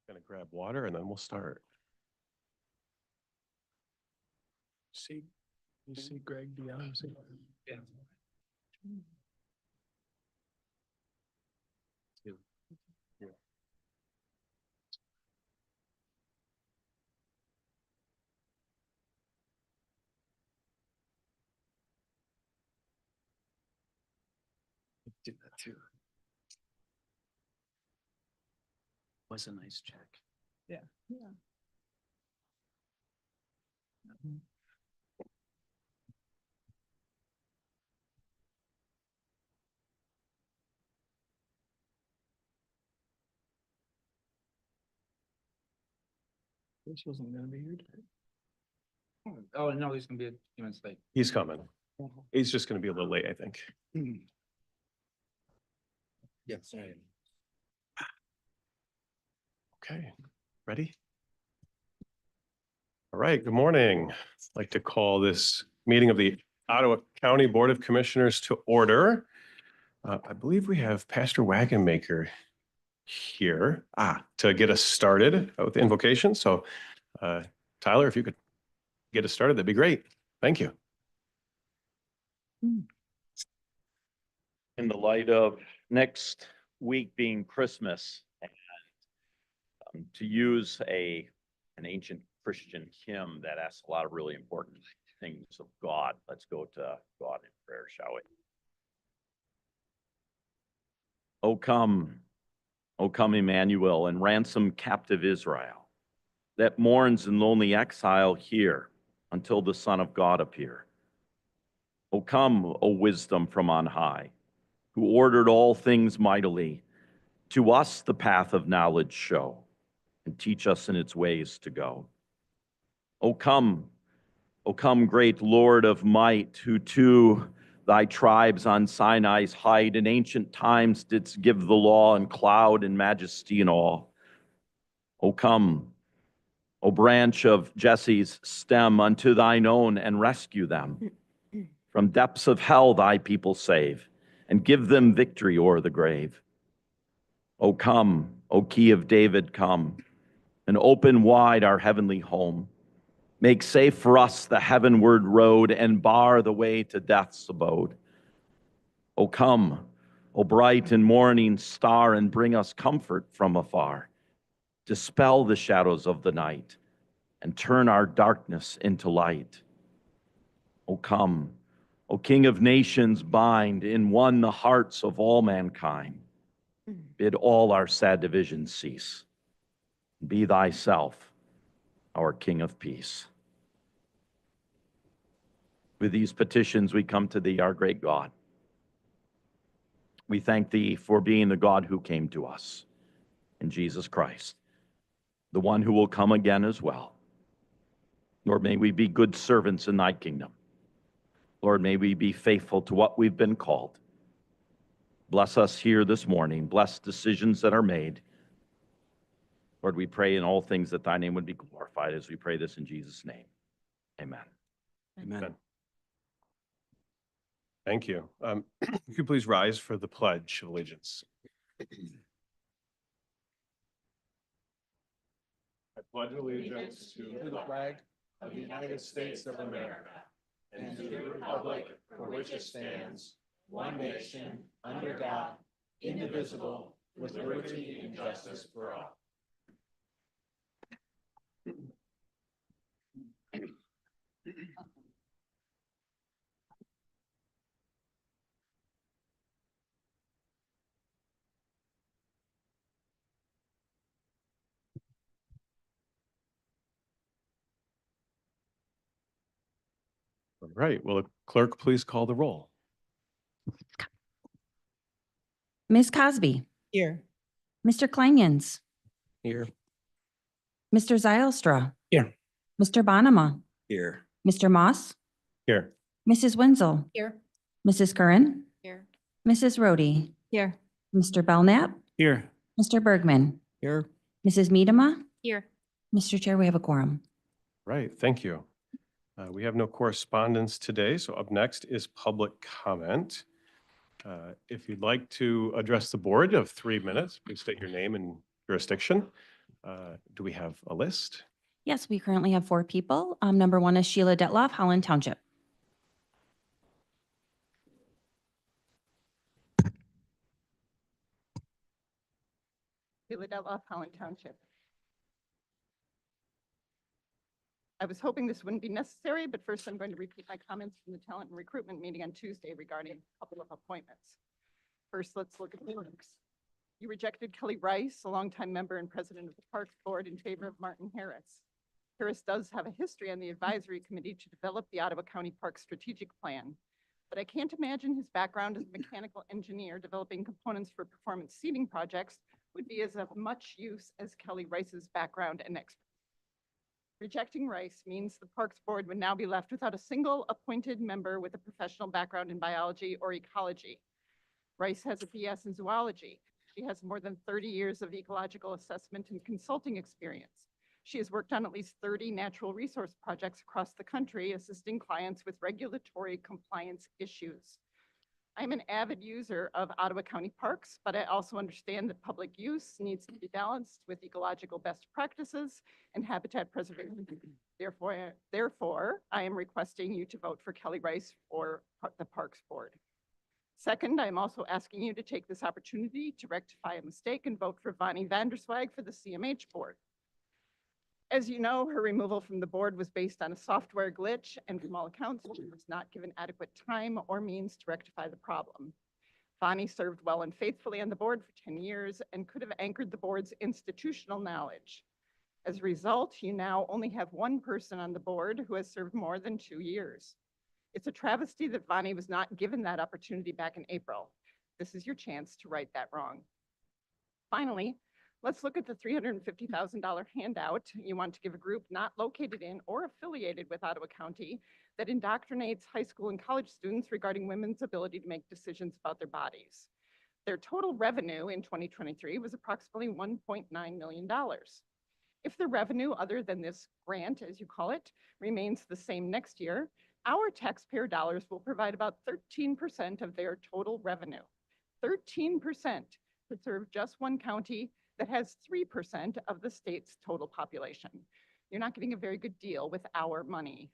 Gonna grab water and then we'll start. You see Greg beyond? Yeah. Do that too. Was a nice check. Yeah. This wasn't gonna be here today. Oh, no, he's gonna be a few minutes late. He's coming. He's just gonna be a little late, I think. Yes. Okay, ready? All right, good morning. I'd like to call this meeting of the Ottawa County Board of Commissioners to order. I believe we have Pastor Wagonmaker here to get us started with the invocation. So Tyler, if you could get us started, that'd be great. Thank you. In the light of next week being Christmas, and to use an ancient Christian hymn that asks a lot of really important things of God, let's go to God in prayer, shall we? O come, Emmanuel, and ransom captive Israel that mourns in lonely exile here until the Son of God appear. O come, O wisdom from on high, who ordered all things mightily, to us the path of knowledge show, and teach us in its ways to go. O come, great Lord of might, who to thy tribes on Sinai's height in ancient times didst give the law in cloud and majesty and awe. O come, O branch of Jesse's stem, unto thine own and rescue them. From depths of hell thy people save, and give them victory o'er the grave. O come, O Key of David, come, and open wide our heavenly home. Make safe for us the heavenward road, and bar the way to death's abode. O come, O bright and morning star, and bring us comfort from afar. Dispel the shadows of the night, and turn our darkness into light. O come, O King of nations, bind in one the hearts of all mankind. Bid all our sad divisions cease. Be thyself our King of peace. With these petitions, we come to thee, our great God. We thank thee for being the God who came to us in Jesus Christ, the one who will come again as well. Lord, may we be good servants in thy kingdom. Lord, may we be faithful to what we've been called. Bless us here this morning. Bless decisions that are made. Lord, we pray in all things that thy name would be glorified as we pray this in Jesus' name. Amen. Amen. Thank you. If you could please rise for the Pledge of Allegiance. I pledge allegiance to the flag of the United States of America and to the republic for which it stands, one nation, under God, indivisible, with liberty and justice for all. All right, will the clerk please call the roll? Ms. Cosby. Here. Mr. Kleinjans. Here. Mr. Zylstra. Here. Mr. Bonema. Here. Mr. Moss. Here. Mrs. Wenzel. Here. Mrs. Curran. Here. Mrs. Rhodey. Here. Mr. Belknap. Here. Mr. Bergman. Here. Mrs. Miedema. Here. Mr. Chair, we have a quorum. Right, thank you. We have no correspondence today, so up next is public comment. If you'd like to address the board, you have 3 minutes. Please state your name and jurisdiction. Do we have a list? Yes, we currently have 4 people. Number 1 is Sheila Detloff, Holland Township. Sheila Detloff, Holland Township. I was hoping this wouldn't be necessary, but first I'm going to repeat my comments from the talent and recruitment meeting on Tuesday regarding a couple of appointments. First, let's look at the works. You rejected Kelly Rice, a longtime member and president of the Parks Board, in favor of Martin Harris. Harris does have a history on the advisory committee to develop the Ottawa County Park Strategic Plan, but I can't imagine his background as a mechanical engineer developing components for performance seating projects would be as of much use as Kelly Rice's background and expertise. Rejecting Rice means the Parks Board would now be left without a single appointed member with a professional background in biology or ecology. Rice has a BS in zoology. She has more than 30 years of ecological assessment and consulting experience. She has worked on at least 30 natural resource projects across the country, assisting clients with regulatory compliance issues. I'm an avid user of Ottawa County parks, but I also understand that public use needs to be balanced with ecological best practices and habitat preservation. Therefore, I am requesting you to vote for Kelly Rice for the Parks Board. Second, I am also asking you to take this opportunity to rectify a mistake and vote for Vonnie Vanderswag for the CMH Board. As you know, her removal from the board was based on a software glitch, and from all accounts, she was not given adequate time or means to rectify the problem. Vonnie served well and faithfully on the board for 10 years and could have anchored the board's institutional knowledge. As a result, you now only have one person on the board who has served more than 2 years. It's a travesty that Vonnie was not given that opportunity back in April. This is your chance to right that wrong. Finally, let's look at the $350,000 handout you want to give a group not located in or affiliated with Ottawa County that indoctrinates high school and college students regarding women's ability to make decisions about their bodies. Their total revenue in 2023 was approximately $1.9 million. If the revenue, other than this grant, as you call it, remains the same next year, our taxpayer dollars will provide about 13% of their total revenue. 13% to serve just one county that has 3% of the state's total population. You're not getting a very good deal with our money.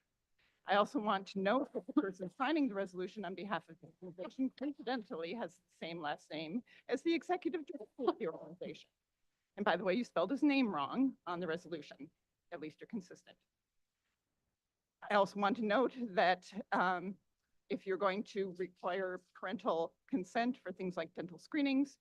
I also want to note that the person signing the resolution on behalf of the organization coincidentally has the same last name as the executive director of the organization. And by the way, you spelled his name wrong on the resolution. At least you're consistent. I also want to note that if you're going to require parental consent for things like dental screenings,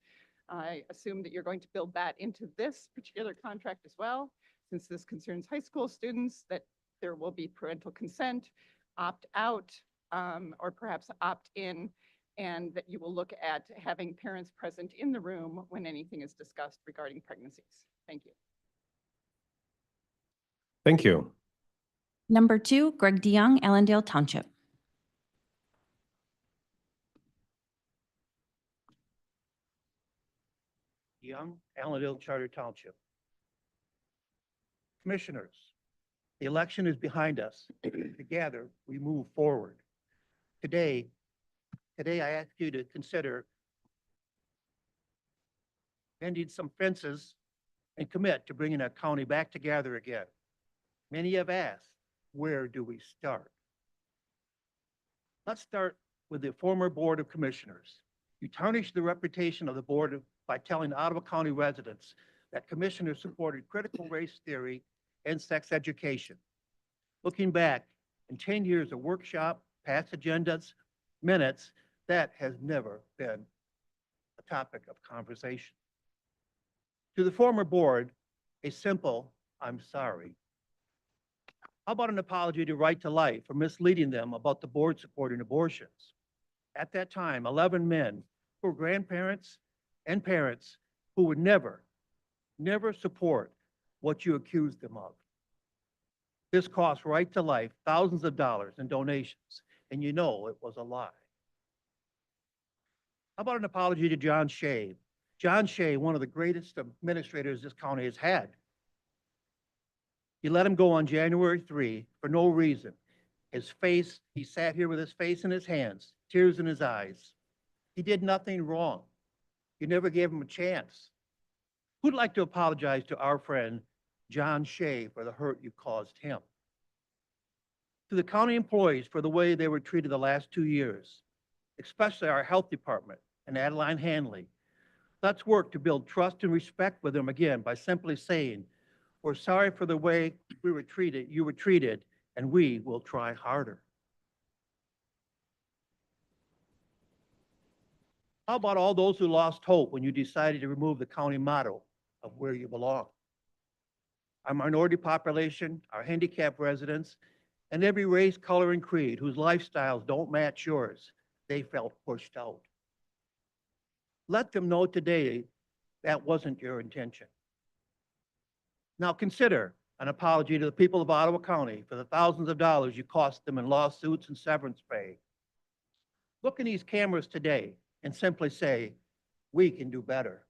I assume that you're going to build that into this particular contract as well, since this concerns high school students, that there will be parental consent, opt out, or perhaps opt in, and that you will look at having parents present in the room when anything is discussed regarding pregnancies. Thank you. Thank you. Number 2, Greg DeYoung, Allendale Township. Young, Allendale Charter Township. Commissioners, the election is behind us. Together, we move forward. Today I ask you to consider mending some fences and commit to bringing our county back together again. Many have asked, where do we start? Let's start with the former Board of Commissioners. You tarnished the reputation of the board by telling Ottawa County residents that commissioners supported critical race theory and sex education. Looking back, in 10 years of workshop, past agendas, minutes, that has never been a topic of conversation. To the former board, a simple, I'm sorry. How about an apology to Right to Life for misleading them about the board supporting abortions? At that time, 11 men who were grandparents and parents who would never support what you accused them of. This cost Right to Life thousands of dollars in donations, and you know it was a lie. How about an apology to John Shea? John Shea, one of the greatest administrators this county has had. You let him go on January 3 for no reason. His face, he sat here with his face in his hands, tears in his eyes. He did nothing wrong. You never gave him a chance. Who'd like to apologize to our friend John Shea for the hurt you caused him? To the county employees for the way they were treated the last 2 years, especially our health department and Adeline Hanley. Let's work to build trust and respect with them again by simply saying, we're sorry for the way you were treated, and we will try harder. How about all those who lost hope when you decided to remove the county motto of where you belong? Our minority population, our handicapped residents, and every race, color, and creed whose lifestyles don't match yours, they felt pushed out. Let them know today that wasn't your intention. Now consider an apology to the people of Ottawa County for the thousands of dollars you cost them in lawsuits and severance pay. Look in these cameras today and simply say, we can do better.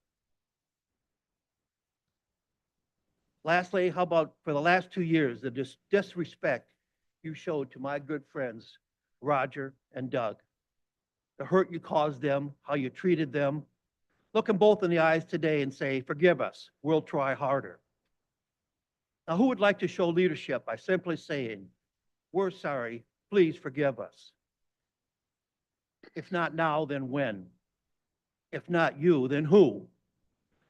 Lastly, how about for the last 2 years, the disrespect you showed to my good friends, Roger and Doug, the hurt you caused them, how you treated them. Look them both in the eyes today and say, forgive us, we'll try harder. Now, who would like to show leadership by simply saying, we're sorry, please forgive us? If not now, then when? If not you, then who?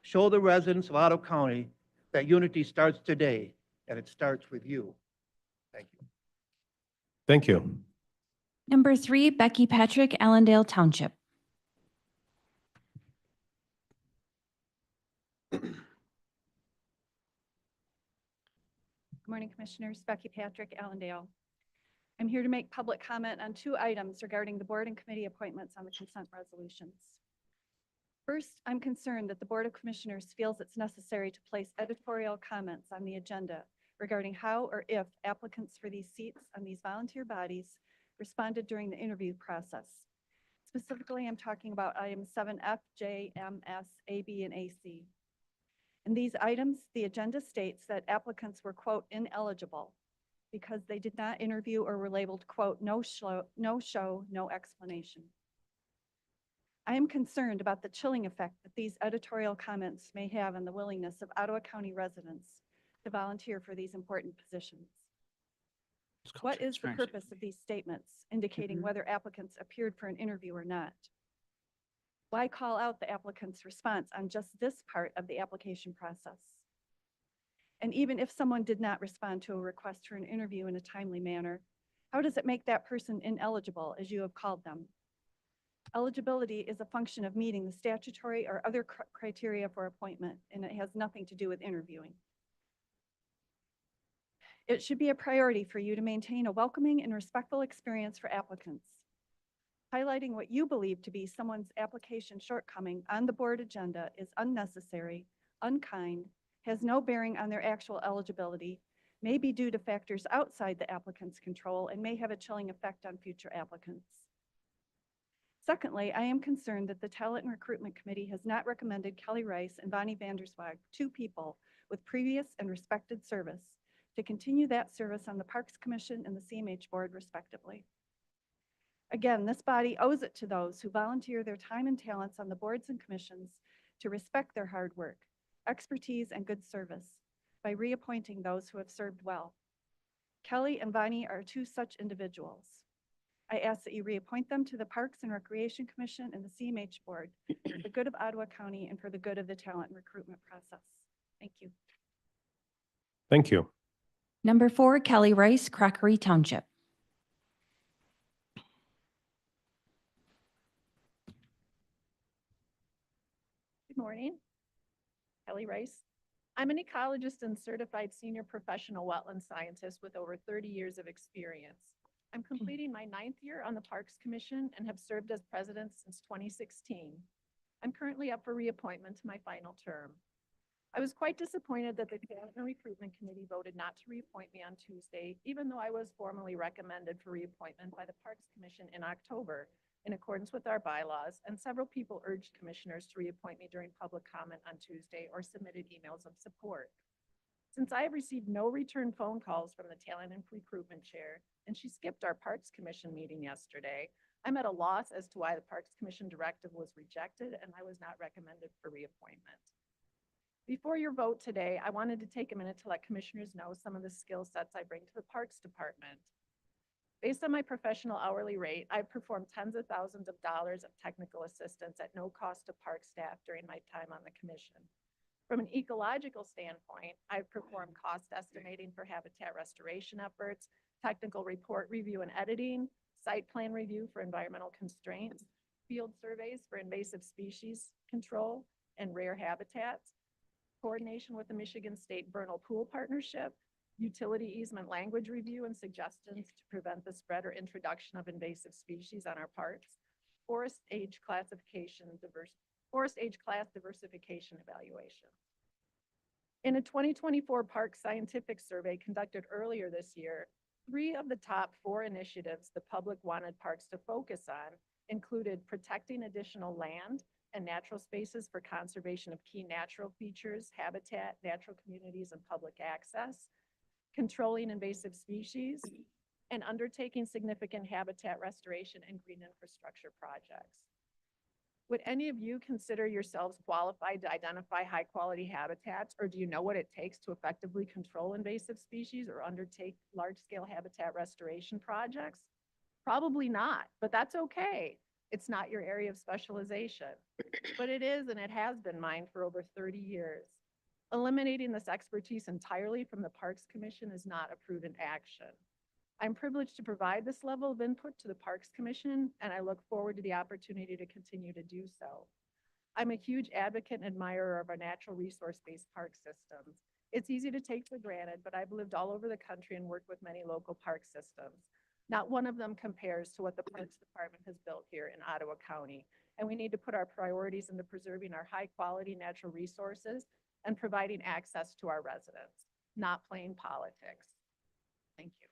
Show the residents of Ottawa County that unity starts today, and it starts with you. Thank you. Thank you. Number 3, Becky Patrick, Allendale Township. Good morning, Commissioners. Becky Patrick, Allendale. I'm here to make public comment on 2 items regarding the board and committee appointments on the consent resolutions. First, I'm concerned that the Board of Commissioners feels it's necessary to place editorial comments on the agenda regarding how or if applicants for these seats on these volunteer bodies responded during the interview process. Specifically, I'm talking about items 7F, J, M, S, A, B, and AC. In these items, the agenda states that applicants were, quote, ineligible because they did not interview or were labeled, quote, no show, no explanation. I am concerned about the chilling effect that these editorial comments may have on the willingness of Ottawa County residents to volunteer for these important positions. What is the purpose of these statements indicating whether applicants appeared for an interview or not? Why call out the applicant's response on just this part of the application process? And even if someone did not respond to a request for an interview in a timely manner, how does it make that person ineligible, as you have called them? Eligibility is a function of meeting the statutory or other criteria for appointment, and it has nothing to do with interviewing. It should be a priority for you to maintain a welcoming and respectful experience for applicants. Highlighting what you believe to be someone's application shortcoming on the board agenda is unnecessary, unkind, has no bearing on their actual eligibility, may be due to factors outside the applicant's control, and may have a chilling effect on future applicants. Secondly, I am concerned that the Talent and Recruitment Committee has not recommended Kelly Rice and Bonnie Vanderswag, 2 people with previous and respected service, to continue that service on the Parks Commission and the CMH Board, respectively. Again, this body owes it to those who volunteer their time and talents on the boards and commissions to respect their hard work, expertise, and good service by reappointing those who have served well. Kelly and Bonnie are 2 such individuals. I ask that you reappoint them to the Parks and Recreation Commission and the CMH Board for the good of Ottawa County and for the good of the talent and recruitment process. Thank you. Thank you. Number 4, Kelly Rice, Crockery Township. Good morning. Kelly Rice. I'm an ecologist and certified senior professional wetland scientist with over 30 years of experience. I'm completing my 9th year on the Parks Commission and have served as president since 2016. I'm currently up for reappointment to my final term. I was quite disappointed that the Talent and Recruitment Committee voted not to reappoint me on Tuesday, even though I was formally recommended for reappointment by the Parks Commission in October in accordance with our bylaws, and several people urged commissioners to reappoint me during public comment on Tuesday or submitted emails of support. Since I have received no return phone calls from the Talent and Recruitment Chair, and she skipped our Parks Commission meeting yesterday, I'm at a loss as to why the Parks Commission directive was rejected and I was not recommended for reappointment. Before your vote today, I wanted to take a minute to let commissioners know some of the skill sets I bring to the Parks Department. Based on my professional hourly rate, I've performed tens of thousands of dollars of technical assistance at no cost to park staff during my time on the commission. From an ecological standpoint, I've performed cost estimating for habitat restoration efforts, technical report review and editing, site plan review for environmental constraints, field surveys for invasive species control and rare habitats, coordination with the Michigan State Vernal Pool Partnership, utility easement language review and suggestions to prevent the spread or introduction of invasive species on our parks, forest age class diversification evaluation. In a 2024 Park Scientific Survey conducted earlier this year, 3 of the top 4 initiatives the public wanted parks to focus on included protecting additional land and natural spaces for conservation of key natural features, habitat, natural communities, and public access, controlling invasive species, and undertaking significant habitat restoration and green infrastructure projects. Would any of you consider yourselves qualified to identify high-quality habitats, or do you know what it takes to effectively control invasive species or undertake large-scale habitat restoration projects? Probably not, but that's okay. It's not your area of specialization, but it is, and it has been mine for over 30 years. Eliminating this expertise entirely from the Parks Commission is not a prudent action. I'm privileged to provide this level of input to the Parks Commission, and I look forward to the opportunity to continue to do so. I'm a huge advocate and admirer of our natural resource-based park systems. It's easy to take for granted, but I've lived all over the country and worked with many local park systems. Not one of them compares to what the Parks Department has built here in Ottawa County, and we need to put our priorities into preserving our high-quality natural resources and providing access to our residents, not playing politics. Thank you.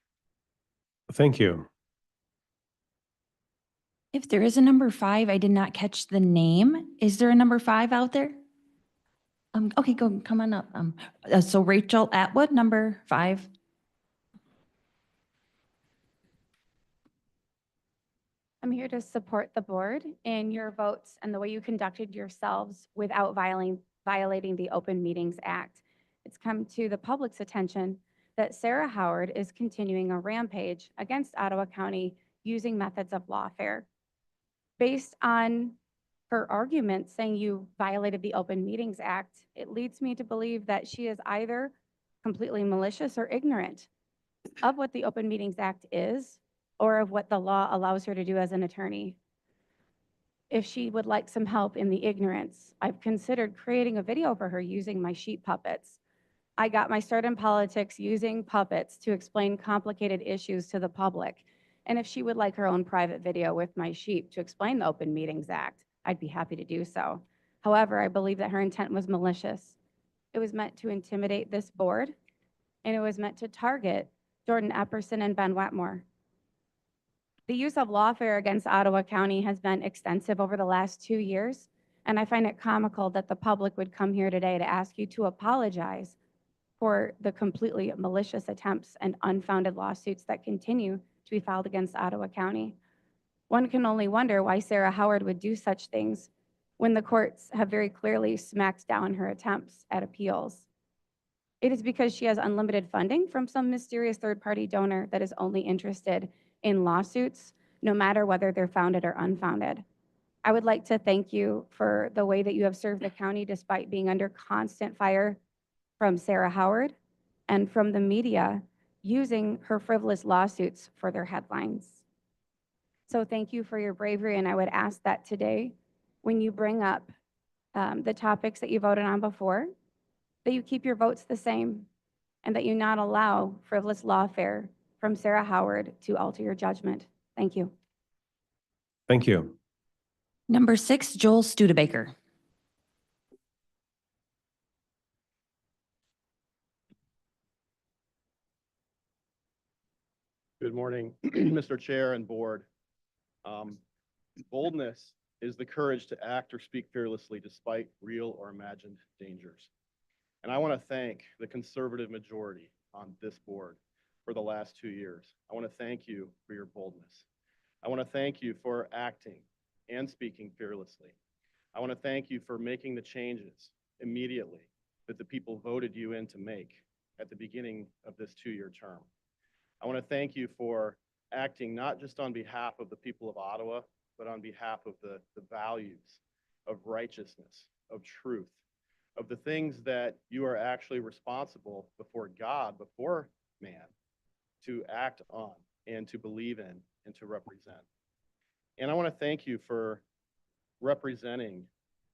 Thank you. If there is a number 5, I did not catch the name. Is there a number 5 out there? Okay, come on up. So Rachel Atwood, number 5. I'm here to support the board in your votes and the way you conducted yourselves without violating the Open Meetings Act. It's come to the public's attention that Sarah Howard is continuing a rampage against Ottawa County using methods of lawfare. Based on her argument saying you violated the Open Meetings Act, it leads me to believe that she is either completely malicious or ignorant of what the Open Meetings Act is or of what the law allows her to do as an attorney. If she would like some help in the ignorance, I've considered creating a video for her using my sheep puppets. I got my start in politics using puppets to explain complicated issues to the public. And if she would like her own private video with my sheep to explain the Open Meetings Act, I'd be happy to do so. However, I believe that her intent was malicious. It was meant to intimidate this board, and it was meant to target Jordan Epperson and Ben Wetmore. The use of lawfare against Ottawa County has been extensive over the last 2 years, and I find it comical that the public would come here today to ask you to apologize for the completely malicious attempts and unfounded lawsuits that continue to be filed against Ottawa County. One can only wonder why Sarah Howard would do such things when the courts have very clearly smacked down her attempts at appeals. It is because she has unlimited funding from some mysterious third-party donor that is only interested in lawsuits, no matter whether they're founded or unfounded. I would like to thank you for the way that you have served the county despite being under constant fire from Sarah Howard and from the media using her frivolous lawsuits for their headlines. So thank you for your bravery, and I would ask that today, when you bring up the topics that you voted on before, that you keep your votes the same and that you not allow frivolous lawfare from Sarah Howard to alter your judgment. Thank you. Thank you. Number 6, Joel Studebaker. Good morning, Mr. Chair and Board. Boldness is the courage to act or speak fearlessly despite real or imagined dangers. And I want to thank the conservative majority on this board for the last 2 years. I want to thank you for your boldness. I want to thank you for acting and speaking fearlessly. I want to thank you for making the changes immediately that the people voted you in to make at the beginning of this 2-year term. I want to thank you for acting not just on behalf of the people of Ottawa, but on behalf of the values of righteousness, of truth, of the things that you are actually responsible before God, before man, to act on and to believe in and to represent. And I want to thank you for representing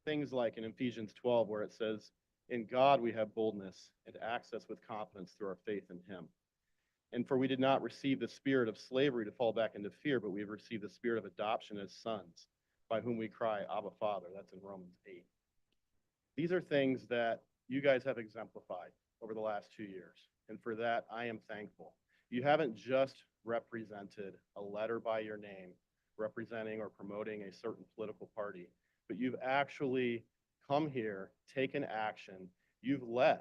things like in Ephesians 12, where it says, in God we have boldness and access with confidence through our faith in him. And for we did not receive the spirit of slavery to fall back into fear, but we have received the spirit of adoption as sons, by whom we cry, Abba, Father. That's in Romans 8. These are things that you guys have exemplified over the last 2 years. And for that, I am thankful. You haven't just represented a letter by your name, representing or promoting a certain political party, but you've actually come here, taken action, you've led.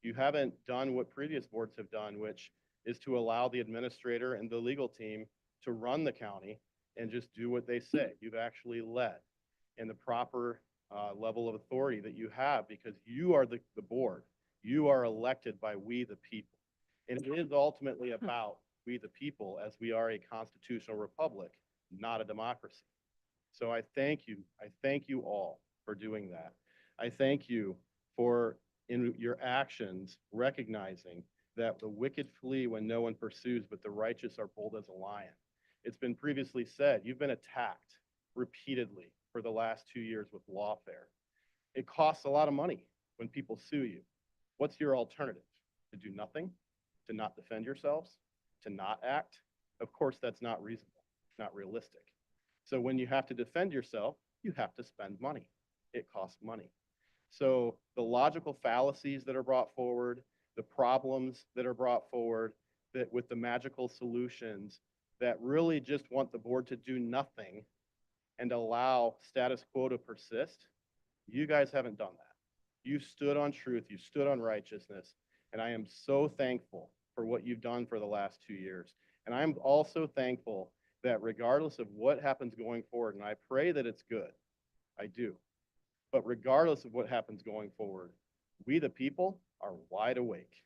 You haven't done what previous boards have done, which is to allow the administrator and the legal team to run the county and just do what they say. You've actually led in the proper level of authority that you have, because you are the board. You are elected by we the people. And it is ultimately about we the people, as we are a constitutional republic, not a democracy. So I thank you. I thank you all for doing that. I thank you for, in your actions, recognizing that the wicked flee when no one pursues, but the righteous are bold as a lion. It's been previously said, you've been attacked repeatedly for the last 2 years with lawfare. It costs a lot of money when people sue you. What's your alternative? To do nothing? To not defend yourselves? To not act? Of course, that's not reasonable, not realistic. So when you have to defend yourself, you have to spend money. It costs money. So the logical fallacies that are brought forward, the problems that are brought forward, that with the magical solutions that really just want the board to do nothing and allow status quo to persist, you guys haven't done that. You stood on truth, you stood on righteousness, and I am so thankful for what you've done for the last 2 years. And I'm also thankful that regardless of what happens going forward, and I pray that it's good, I do, but regardless of what happens going forward, we the people are wide awake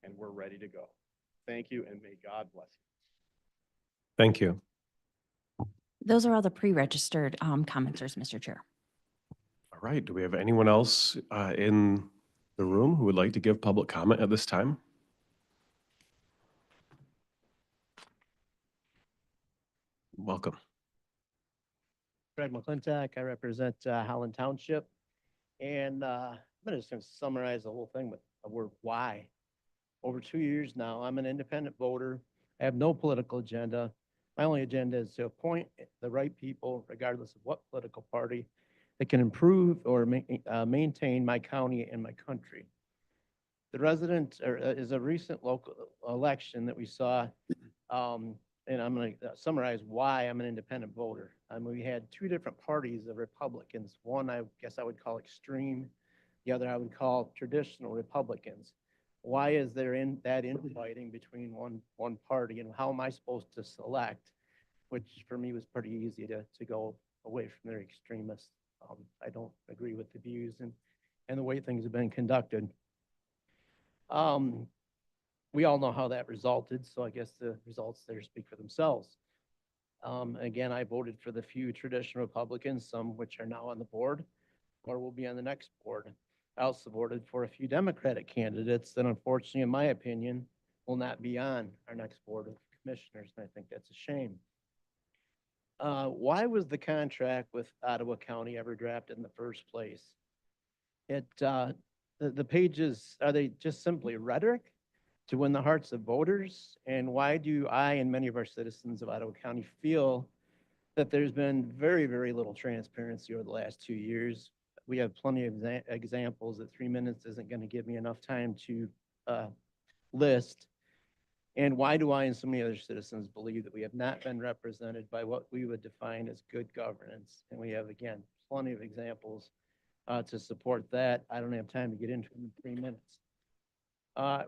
and we're ready to go. Thank you, and may God bless you. Thank you. Those are all the pre-registered commenters, Mr. Chair. All right. Do we have anyone else in the room who would like to give public comment at this time? Welcome. Fred McClintock. I represent Holland Township. And I'm just going to summarize the whole thing with a word, why. Over 2 years now, I'm an independent voter. I have no political agenda. My only agenda is to appoint the right people, regardless of what political party, that can improve or maintain my county and my country. The resident is a recent local election that we saw, and I'm going to summarize why I'm an independent voter. We had 2 different parties of Republicans. One, I guess I would call extreme. The other, I would call traditional Republicans. Why is there that infighting between one party, and how am I supposed to select? Which for me was pretty easy to go away from their extremists. I don't agree with the views and the way things have been conducted. We all know how that resulted, so I guess the results there speak for themselves. Again, I voted for the few traditional Republicans, some which are now on the board or will be on the next board. I also voted for a few Democratic candidates that unfortunately, in my opinion, will not be on our next board of commissioners, and I think that's a shame. Why was the contract with Ottawa County ever drafted in the first place? The pages, are they just simply rhetoric to win the hearts of voters? And why do I and many of our citizens of Ottawa County feel that there's been very, very little transparency over the last 2 years? We have plenty of examples that 3 minutes isn't going to give me enough time to list. And why do I and so many other citizens believe that we have not been represented by what we would define as good governance? And we have, again, plenty of examples to support that. I don't have time to get into them in 3 minutes.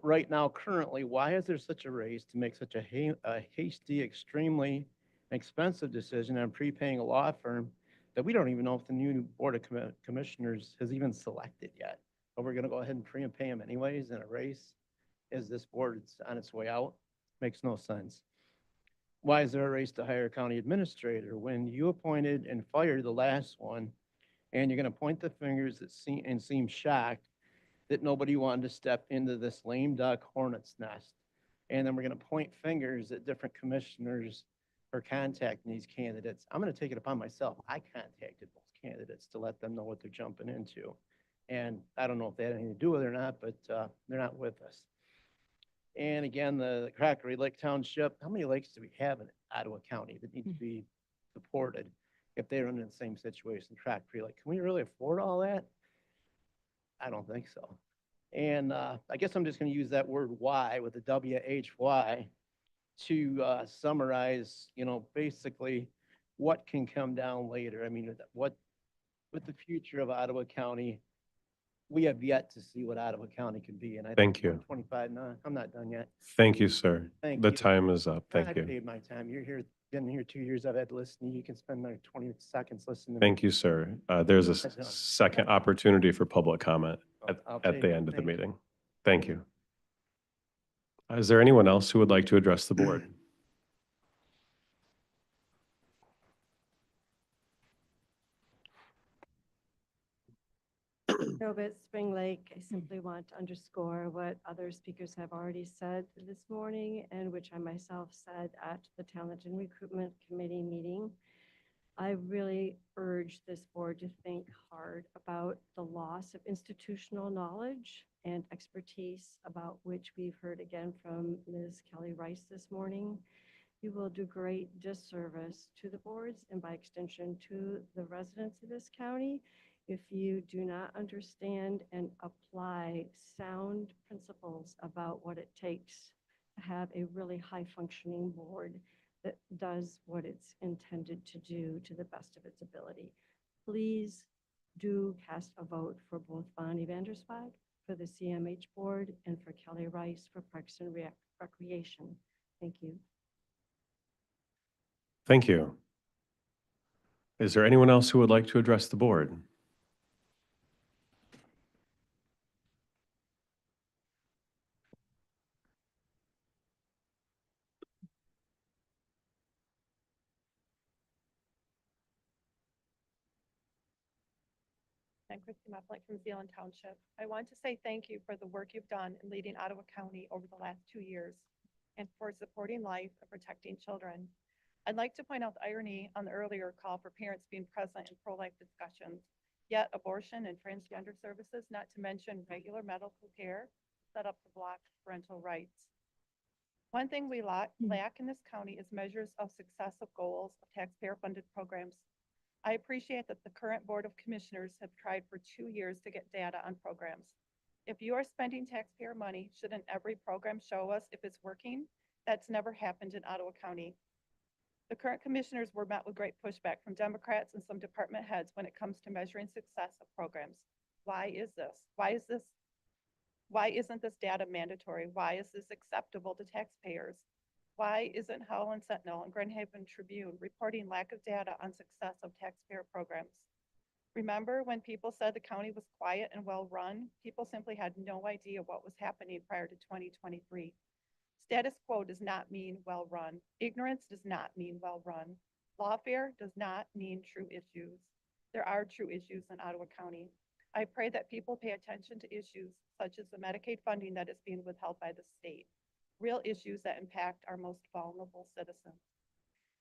Right now, currently, why is there such a race to make such a hasty, extremely expensive decision on prepaying a law firm that we don't even know if the new Board of Commissioners has even selected yet? but we're gonna go ahead and pre and pay them anyways in a race as this board's on its way out. Makes no sense. Why is there a race to hire a county administrator when you appointed and fired the last one? And you're gonna point the fingers that seem shocked that nobody wanted to step into this lame duck hornet's nest. And then we're gonna point fingers at different commissioners for contacting these candidates. I'm gonna take it upon myself. I contacted those candidates to let them know what they're jumping into. And I don't know if they had anything to do with it or not, but they're not with us. And again, the Crockery Lake Township, how many lakes do we have in Ottawa County that need to be supported if they're in the same situation, Crockery Lake? Can we really afford all that? I don't think so. And I guess I'm just going to use that word why with the WHY to summarize, basically what can come down later. I mean, what with the future of Ottawa County, we have yet to see what Ottawa County can be. And I Thank think you. 25, no, I'm not done yet. Thank you, sir. Thank The you. time is up. I Thank you. paid my time. You're here, been here 2 years. I've had to listen. You can spend like 20 seconds listening. Thank you, sir. There's a I'm done. second opportunity for public comment I'll at take the it. end of the Thank you. meeting. Thank you. Is there anyone else who would like to address the board? Robert Spring Lake, I simply want to underscore what other speakers have already said this morning and which I myself said at the Talent and Recruitment Committee meeting. I really urge this board to think hard about the loss of institutional knowledge and expertise about which we've heard again from Ms. Kelly Rice this morning. You will do great disservice to the boards and by extension to the residents of this county if you do not understand and apply sound principles about what it takes to have a really high functioning board that does what it's intended to do to the best of its ability. Please do cast a vote for both Bonnie Vanderswag for the CMH board and for Kelly Rice for Parks and Recreation. Thank you. Thank you. Is there anyone else who would like to address the board? I'm Christy Moplik from Zealand Township. I want to say thank you for the work you've done in leading Ottawa County over the last 2 years and for supporting life and protecting children. I'd like to point out the irony on the earlier call for parents being present in pro-life discussions, yet abortion and transgender services, not to mention regular medical care, set up to block parental rights. One thing we lack in this county is measures of success of goals of taxpayer-funded programs. I appreciate that the current Board of Commissioners have tried for 2 years to get data on programs. If you are spending taxpayer money, shouldn't every program show us if it's working? That's never happened in Ottawa County. The current commissioners were met with great pushback from Democrats and some department heads when it comes to measuring success of programs. Why is this? Why isn't this data mandatory? Why is this acceptable to taxpayers? Why isn't Howland Sentinel and Grand Haven Tribune reporting lack of data on success of taxpayer programs? Remember when people said the county was quiet and well-run? People simply had no idea what was happening prior to 2023. Status quo does not mean well-run. Ignorance does not mean well-run. Lawfare does not mean true issues. There are true issues in Ottawa County. I pray that people pay attention to issues such as the Medicaid funding that is being withheld by the state. Real issues that impact our most vulnerable citizens.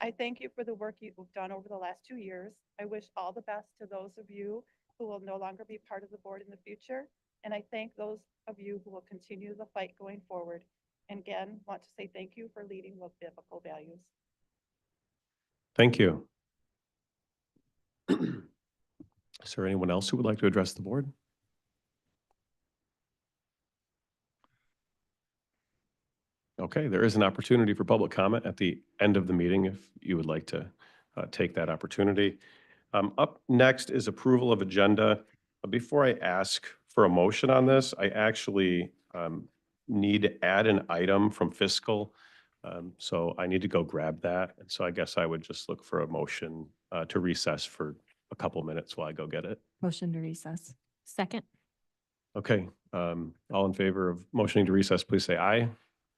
I thank you for the work you've done over the last 2 years. I wish all the best to those of you who will no longer be part of the board in the future. And I thank those of you who will continue the fight going forward. And again, want to say thank you for leading with biblical values. Thank you. Is there anyone else who would like to address the board? Okay, there is an opportunity for public comment at the end of the meeting if you would like to take that opportunity. Up next is approval of agenda. Before I ask for a motion on this, I actually need to add an item from fiscal. So I need to go grab that. And so I guess I would just look for a motion to recess for a couple minutes while I go get it. Motion to recess. Second. Okay, all in favor of motioning to recess, please say aye.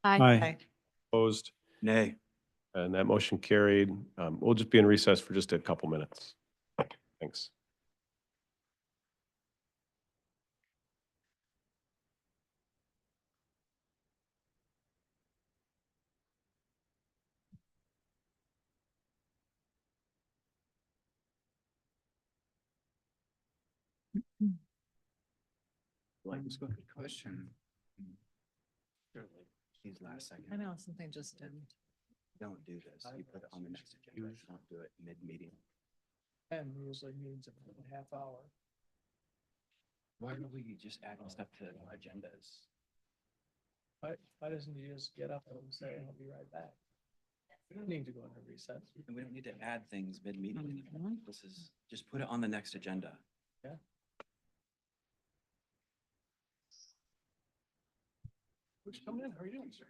Aye. Opposed? Nay. And that motion carried. We'll just be in recess for just a couple minutes. Thanks. Good question. He's last second. I know, something just didn't. Don't do this. You put it on the next agenda. Don't do it mid-meeting. And usually means a half hour. Why don't we just add stuff to agendas? Why doesn't he just get up and say, I'll be right back? We don't need to go into recess. And we don't need to add things mid-meeting. This is, just put it on the next agenda. Who's coming in? How are you doing, sir?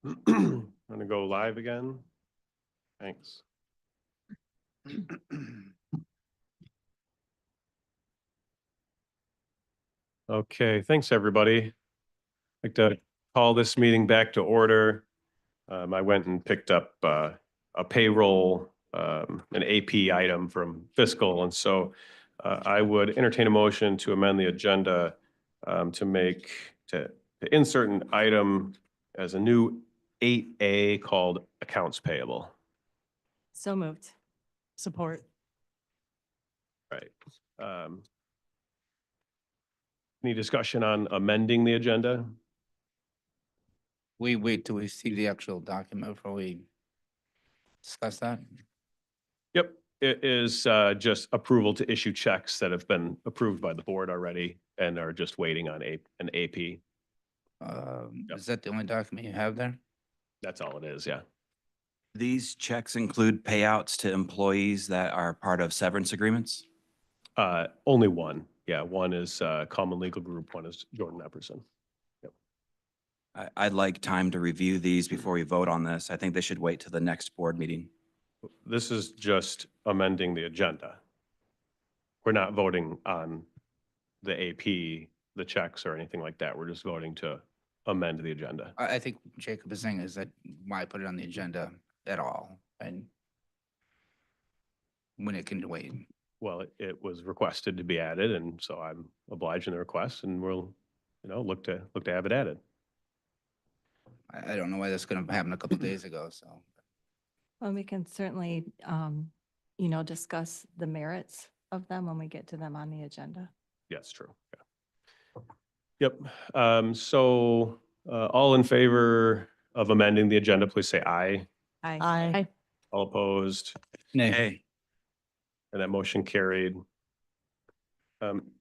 I'm gonna go live again. Thanks. Okay, thanks, everybody. I'd like to call this meeting back to order. I went and picked up a payroll, an AP item from fiscal, and so I would entertain a motion to amend the agenda to insert an item as a new 8A called accounts payable. So moved. Support. Right. Any discussion on amending the agenda? We wait till we see the actual document before we discuss that. Yep, it is just approval to issue checks that have been approved by the board already and are just waiting on an AP. Yep. Is that the only document you have there? That's all it is, yeah. These checks include payouts to employees that are part of severance agreements? Only one. Yeah, one is Common Legal Group, one is Jordan Epperson. I'd like time to review these before we vote on this. I think they should wait till the next board meeting. This is just amending the agenda. We're not voting on the AP, the checks or anything like that. We're just voting to amend the agenda. I think Jacob is saying is that why put it on the agenda at all? And when it can wait. Well, it was requested to be added, and so I'm obliging the request, and we'll, look to have it added. I don't know why that's gonna happen a couple days ago, so. Well, we can certainly, discuss the merits of them when we get to them on the agenda. Yes, true. Yeah. Yep. So all in favor of amending the agenda, please say aye. Aye. All opposed, Nay. and that motion carried.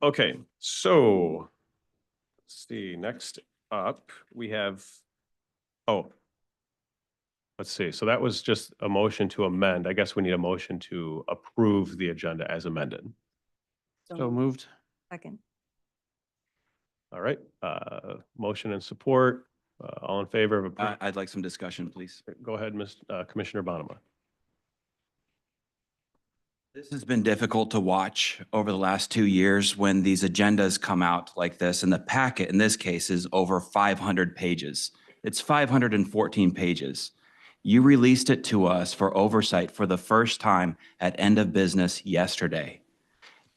Okay, so let's see, next up, we have, let's see. So that was just a motion to amend. I guess we need a motion to approve the agenda as amended. So moved. Second. All right, motion and support. All in favor of approving? I'd like some discussion, please. Go ahead, Commissioner Bonema. This has been difficult to watch over the last 2 years when these agendas come out like this, and the packet in this case is over 500 pages. It's 514 pages. You released it to us for oversight for the first time at end of business yesterday.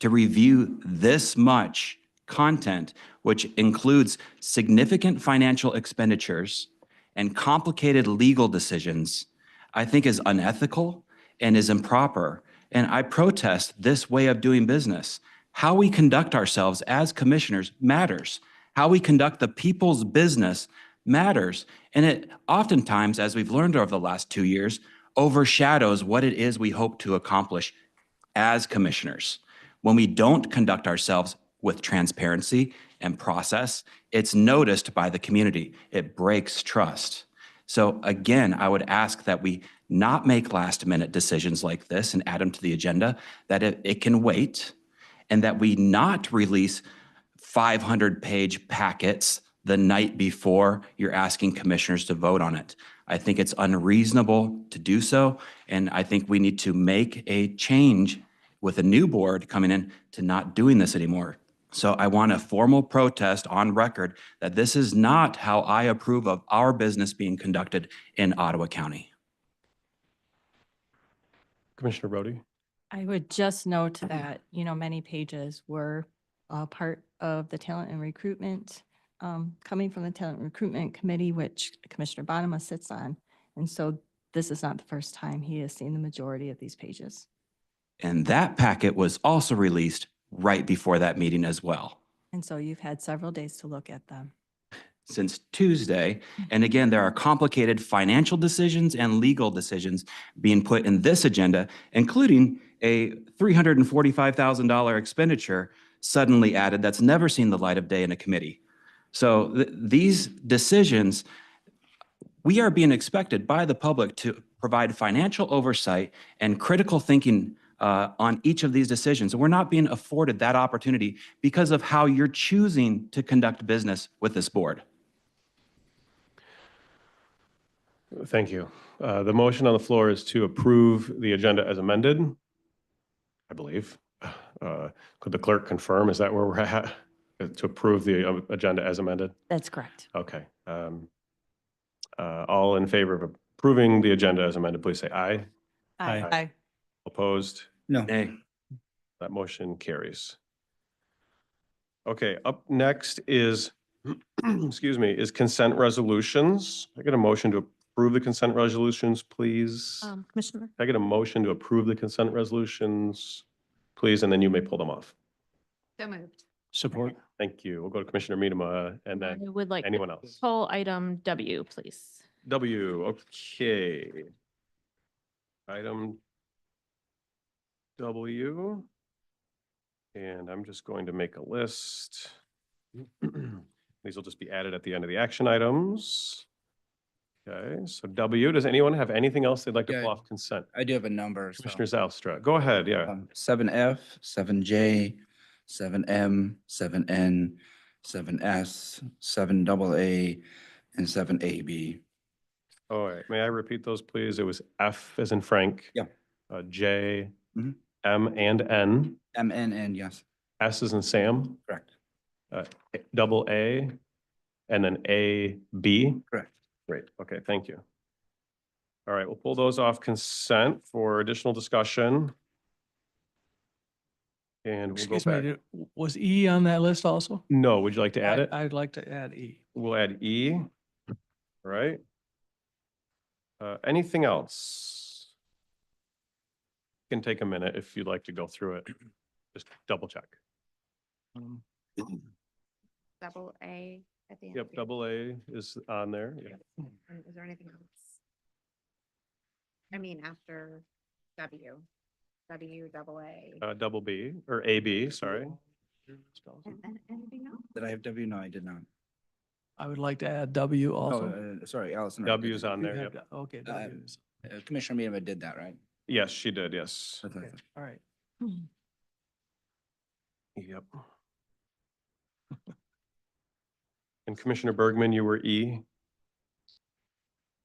To review this much content, which includes significant financial expenditures and complicated legal decisions, I think is unethical and is improper. And I protest this way of doing business. How we conduct ourselves as commissioners matters. How we conduct the people's business matters. And it oftentimes, as we've learned over the last 2 years, overshadows what it is we hope to accomplish as commissioners. When we don't conduct ourselves with transparency and process, it's noticed by the community. It breaks trust. So again, I would ask that we not make last-minute decisions like this and add them to the agenda, that it can wait, and that we not release 500-page packets the night before you're asking commissioners to vote on it. I think it's unreasonable to do so, and I think we need to make a change with a new board coming in to not doing this anymore. So I want a formal protest on record that this is not how I approve of our business being conducted in Ottawa County. Commissioner Brody. I would just note that, many pages were part of the talent and recruitment, coming from the talent and recruitment committee, which Commissioner Bonema sits on. And so this is not the first time he has seen the majority of these pages. And that packet was also released right before that meeting as well. And so you've had several days to look at them. Since Tuesday. And again, there are complicated financial decisions and legal decisions being put in this agenda, including a $345,000 expenditure suddenly added that's never seen the light of day in a committee. So these decisions, we are being expected by the public to provide financial oversight and critical thinking on each of these decisions. And we're not being afforded that opportunity because of how you're choosing to conduct business with this board. Thank you. The motion on the floor is to approve the agenda as amended, I believe. Could the clerk confirm, is that where we're at? To approve the agenda as amended? That's correct. Okay. All in favor of approving the agenda as amended, please say aye. Aye. Opposed? No. Nay. That motion carries. Okay, up next is, excuse me, is consent resolutions. I get a motion to approve the consent resolutions, please. Commissioner? I get a motion to approve the consent resolutions, please, and then you may pull them off. So moved. Support. Thank you. We'll go to Commissioner Miedema and I then would like to anyone else. pull item W, please. W, okay. Item W. And I'm just going to make a list. These will just be added at the end of the action items. Okay, so W, does anyone have anything else they'd like to Yeah. pull off consent? I do have a number. so, Commissioner Zalstra, go ahead, yeah. 7F, 7J, 7M, 7N, 7S, 7AA, and 7AB. All right, may I repeat those, please? It was F as in Frank. Yeah. J, Mhm. M and N, MNN, yes, S as in Sam, correct, double A, and then A, B. correct. Great, okay, thank you. All right, we'll pull those off consent for additional discussion. And we'll go Excuse me, back. was E on that list also? No, would you like to add it? I'd like to add E. We'll add E. All right. Anything else? Can take a minute if you'd like to go through it. Just double check. Double A at the end. Yep, double A is on there. Yeah. And is there anything else? I mean, after W, double A. Double B or AB, sorry. And anything else? Did I have W? No, I did not. I would like to add W Oh, also. sorry, Allison. W is on You there. have Yep. to- Okay, W is, Commissioner Miedema did that, right? Yes, she did. Yes. Okay. all right. Yep. And Commissioner Bergman, you were E.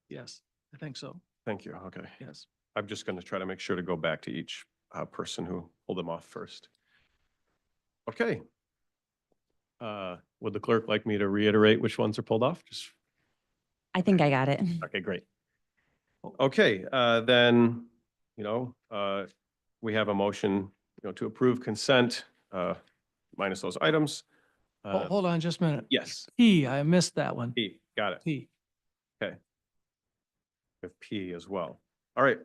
Yes, I think so. Thank you. Okay. Yes. I'm just going to try to make sure to go back to each person who pulled them off first. Okay. Would the clerk like me to reiterate which ones are pulled off? Just I think I got it. okay, great. Okay, then, we have a motion, to approve consent, minus those items. Hold on just a minute. Yes, P, I missed that one. P, got it. P. With P as well. All right.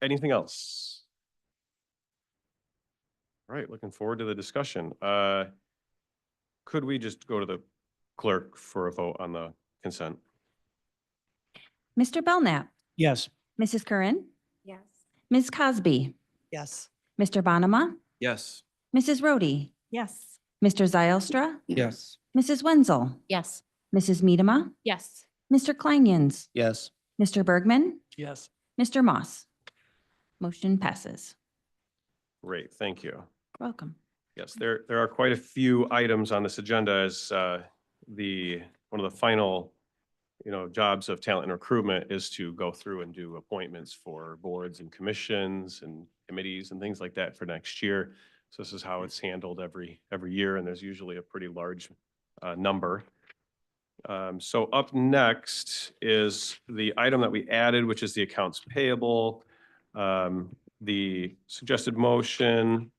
Anything else? All right, looking forward to the discussion. Could we just go to the clerk for a vote on the consent? Mr. Belknap, Yes. Mrs. Curran, Yes. Ms. Cosby, Yes. Mr. Bonema, Yes. Mrs. Rhodey, Yes. Mr. Zylstra, Yes. Mrs. Wenzel, Yes. Mrs. Miedema, Yes. Mr. Kleinjans, Yes. Mr. Bergman, Yes. Mr. Moss. Motion passes. Great, thank you. Welcome. Yes, there are quite a few items on this agenda as one of the final, jobs of talent and recruitment is to go through and do appointments for boards and commissions and committees and things like that for next year. So this is how it's handled every year, and there's usually a pretty large number. So up next is the item that we added, which is the accounts payable. The suggested motion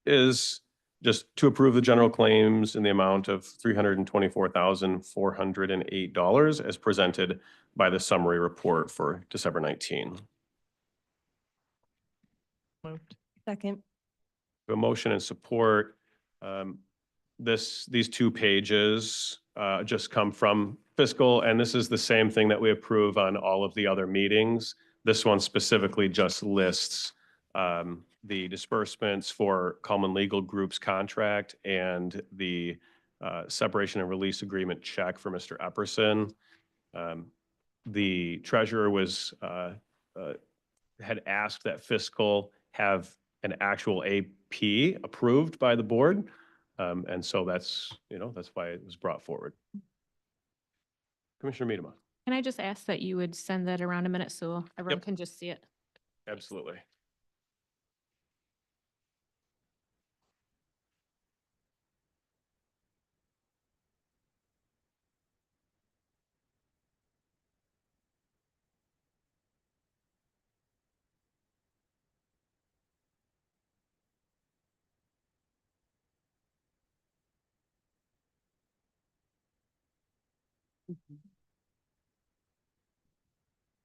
is just to approve the general claims in the amount of $324,408 as presented by the summary report for December 19. Moved. Second. A motion and support. These 2 pages just come from fiscal, and this is the same thing that we approve on all of the other meetings. This one specifically just lists the disbursements for Common Legal Group's contract and the separation and release agreement check for Mr. Epperson. The treasurer had asked that fiscal have an actual AP approved by the board. And so that's why it was brought forward. Commissioner Miedema. Can I just ask that you would send that around a minute so everyone Yep. can just see it? Absolutely.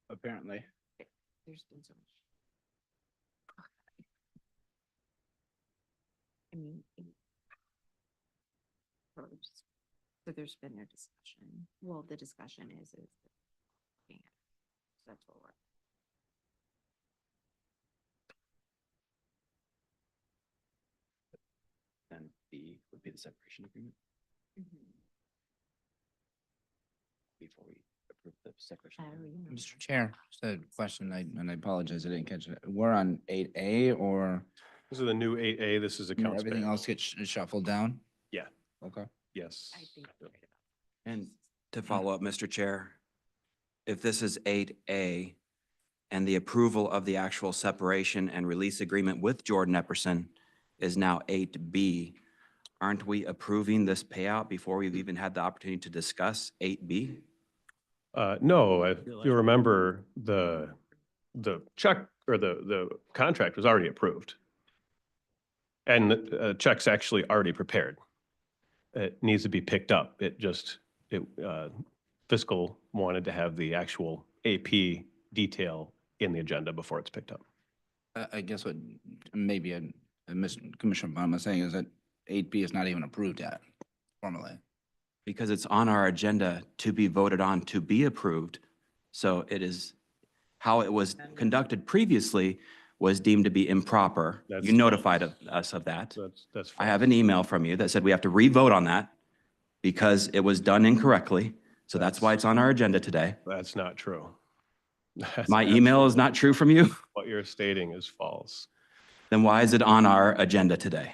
Apparently. There's been so much. I mean. So there's been no discussion. Well, the discussion is. Yeah, that's what we're. And B would be the separation agreement before we approve the separation. agreement. Mr. Chair, just a question, and I apologize, I didn't catch it. We're on 8A or This is the new 8A. This is accounts everything payable. else gets shuffled down? Yeah, Okay. yes. I think. you're right about And to follow up, Mr. Chair, if this is 8A and the approval of the actual separation and release agreement with Jordan Epperson is now 8B, aren't we approving this payout before we've even had the opportunity to discuss 8B? No, if you remember, the check or the contract was already approved. And the check's actually already prepared. It needs to be picked up. Fiscal wanted to have the actual AP detail in the agenda before it's picked up. I guess what maybe Commissioner Bond was saying is that 8B is not even approved yet formally. Because it's on our agenda to be voted on, to be approved. So it is, how it was conducted previously was deemed to be improper. You That's- notified us of that. That's I have an email from you that said we have to re-vote on that because it was done incorrectly. So that's why it's on our agenda today. That's not true. That's My email is absolutely- not true from you? What you're stating is false. Then why is it on our agenda today?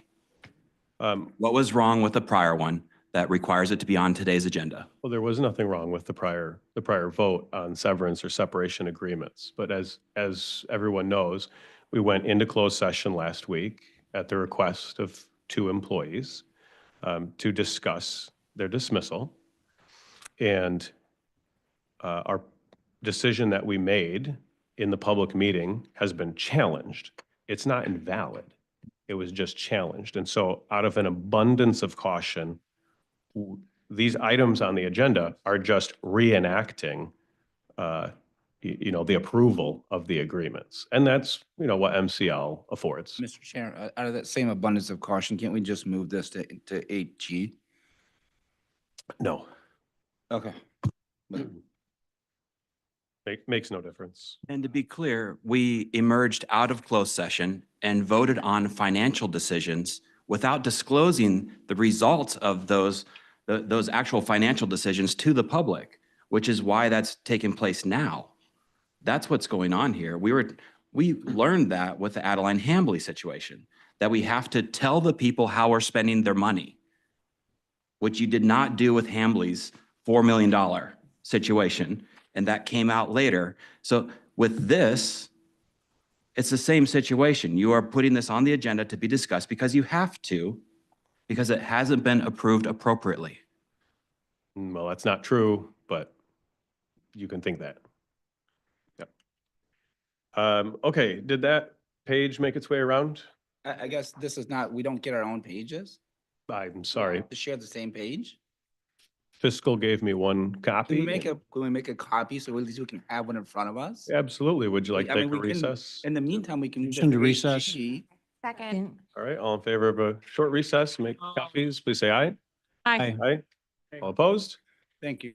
What was wrong with the prior one that requires it to be on today's agenda? Well, there was nothing wrong with the prior vote on severance or separation agreements. But as everyone knows, we went into closed session last week at the request of 2 employees to discuss their dismissal. And our decision that we made in the public meeting has been challenged. It's not invalid. It was just challenged. And so out of an abundance of caution, these items on the agenda are just reenacting, the approval of the agreements. And that's, what MCL affords. Mr. Chair, out of that same abundance of caution, can't we just move this to 8G? No, Okay. makes no difference. And to be clear, we emerged out of closed session and voted on financial decisions without disclosing the results of those actual financial decisions to the public, which is why that's taking place now. That's what's going on here. We learned that with the Adeline Hambley situation, that we have to tell the people how we're spending their money, which you did not do with Hambley's $4 million situation. And that came out later. So with this, it's the same situation. You are putting this on the agenda to be discussed because you have to, because it hasn't been approved appropriately. Well, that's not true, but you can think that. Yep. Okay, did that page make its way around? I guess this is not, we don't get our own pages? I'm sorry. To share the same page? Fiscal gave me one Can copy. can we make a copy so at least we can have one in front of us? Absolutely. Would you like to I mean, take a we can- recess? In the meantime, we can. Motion to just recess. 8G. Second. All right, all in favor of a short recess, make copies, please say aye. Aye. Aye. All opposed? Thank you.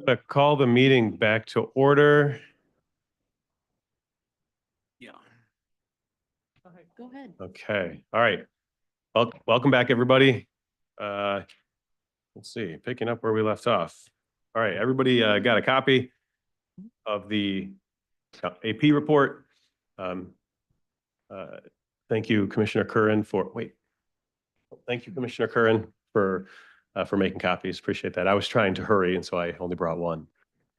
I call the meeting back to order. Go ahead. Okay, all right. Welcome back, everybody. Let's see, picking up where we left off. All right, everybody got a copy of the AP report. Thank you, Commissioner Curran, Thank you, Commissioner Curran, for making copies. Appreciate that. I was trying to hurry, and so I only brought one.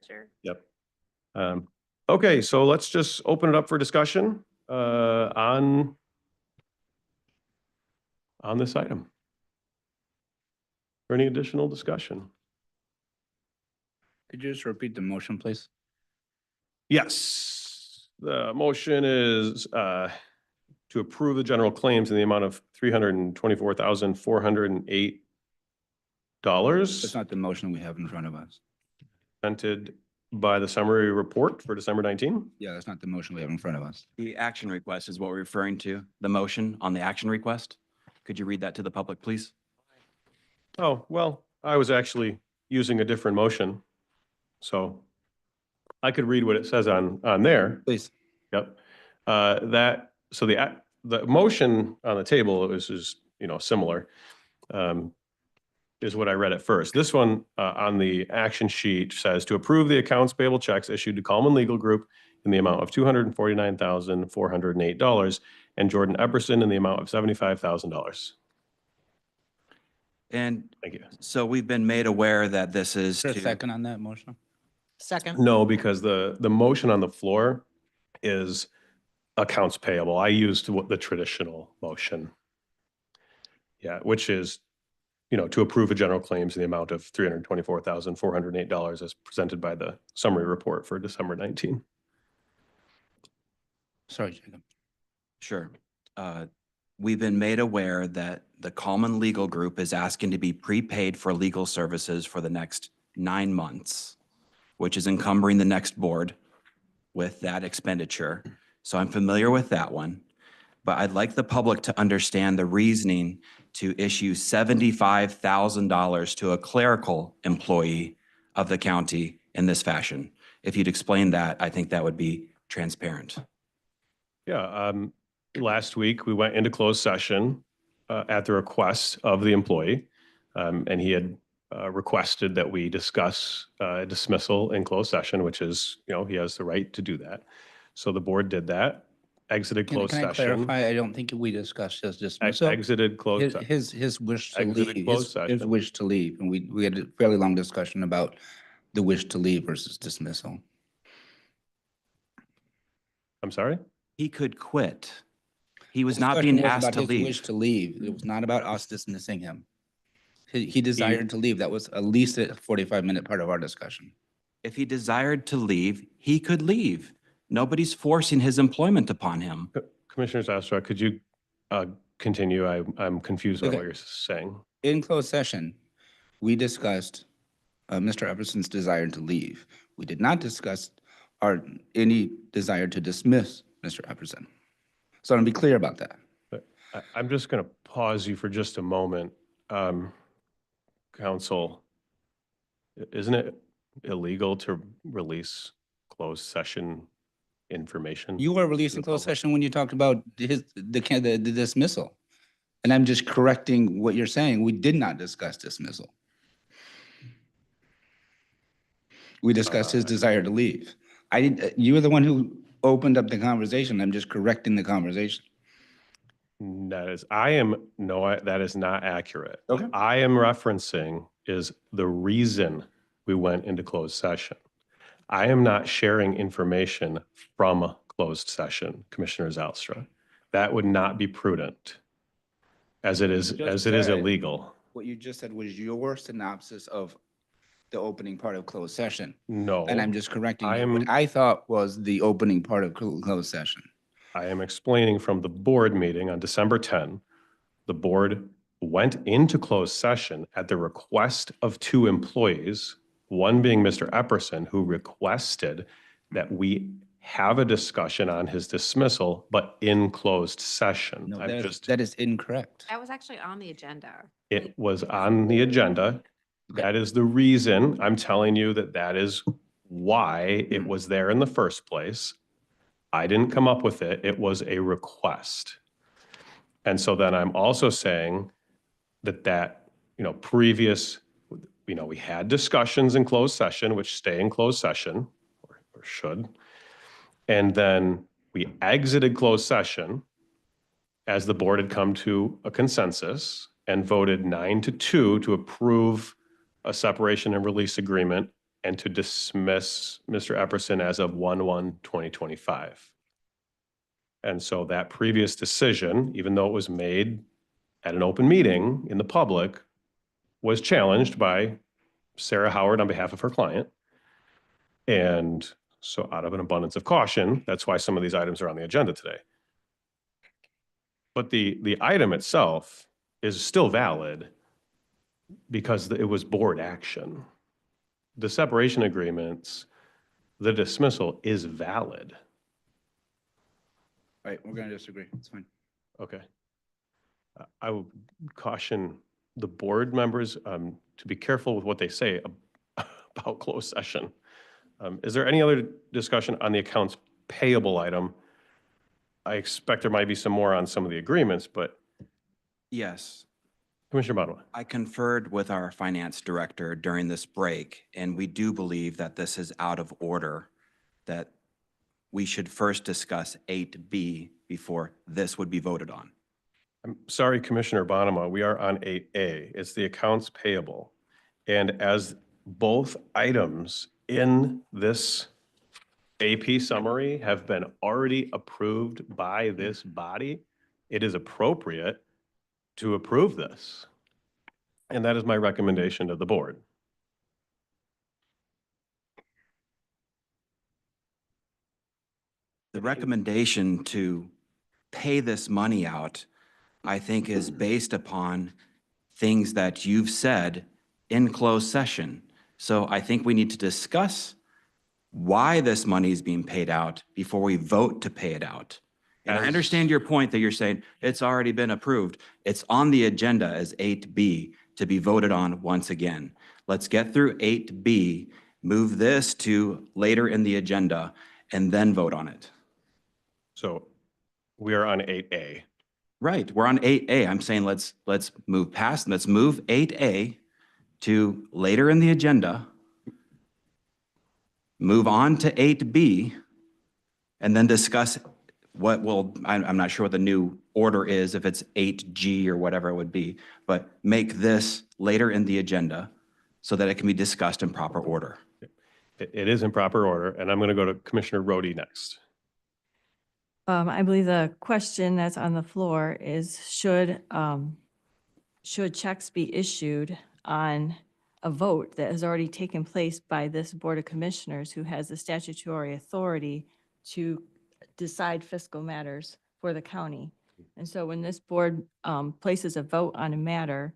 Sure. Yep. Okay, so let's just open it up for discussion on this item. For any additional discussion? Could you just repeat the motion, please? Yes, the motion is to approve the general claims in the amount of $324,408. That's not the motion we have in front of us. Presented by the summary report for December 19. Yeah, that's not the motion we have in front of us. The action request is what we're referring to, the motion on the action request. Could you read that to the public, please? Oh, well, I was actually using a different motion. So I could read what it says on there. Please. Yep. So the motion on the table is similar, is what I read at first. This one on the action sheet says to approve the accounts payable checks issued to Coleman Legal Group in the amount of $249,408 and Jordan Epperson in the amount of $75,000. And Thank you. so we've been made aware that this is Is there a to, second on that motion? Second. No, because the motion on the floor is accounts payable. I used the traditional motion. Yeah, which is, to approve a general claims in the amount of $324,408 as presented by the summary report for December 19. Sorry, Jacob. sure. We've been made aware that the Coleman Legal Group is asking to be prepaid for legal services for the next 9 months, which is encumbering the next board with that expenditure. So I'm familiar with that one, but I'd like the public to understand the reasoning to issue $75,000 to a clerical employee of the county in this fashion. If you'd explain that, I think that would be transparent. Yeah, last week we went into closed session at the request of the employee, and he had requested that we discuss dismissal in closed session, which is, he has the right to do that. So the board did that, exited closed Can I session. clarify? I don't think we discussed his dismissal. Exited closed. His wish to Exited leave, closed his session. wish to leave. And we had a fairly long discussion about the wish to leave versus dismissal. I'm sorry? He could quit. He was This not question being was asked about to his leave. wish to leave. It was not about us dismissing him. He desired to leave. That was at least a 45-minute part of our discussion. If he desired to leave, he could leave. Nobody's forcing his employment upon him. Commissioner Zastra, could you continue? I'm confused on Okay. what you're saying. In closed session, we discussed Mr. Epperson's desire to leave. We did not discuss any desire to dismiss Mr. Epperson. So I want to be clear about that. I'm just going to pause you for just a moment. Counsel, isn't it illegal to release closed session information? You were releasing closed session when you talked about the dismissal. And I'm just correcting what you're saying. We did not discuss dismissal. We discussed his desire to leave. You were the one who opened up the conversation. I'm just correcting the conversation. That is not accurate. Okay. What I am referencing is the reason we went into closed session. I am not sharing information from closed session, Commissioner Zylstra. That would not be prudent, as it is illegal. What you just said was your synopsis of the opening part of closed session. No. And I'm just correcting you. What I thought was the opening part of closed session. I am explaining from the board meeting on December 10, the board went into closed session at the request of 2 employees, one being Mr. Epperson, who requested that we have a discussion on his dismissal, but in closed session. No, that is incorrect. That was actually on the agenda. It was on the agenda. That is the reason I'm telling you that that is why it was there in the first place. I didn't come up with it. It was a request. And so then I'm also saying that, previous, we had discussions in closed session, which stay in closed session or should. And then we exited closed session as the board had come to a consensus and voted 9-2 to approve a separation and release agreement and to dismiss Mr. Epperson as of 1/1/2025. And so that previous decision, even though it was made at an open meeting in the public, was challenged by Sarah Howard on behalf of her client. And so out of an abundance of caution, that's why some of these items are on the agenda today. But the item itself is still valid because it was board action. The separation agreements, the dismissal is valid. All right, we're going to disagree. It's fine. Okay. I would caution the board members to be careful with what they say about closed session. Is there any other discussion on the accounts payable item? I expect there might be some more on some of the agreements, but Yes, Commissioner Bonaway. I conferred with our finance director during this break, and we do believe that this is out of order, that we should first discuss 8B before this would be voted on. I'm sorry, Commissioner Bonema, we are on 8A. It's the accounts payable. And as both items in this AP summary have been already approved by this body, it is appropriate to approve this. And that is my recommendation to the board. The recommendation to pay this money out, I think, is based upon things that you've said in closed session. So I think we need to discuss why this money is being paid out before we vote to pay it out. And I As- understand your point that you're saying it's already been approved. It's on the agenda as 8B to be voted on once again. Let's get through 8B, move this to later in the agenda, and then vote on it. So we are on 8A. Right, we're on 8A. I'm saying let's move past, let's move 8A to later in the agenda, move on to 8B, and then discuss what will, I'm not sure what the new order is, if it's 8G or whatever it would be, but make this later in the agenda so that it can be discussed in proper order. It is in proper order, and I'm going to go to Commissioner Rhodey next. I believe the question that's on the floor is, should checks be issued on a vote that has already taken place by this Board of Commissioners, who has the statutory authority to decide fiscal matters for the county? And so when this board places a vote on a matter,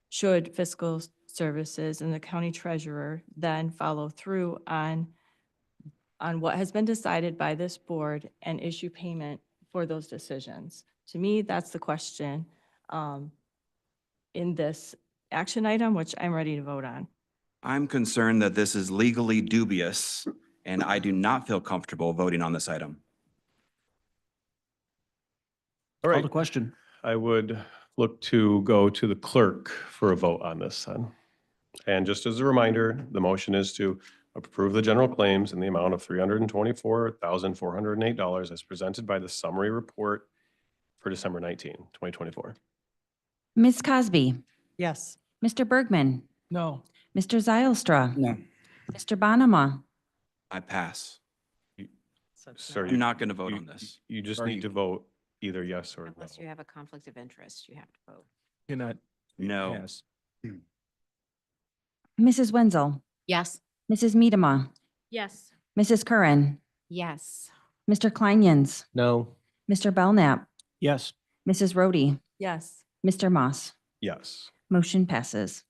should fiscal services and the county treasurer then follow through on what has been decided by this board and issue payment for those decisions? To me, that's the question in this action item, which I'm ready to vote on. I'm concerned that this is legally dubious, and I do not feel comfortable voting on this item. All Call right, the question. I would look to go to the clerk for a vote on this then. And just as a reminder, the motion is to approve the general claims in the amount of $324,408 as presented by the summary report for December 19, 2024. Ms. Cosby, Yes. Mr. Bergman, No. Mr. Zylstra, No. Mr. Bonema, I pass. Sir, I'm not going to vote on this. You just need to vote either yes or no. Unless you have a conflict of interest, you have to vote. You're not. No. Yes. Mrs. Wenzel, Yes. Mrs. Medema, Yes. Mrs. Curran, Yes. Mr. Kleinjens, No. Mr. Belknap, Yes. Mrs. Rhodey, Yes. Mr. Moss. Yes, Motion passes.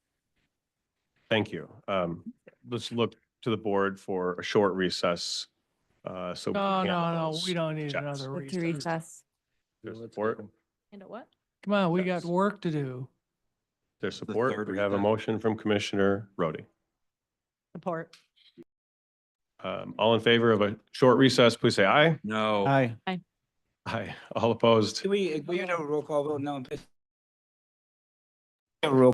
thank you. Let's look to the board for a short recess. So No, we don't need checks. another With the recess. recess. There's support. And a what? Come on, we got Yes. work to do. There's support. third We have a read, motion from Commissioner Rhodey. Support. All in favor of a short recess, please say aye. No. Aye. Aye. All opposed? We do a roll call vote now. Roll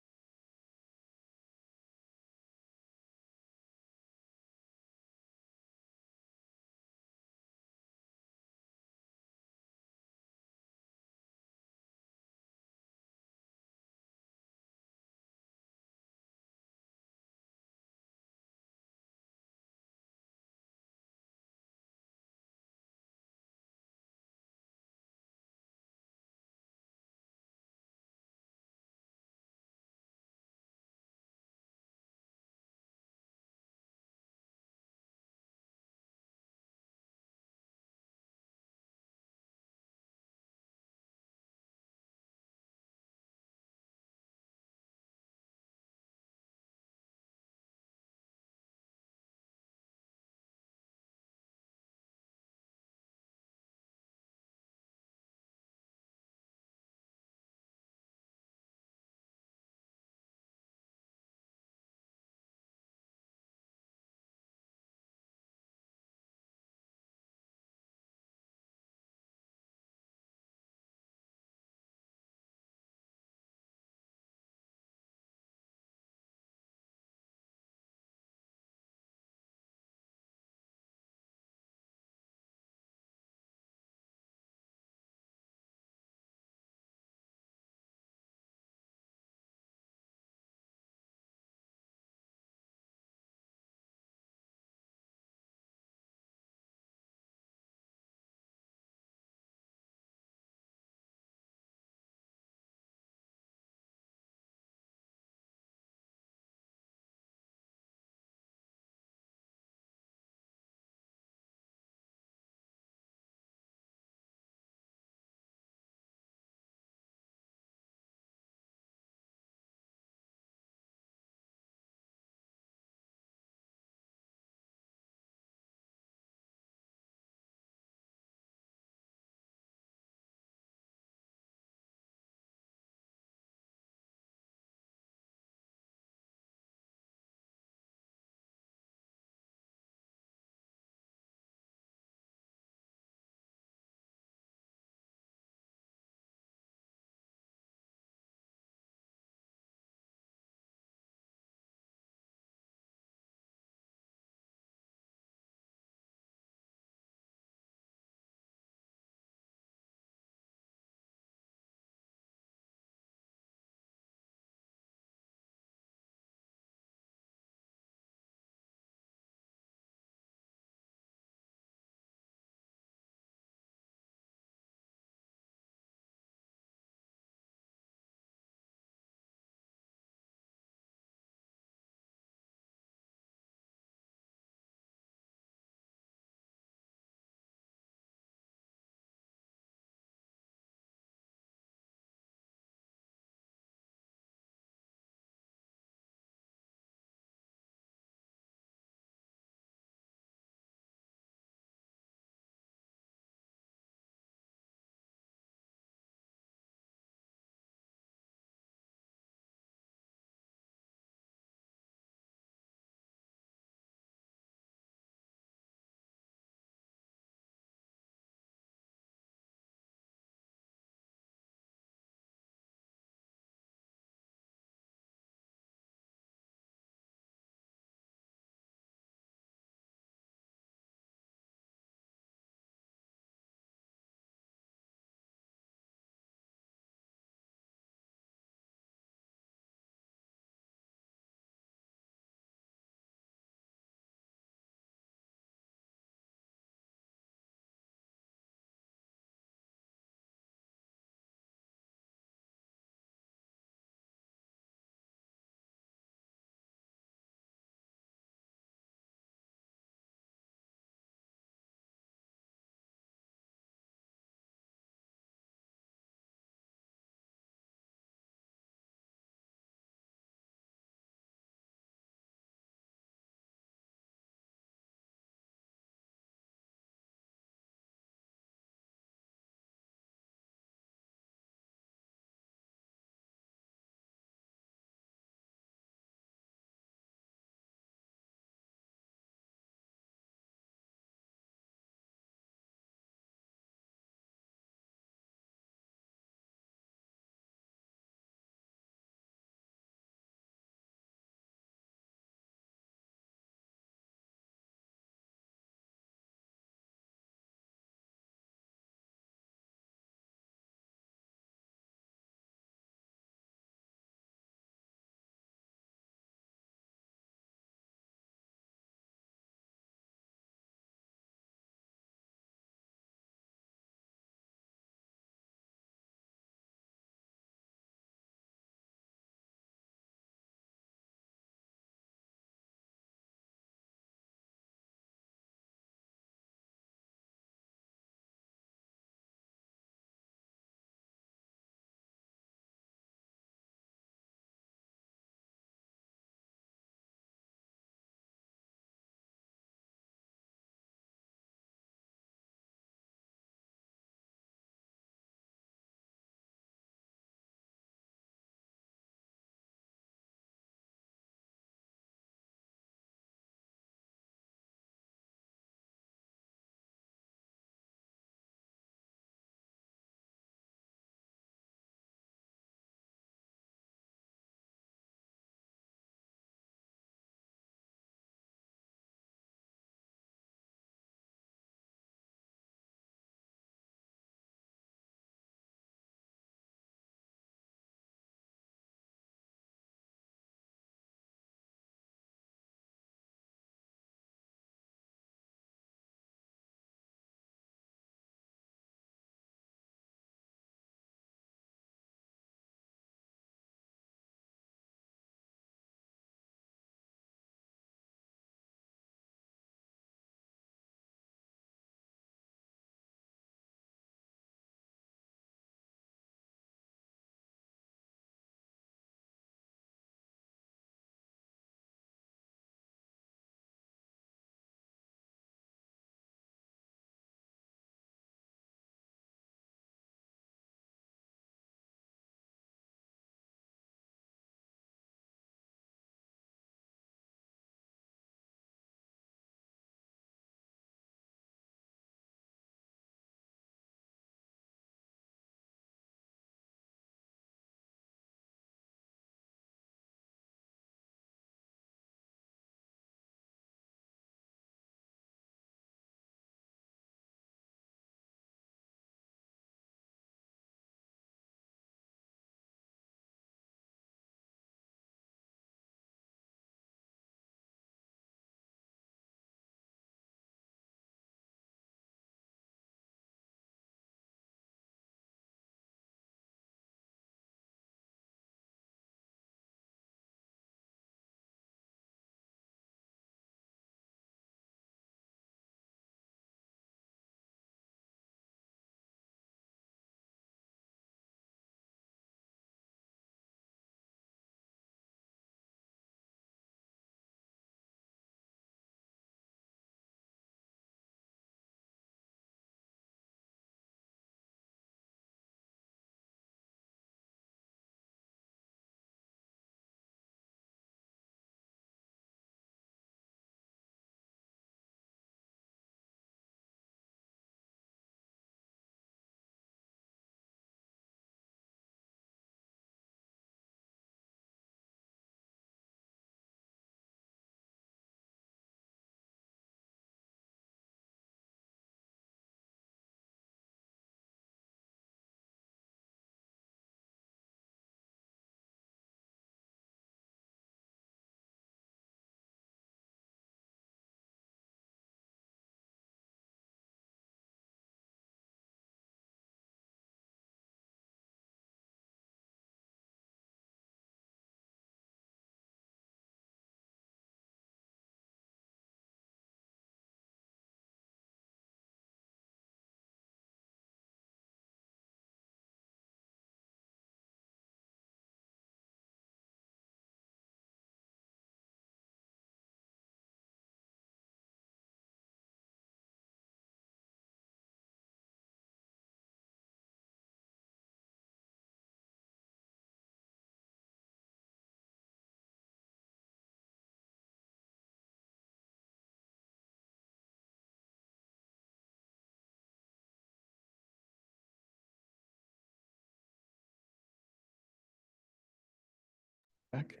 Back.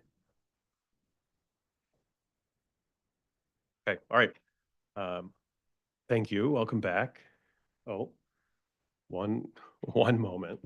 Okay, all right. Thank you. Welcome back. Oh, one moment.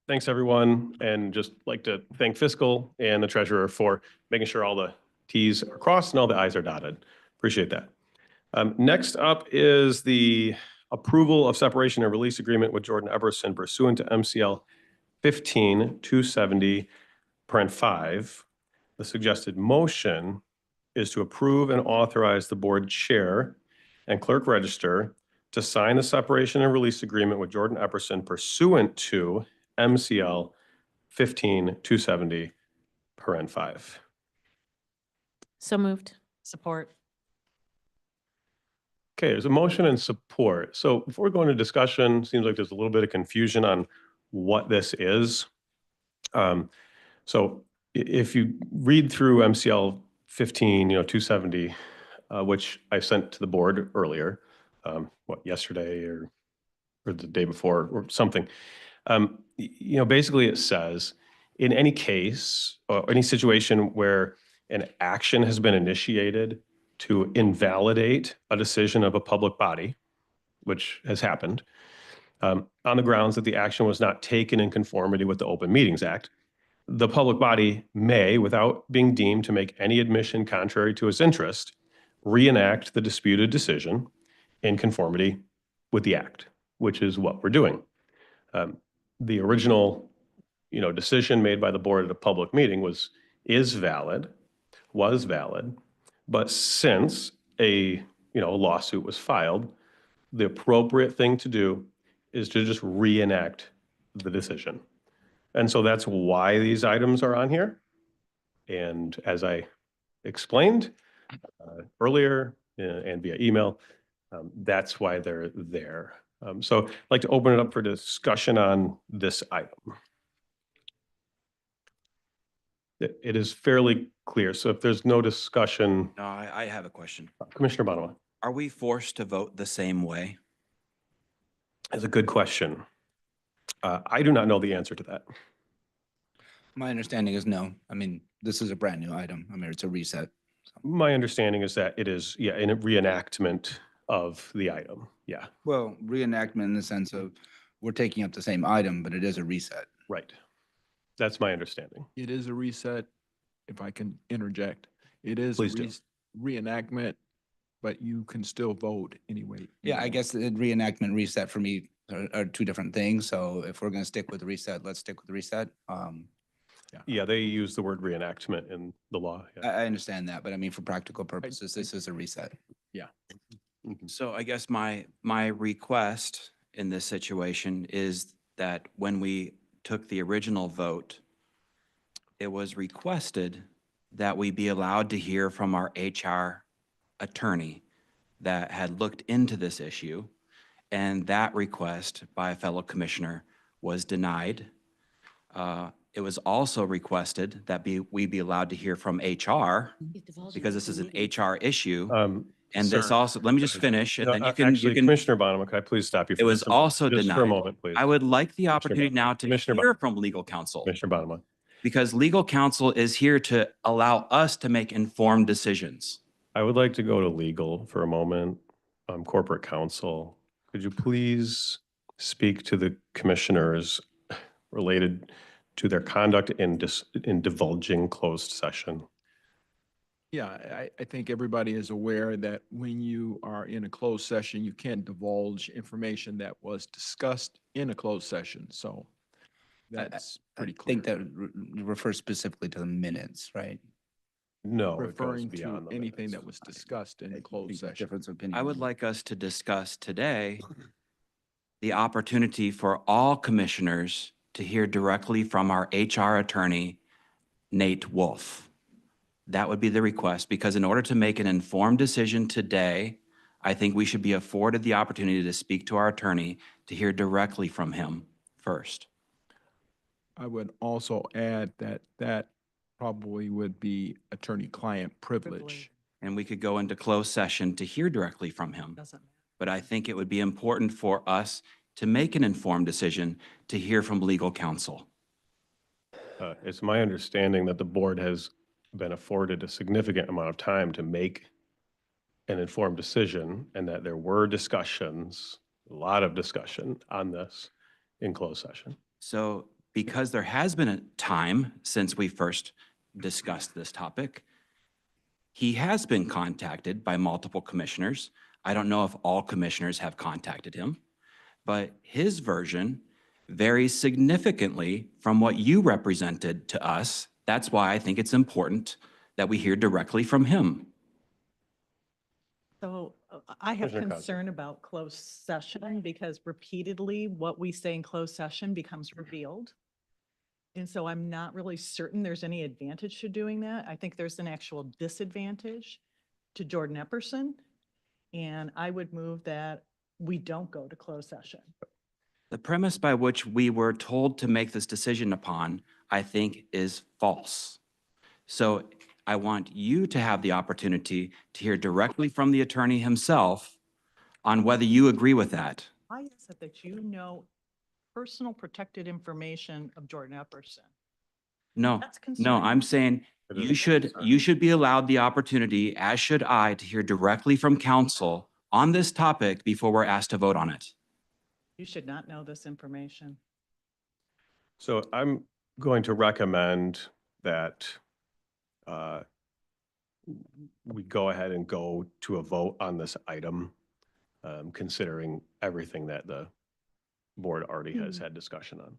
Thanks, everyone, and just like to thank fiscal and the treasurer for making sure all the Ts are crossed and all the Is are dotted. Appreciate that. Next up is the approval of separation and release agreement with Jordan Eberson pursuant to MCL 15-270(5). The suggested motion is to approve and authorize the board chair and clerk register to sign the separation and release agreement with Jordan Epperson pursuant to MCL 15-270(5). So moved. Support. Okay, there's a motion and support. So before we go into discussion, seems like there's a little bit of confusion on what this is. So if you read through MCL 15-270, which I sent to the board earlier, yesterday or the day before or something. Basically it says, in any case or any situation where an action has been initiated to invalidate a decision of a public body, which has happened, on the grounds that the action was not taken in conformity with the Open Meetings Act, the public body may, without being deemed to make any admission contrary to its interest, reenact the disputed decision in conformity with the act, which is what we're doing. The original, decision made by the board at a public meeting was valid, but since a lawsuit was filed, the appropriate thing to do is to just reenact the decision. And so that's why these items are on here. And as I explained earlier and via email, that's why they're there. So I'd like to open it up for discussion on this item. It is fairly clear. So if there's no discussion, No, I have a question. Commissioner Bonaway. Are we forced to vote the same way? That's a good question. I do not know the answer to that. My understanding is no. I mean, this is a brand new item. I mean, it's a reset. My understanding is that it is, in a reenactment of the item. Yeah, Well, reenactment in the sense of we're taking up the same item, but it is a reset. right. That's my understanding. It is a reset, if I can interject. It is a Please do. reenactment, but you can still vote anyway. Yeah, I guess the reenactment, reset for me are two different things. So if we're going to stick with the reset, let's stick with the reset. Yeah, they use the word reenactment in the law. Yeah. I understand that, but I mean, for practical purposes, this is a reset. Mhm. So I guess my request in this situation is that when we took the original vote, it was requested that we be allowed to hear from our HR attorney that had looked into this issue. And that request by a fellow commissioner was denied. It was also requested that we be allowed to hear from HR because this is an HR issue. And this Sir. also, let me just finish and No, then you actually, can. Commissioner Bonham, could I please stop you? It was also just for a denied. moment, please. I would like the opportunity now to Commissioner hear from legal counsel Commissioner Bonham. because legal counsel is here to allow us to make informed decisions. I would like to go to legal for a moment. Corporate counsel, could you please speak to the commissioners related to their conduct in divulging closed session? Yeah, I think everybody is aware that when you are in a closed session, you can't divulge information that was discussed in a closed session. So that's pretty I clear. think that refers specifically to the minutes, right? No, it goes Referring to beyond the anything minutes. that was discussed in a closed session. Difference of opinion. I would like us to discuss today the opportunity for all commissioners to hear directly from our HR attorney, Nate Wolf. That would be the request, because in order to make an informed decision today I think we should be afforded the opportunity to speak to our attorney to hear directly from him first. I would also add that that probably would be attorney-client privilege. And we could go into closed session to hear directly from him. But I think it would be important for us to make an informed decision to hear from legal counsel. It's my understanding that the board has been afforded a significant amount of time to make an informed decision, and that there were discussions, a lot of discussion on this in closed session. So because there has been a time since we first discussed this topic, he has been contacted by multiple commissioners. I don't know if all commissioners have contacted him, but his version varies significantly from what you represented to us. That's why I think it's important that we hear directly from him. So I have Commissioner Costa. concern about closed session because repeatedly what we say in closed session becomes revealed. And so I'm not really certain there's any advantage to doing that. I think there's an actual disadvantage to Jordan Epperson. And I would move that we don't go to closed session. The premise by which we were told to make this decision upon, I think, is false. So I want you to have the opportunity to hear directly from the attorney himself on whether you agree with that. I said that you know personal protected information of Jordan Epperson. No, That's no, concerning. I'm saying you should be allowed the opportunity, as should I, to hear directly from counsel on this topic before we're asked to vote on it. You should not know this information. So I'm going to recommend that we go ahead and go to a vote on this item, considering everything that the board already has had discussion on.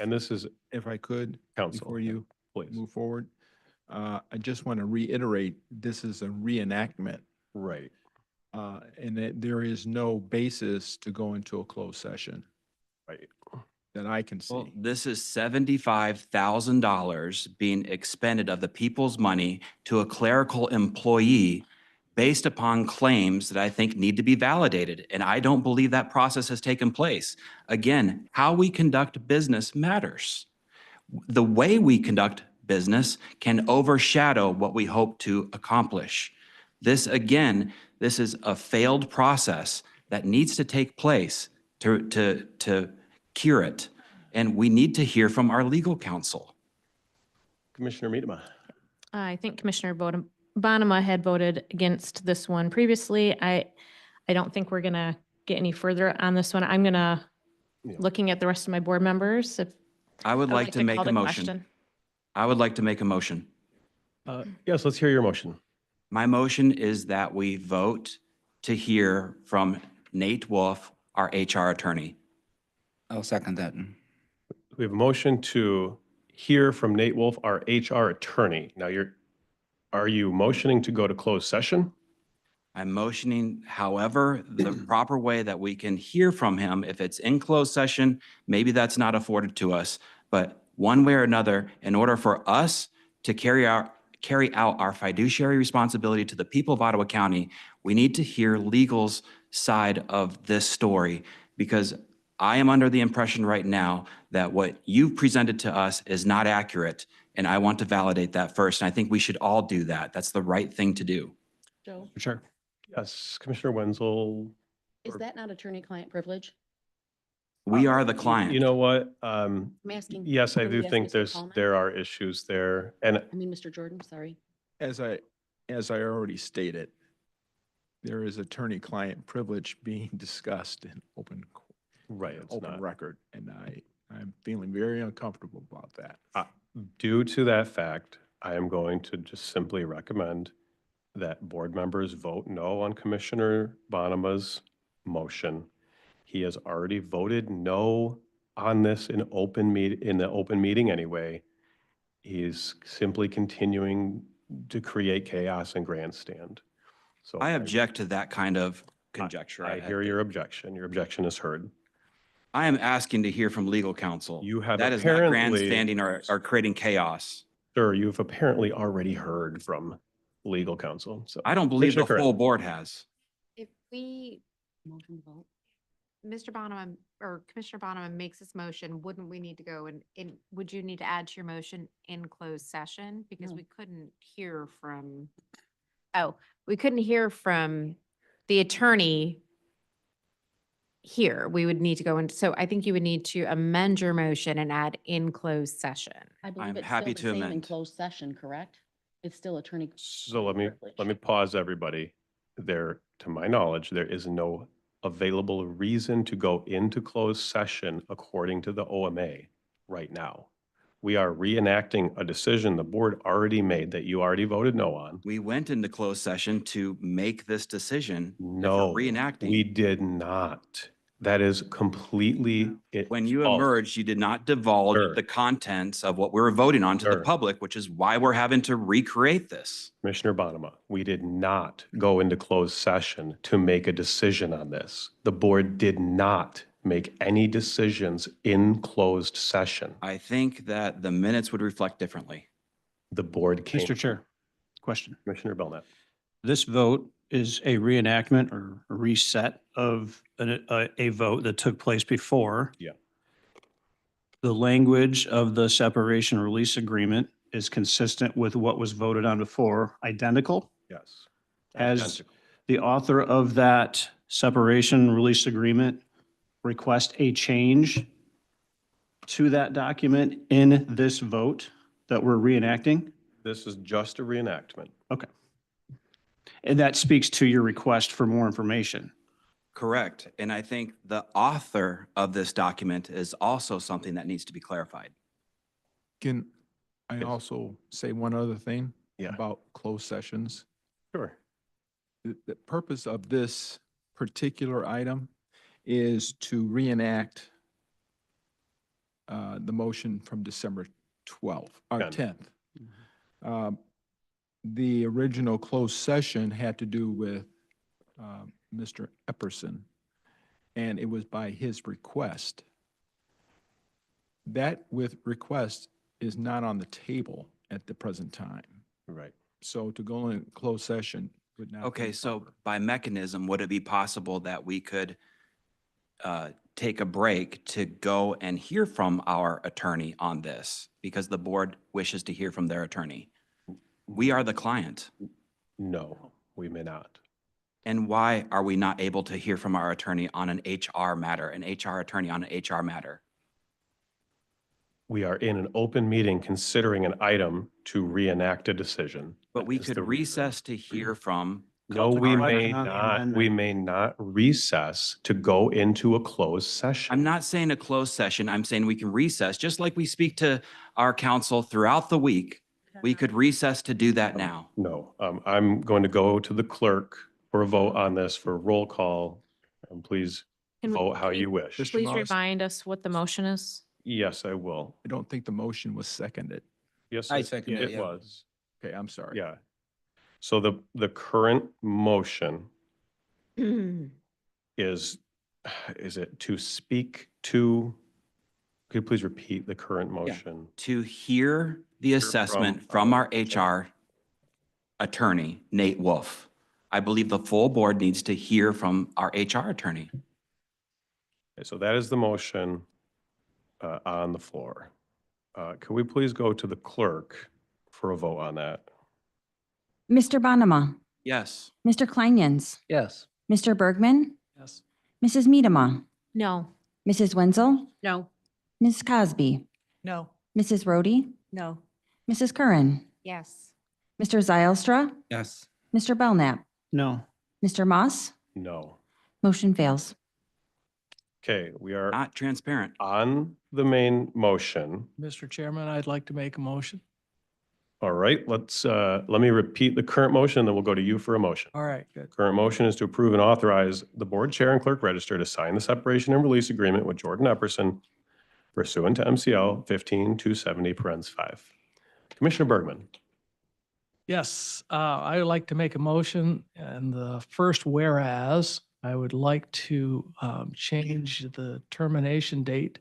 And this is If I could, council. before you Please. move forward, I just want to reiterate, this is a reenactment. Right. And that there is no basis to go into a closed session Right. that I can Well, see. this is $75,000 being expended of the people's money to a clerical employee based upon claims that I think need to be validated. And I don't believe that process has taken place. Again, how we conduct business matters. The way we conduct business can overshadow what we hope to accomplish. This, again, this is a failed process that needs to take place to cure it. And we need to hear from our legal counsel. Commissioner Miedema. I think Commissioner Bonema had voted against this one previously. I don't think we're gonna get any further on this one. I'm gonna, Yeah. looking at the rest of my board members, if I would I'd like to make call a the motion. question. I would like to make a motion. Yes, let's hear your motion. My motion is that we vote to hear from Nate Wolf, our HR attorney. I'll second that. We have a motion to hear from Nate Wolf, our HR attorney. Now are you motioning to go to closed session? I'm motioning, however, the proper way that we can hear from him. If it's in closed session, maybe that's not afforded to us. But one way or another, in order for us to carry out our fiduciary responsibility to the people of Ottawa County, we need to hear legal's side of this story, because I am under the impression right now that what you've presented to us is not accurate, and I want to validate that first. And I think we should all do that. That's the right thing to do. Joe, Sure. Yes, Commissioner Wenzel. is that not attorney-client privilege? We are the client. You know what? I'm asking. Yes, I Can do we ask think Mr. Coleman? there are issues there. And I mean, Mr. Jordan, sorry. As I already stated, there is attorney-client privilege being discussed in open it's open not. record, and I'm feeling very uncomfortable about that. Due to that fact, I am going to just simply recommend that board members vote no on Commissioner Bonema's motion. He has already voted no on this in the open meeting anyway. He's simply continuing to create chaos and grandstand. So I object to that kind of conjecture. I hear your objection. Your objection is heard. I am asking to hear from legal counsel. You have That is not apparently- grandstanding or creating chaos. Sir, you've apparently already heard from legal counsel. So I don't believe the Commissioner full Curran. board has. we, Mr. Bonham or Commissioner Bonham makes this motion, wouldn't we need to go and would you need to add to your motion in closed session? Because we couldn't hear from, we couldn't hear from the attorney here. We would need to go into, so I think you would need to amend your motion and add in closed session. I'm happy to amend. Closed session, correct? It's still attorney. So let me pause everybody. There, to my knowledge, there is no available reason to go into closed session according to the OMA right now. We are reenacting a decision the board already made that you already voted no on. We went into closed session to make this decision. No, Reenacting. we did not. That is completely When you false. emerged, you did not divulge Sure. the contents of what we were voting on to the Sure. public, which is why we're having to recreate this. Commissioner Bonema, we did not go into closed session to make a decision on this. The board did not make any decisions in closed session. I think that the minutes would reflect differently. The board came. Mr. Chair, question. Commissioner Belknap. This vote is a reenactment or a reset of a vote that took place before. Yeah. The language of the separation release agreement is consistent with what was voted on before, identical. Yes. Has Identical. the author of that separation release agreement request a change to that document in this vote that we're reenacting? This is just a reenactment. Okay. And that speaks to your request for more information. Correct. And I think the author of this document is also something that needs to be clarified. Can I Yes. also say one other thing? Yeah. About closed sessions? Sure. The purpose of this particular item is to reenact the motion from December 12th, or 10th. The original closed session had to do with Mr. Epperson, and it was by his request. That with request is not on the table at the present time. Right. So to go in closed session would not. be Okay, so proper. by mechanism, would it be possible that we could take a break to go and hear from our attorney on this? Because the board wishes to hear from their attorney. We are the client. No, we may not. And why are we not able to hear from our attorney on an HR matter, an HR attorney on an HR matter? We are in an open meeting considering an item to reenact a decision. But we That is could the reason. recess to hear from. No, we may Question on the not, amendment. we may not recess to go into a closed session. I'm not saying a closed session. I'm saying we can recess, just like we speak to our counsel throughout the week. We could recess to do that now. No, I'm going to go to the clerk for a vote on this for roll call. And please Can we- vote how can you wish. Mr. Please Moss? remind us what the motion is. Yes, I will. I don't think the motion was seconded. Yes, I second it, it yeah. was. Okay, I'm sorry. Yeah. So the current motion is it to speak to, could you please repeat the current motion? To hear the assessment from our HR attorney, Nate Wolf. I believe the full board needs to hear from our HR attorney. Okay, so that is the motion on the floor. Can we please go to the clerk for a vote on that? Mr. Bonema, Yes. Mr. Kleinens, Yes. Mr. Bergman, Yes. Mrs. Medema, No. Mrs. Wenzel, No. Ms. Cosby, No. Mrs. Rhodey, No. Mrs. Curran, Yes. Mr. Zylstra, Yes. Mr. Belknap, No. Mr. Moss, No. motion fails. Okay, we are Not transparent. on the main motion. Mr. Chairman, I'd like to make a motion. All right, let me repeat the current motion, then we'll go to you for a motion. All right, good. Current motion is to approve and authorize the board chair and clerk register to sign the separation and release agreement with Jordan Epperson pursuant to MCL 15-270(5). Commissioner Bergman. Yes, I would like to make a motion, and the first whereas, I would like to change the termination date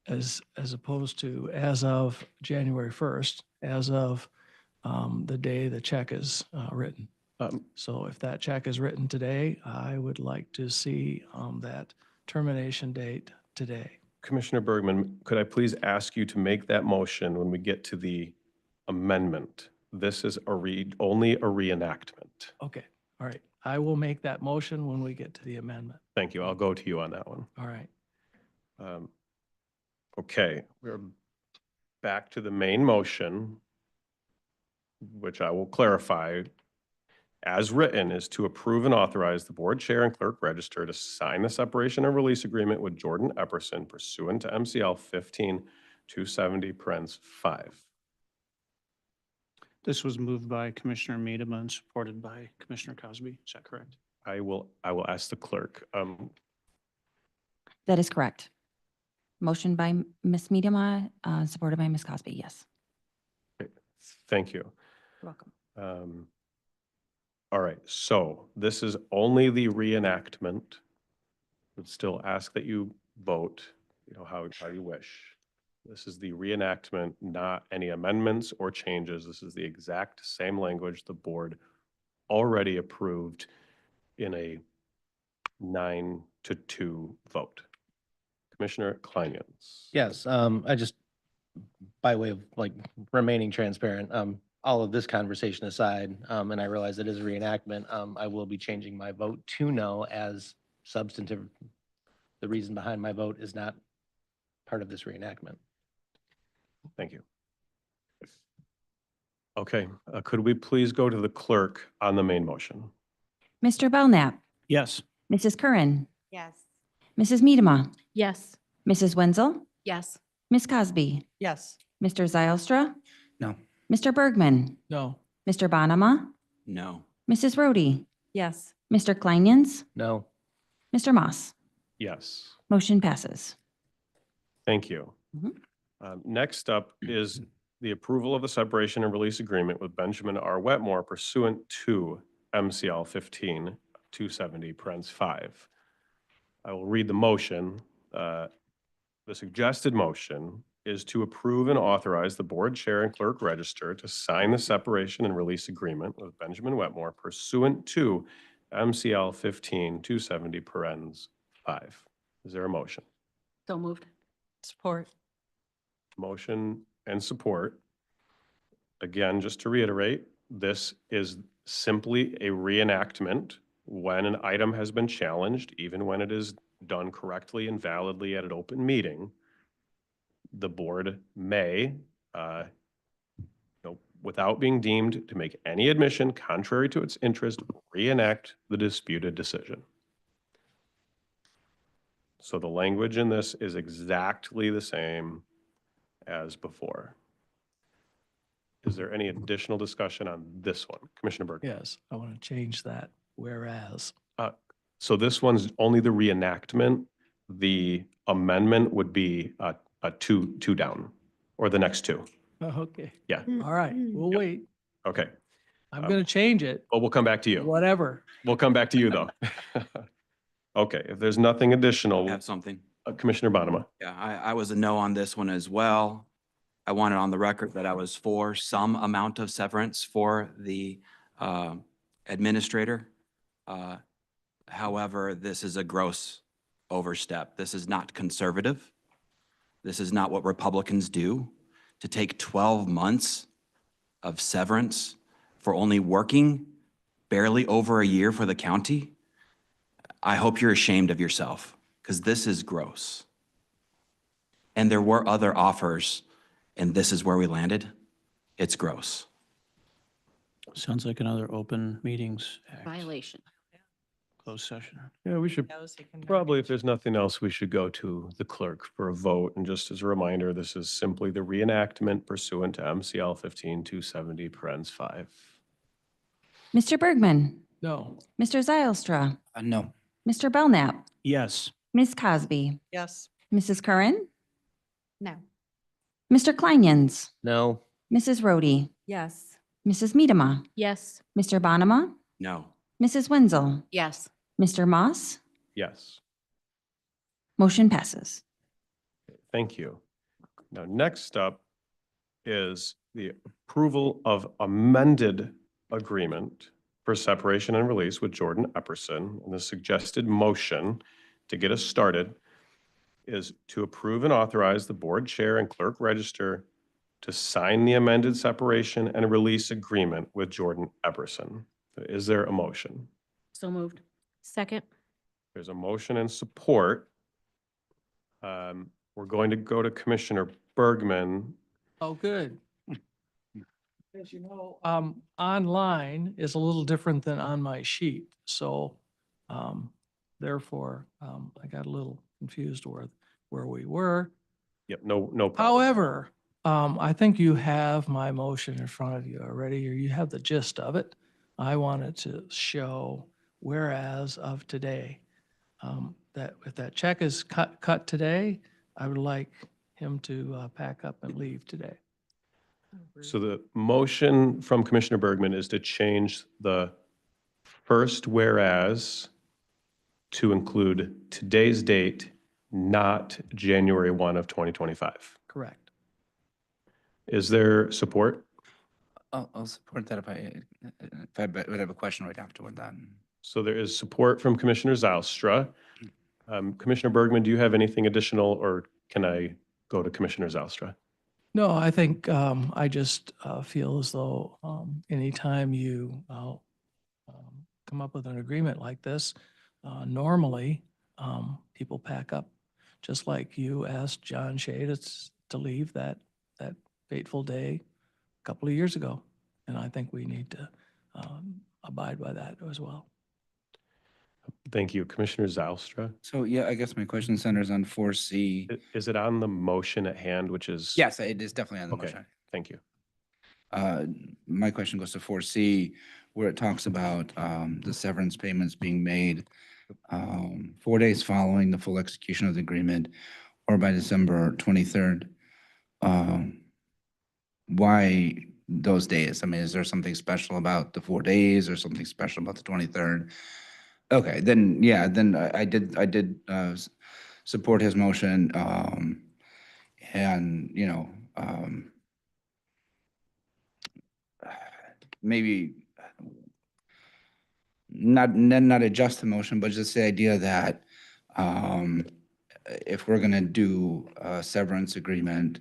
as opposed to as of January 1st, as of the day the check is written. So if that check is written today, I would like to see that termination date today. Commissioner Bergman, could I please ask you to make that motion when we get to the amendment? This is only a reenactment. Okay, all right. I will make that motion when we get to the amendment. Thank you. I'll go to you on that one. All right. Okay, we're back to the main motion, which I will clarify. As written is to approve and authorize the board chair and clerk register to sign the separation and release agreement with Jordan Epperson pursuant to MCL 15-270(5). This was moved by Commissioner Medema and supported by Commissioner Cosby. Is that correct? I will ask the clerk. That is correct. Motion by Ms. Medema, supported by Ms. Cosby, yes. Thank you. You're welcome. All right, so this is only the reenactment. Would still ask that you vote, how you wish. This is the reenactment, not any amendments or changes. This is the exact same language the board already approved in a 9-2 vote. Commissioner Kleinens. Yes, I just, by way of remaining transparent, all of this conversation aside, and I realize it is a reenactment, I will be changing my vote to no as substantive. The reason behind my vote is not part of this reenactment. Thank you. Okay, could we please go to the clerk on the main motion? Mr. Belknap, Yes. Mrs. Curran, Yes. Mrs. Medema, Yes. Mrs. Wenzel, Yes. Ms. Cosby, Yes. Mr. Zylstra, No. Mr. Bergman, No. Mr. Bonema, No. Mrs. Rhodey, Yes. Mr. Kleinens, No. Mr. Moss. Yes, Motion passes. thank you. Mhm. Next up is the approval of the separation and release agreement with Benjamin R. Wetmore pursuant to MCL 15-270(5). I will read the motion. The suggested motion is to approve and authorize the board chair and clerk register to sign the separation and release agreement with Benjamin Wetmore pursuant to MCL 15-270(5). Is there a motion? So moved. Support. Motion and support. Again, just to reiterate, this is simply a reenactment when an item has been challenged, even when it is done correctly and validly at an open meeting. The board may, without being deemed to make any admission contrary to its interest, reenact the disputed decision. So the language in this is exactly the same as before. Is there any additional discussion on this one? Commissioner Berg? Yes, I want to change that. Whereas. So this one's only the reenactment. The amendment would be a two down, or the next two. Okay. Yeah, All right, we'll wait. okay. I'm going to change it, But we'll come back to you. whatever. We'll come back to you, though. Okay, if there's nothing additional, I have something. Commissioner Bonema. Yeah, I was a no on this one as well. I wanted on the record that I was for some amount of severance for the administrator. However, this is a gross overstep. This is not conservative. This is not what Republicans do. To take 12 months of severance for only working barely over a year for the county, I hope you're ashamed of yourself, because this is gross. And there were other offers, and this is where we landed. It's gross. Sounds like another open meetings act, Violation. closed session. Yeah, we should probably, if there's nothing else, we should go to the clerk for a vote. And just as a reminder, this is simply the reenactment pursuant to MCL 15-270(5). Mr. Bergman, No. Mr. Zylstra, No. Mr. Belknap, Yes. Ms. Cosby, Yes. Mrs. Curran, No. Mr. Kleinens, No. Mrs. Rhodey, Yes. Mrs. Medema, Yes. Mr. Bonema, No. Mrs. Wenzel, Yes. Mr. Moss. Yes, Motion passes. thank you. Now, next up is the approval of amended agreement for separation and release with Jordan Epperson. And the suggested motion to get us started is to approve and authorize the board chair and clerk register to sign the amended separation and release agreement with Jordan Epperson. Is there a motion? So moved. Second. There's a motion and support. We're going to go to Commissioner Bergman. Oh, good. As you know, online is a little different than on my sheet, so, therefore, I got a little confused where we were. Yep, no problem. However, I think you have my motion in front of you already, or you have the gist of it. I wanted to show whereas of today, that if that check is cut today, I would like him to pack up and leave today. So the motion from Commissioner Bergman is to change the first whereas to include today's date, not January 1 of 2025. Correct. Is there support? I'll support that if I would have a question right afterward then. So there is support from Commissioner Zylstra. Commissioner Bergman, do you have anything additional, or can I go to Commissioner Zylstra? No, I think I just feel as though anytime you come up with an agreement like this, normally people pack up, just like you asked John Shea to leave that fateful day a couple of years ago. And I think we need to abide by that as well. Thank you. Commissioner Zylstra? So yeah, I guess my question centers on 4C. Is it on the motion at hand, which is? Yes, it is definitely on the Okay, motion. thank you. My question goes to 4C, where it talks about the severance payments being made 4 days following the full execution of the agreement or by December 23rd. Why those days? I mean, is there something special about the 4 days or something special about the 23rd? Okay, then, yeah, then I did support his motion. And, you know, maybe not adjust the motion, but just the idea that if we're gonna do a severance agreement,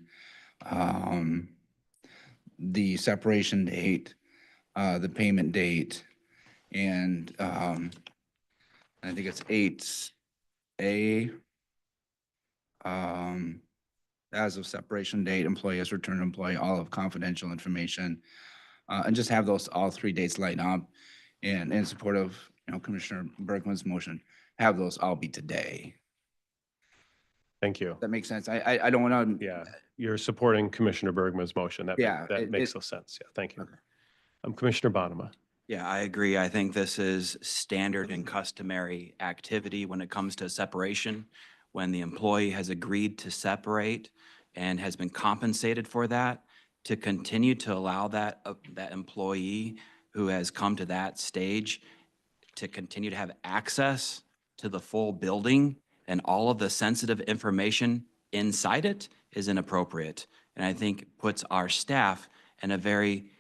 the separation date, the payment date, and I think it's 8A, as of separation date, employee has returned employee all of confidential information, and just have those all 3 dates lined up. And in support of, you know, Commissioner Bergman's motion, have those all be today. Thank you. That makes sense. I don't want to. Yeah, you're supporting Commissioner Bergman's motion. Yeah, That makes sense. Yeah, thank you. Commissioner Bonema. Yeah, I agree. I think this is standard and customary activity when it comes to separation. When the employee has agreed to separate and has been compensated for that, to continue to allow that employee who has come to that stage to continue to have access to the full building and all of the sensitive information inside it is inappropriate. And I think puts our staff in a very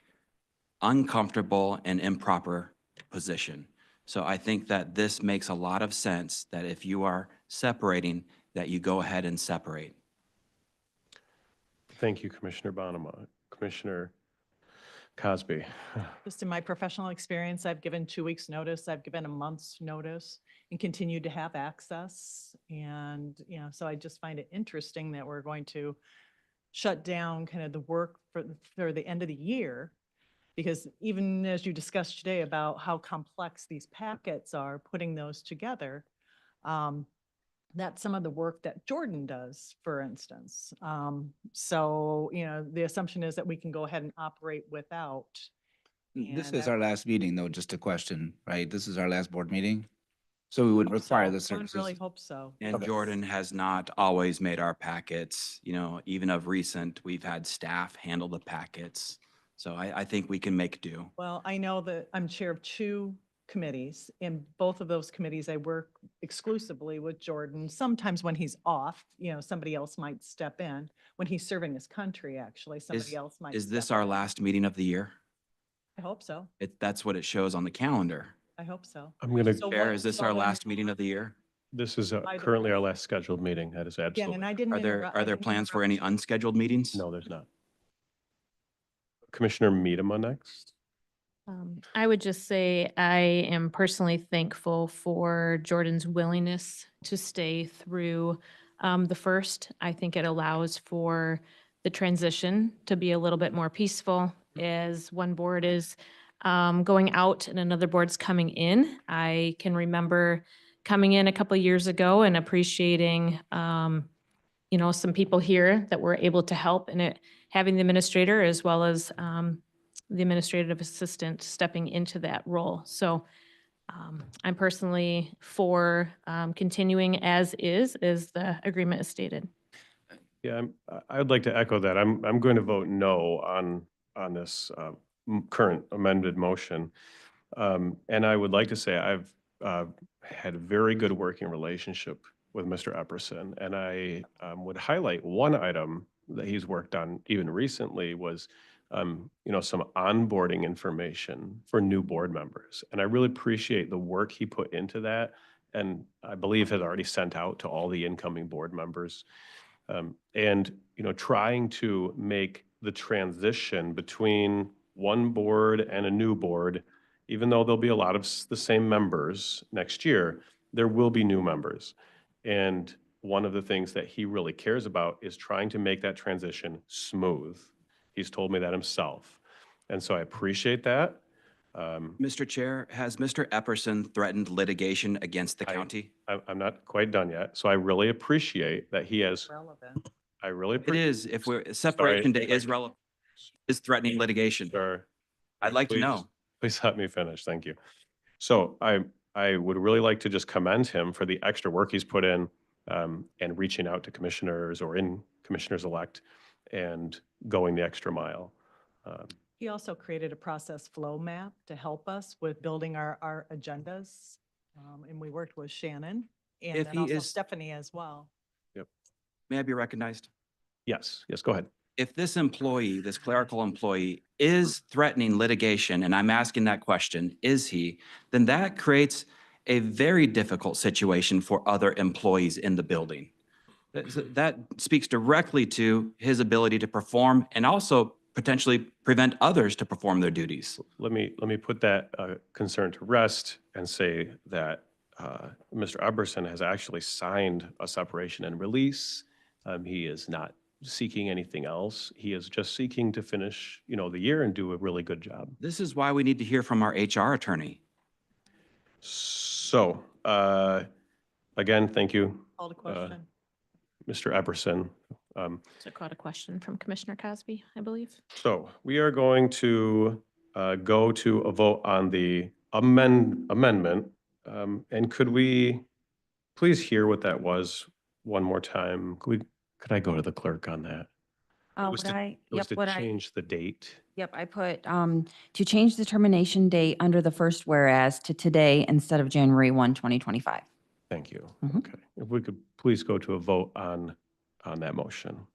uncomfortable and improper position. So I think that this makes a lot of sense, that if you are separating, that you go ahead and separate. Thank you, Commissioner Bonema. Commissioner Cosby. Just in my professional experience, I've given 2 weeks' notice, I've given a month's notice and continued to have access. And, you know, so I just find it interesting that we're going to shut down kind of the work for the end of the year. Because even as you discussed today about how complex these packets are, putting those together, that's some of the work that Jordan does, for instance. So, you know, the assumption is that we can go ahead and operate without. This And is our last meeting, though, just a question, right? This is our last board meeting? So we would require the I services. really hope so. And Jordan has not always made our packets, you know, even of recent, we've had staff handle the packets. So I think we can make do. Well, I know that I'm chair of 2 committees. In both of those committees, I work exclusively with Jordan. Sometimes when he's off, you know, somebody else might step in. When he's serving his country, actually, somebody else might. Is this step our in. last meeting of the year? I hope so. That's what it shows on the calendar. I hope so. I'm going to, So Chair, what- is this so our then- last meeting of the year? this is Either currently our way. last scheduled meeting. That is Again, absolutely. and I didn't Are there, interrupt. are I there didn't plans for interrupt any you. unscheduled meetings? No, there's not. Commissioner Miedema next. I would just say I am personally thankful for Jordan's willingness to stay through the first. I think it allows for the transition to be a little bit more peaceful as one board is going out and another board's coming in. I can remember coming in a couple years ago and appreciating some people here that were able to help and it having the administrator as well as the administrative assistant stepping into that role. So I'm personally for continuing as the agreement is stated. Yeah, I'd like to echo that. I'm going to vote no on this current amended motion. And I would like to say I've had a very good working relationship with Mr. Epperson. And I would highlight one item that he's worked on even recently was some onboarding information for new board members. And I really appreciate the work he put into that. And I believe has already sent out to all the incoming board members. And trying to make the transition between one board and a new board, even though there'll be a lot of the same members next year, there will be new members. And one of the things that he really cares about is trying to make that transition smooth. He's told me that himself. And so I appreciate that. Mr. Chair, has Mr. Epperson threatened litigation against the county? I'm not quite done yet. So I really appreciate that he has, Relevant. I really It appreciate. is, if we're, separation day is relevant, is threatening litigation. Sure. I'd like to Please- know. Please let me finish. Thank you. So I would really like to just commend him for the extra work he's put in and reaching out to commissioners or in commissioners-elect and going the extra mile. He also created a process flow map to help us with building our agendas. And we worked with Shannon and If then he also is- Stephanie as well. May I be recognized? Yes, go ahead. If this employee, this clerical employee is threatening litigation, and I'm asking that question, is he, then that creates a very difficult situation for other employees in the building. That speaks directly to his ability to perform and also potentially prevent others to perform their duties. Let me put that concern to rest and say that Mr. Eberson has actually signed a separation and release. He is not seeking anything else. He is just seeking to finish, the year and do a really good job. This is why we need to hear from our HR attorney. So, again, thank you, Called a question. Mr. Epperson. So caught a question from Commissioner Cosby, I believe. So we are going to go to a vote on the amendment. And could we please hear what that was one more time? Could I go to the clerk on that? It was to change the date. Yep, I put, to change the termination date under the first whereas to today instead of January 1, 2025. Thank you. Mhm. Okay. If we could please go to a vote on that motion.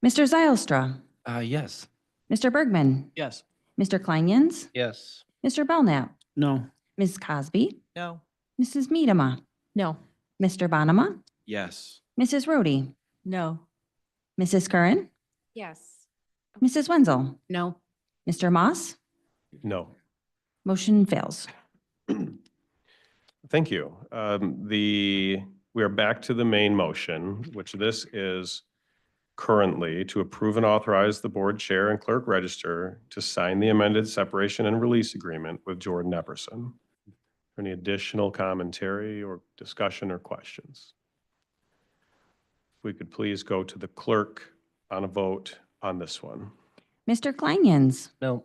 Mr. Zylstra, Yes. Mr. Bergman, Yes. Mr. Kleingens, Yes. Mr. Belknap, No. Ms. Cosby, No. Mrs. Miedema, No. Mr. Bonema, Yes. Mrs. Rhodey, No. Mrs. Curran, Yes. Mrs. Wenzel, No. Mr. Moss, No. motion fails. Thank you. We are back to the main motion, which this is currently to approve and authorize the board chair and clerk register to sign the amended separation and release agreement with Jordan Epperson. Any additional commentary or discussion or questions? If we could please go to the clerk on a vote on this one. Mr. Kleingens, No.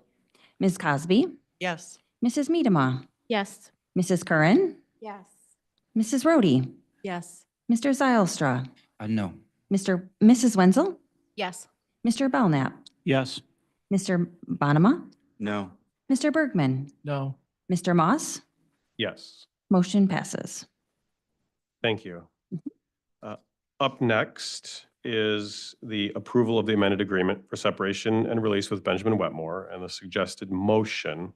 Ms. Cosby, Yes. Mrs. Miedema, Yes. Mrs. Curran, Yes. Mrs. Rhodey, Yes. Mr. Zylstra, No. Mrs. Wenzel, Yes. Mr. Belknap, Yes. Mr. Bonema, No. Mr. Bergman, No. Mr. Moss, Yes. motion passes. Thank you. Up next is the approval of the amended agreement for separation and release with Benjamin Wetmore, and the suggested motion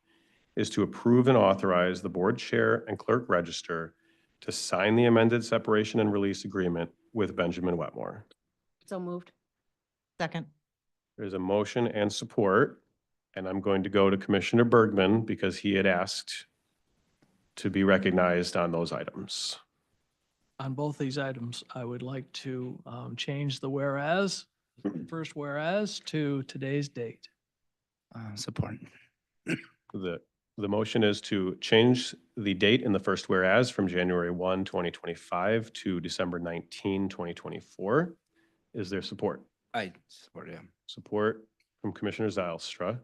is to approve and authorize the board chair and clerk register to sign the amended separation and release agreement with Benjamin Wetmore. So moved. Second. There's a motion and support, and I'm going to go to Commissioner Bergman because he had asked to be recognized on those items. On both these items, I would like to change the whereas, first whereas to today's date. Support. The motion is to change the date in the first whereas from January 1, 2025 to December 19, 2024. Is there support? I support, yeah. Support from Commissioner Zylstra.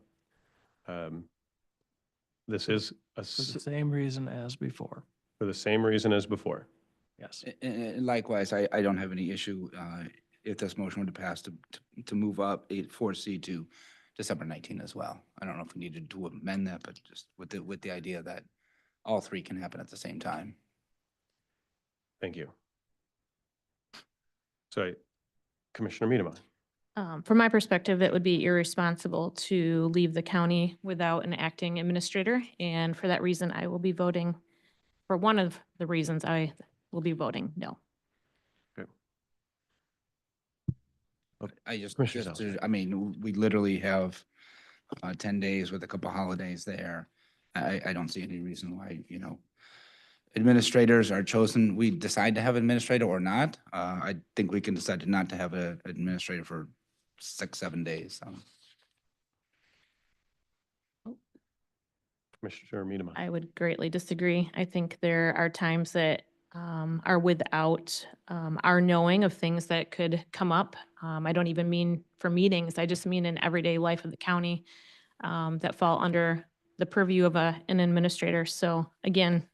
This is For the same reason as before. for the same reason as before. Yes. And likewise, I don't have any issue if this motion were to pass to move up 4C to December 19 as well. I don't know if we needed to amend that, but just with the idea that all three can happen at the same time. Thank you. So Commissioner Miedema. From my perspective, it would be irresponsible to leave the county without an acting administrator. And for that reason, I will be voting, for one of the reasons I will be voting no. Commissioner Zylstra. I mean, we literally have 10 days with a couple holidays there. I don't see any reason why, administrators are chosen. We decide to have an administrator or not. I think we can decide not to have an administrator for 6-7 days. Commissioner Miedema. I would greatly disagree. I think there are times that are without our knowing of things that could come up. I don't even mean for meetings. I just mean in everyday life of the county that fall under the purview of an administrator. So again,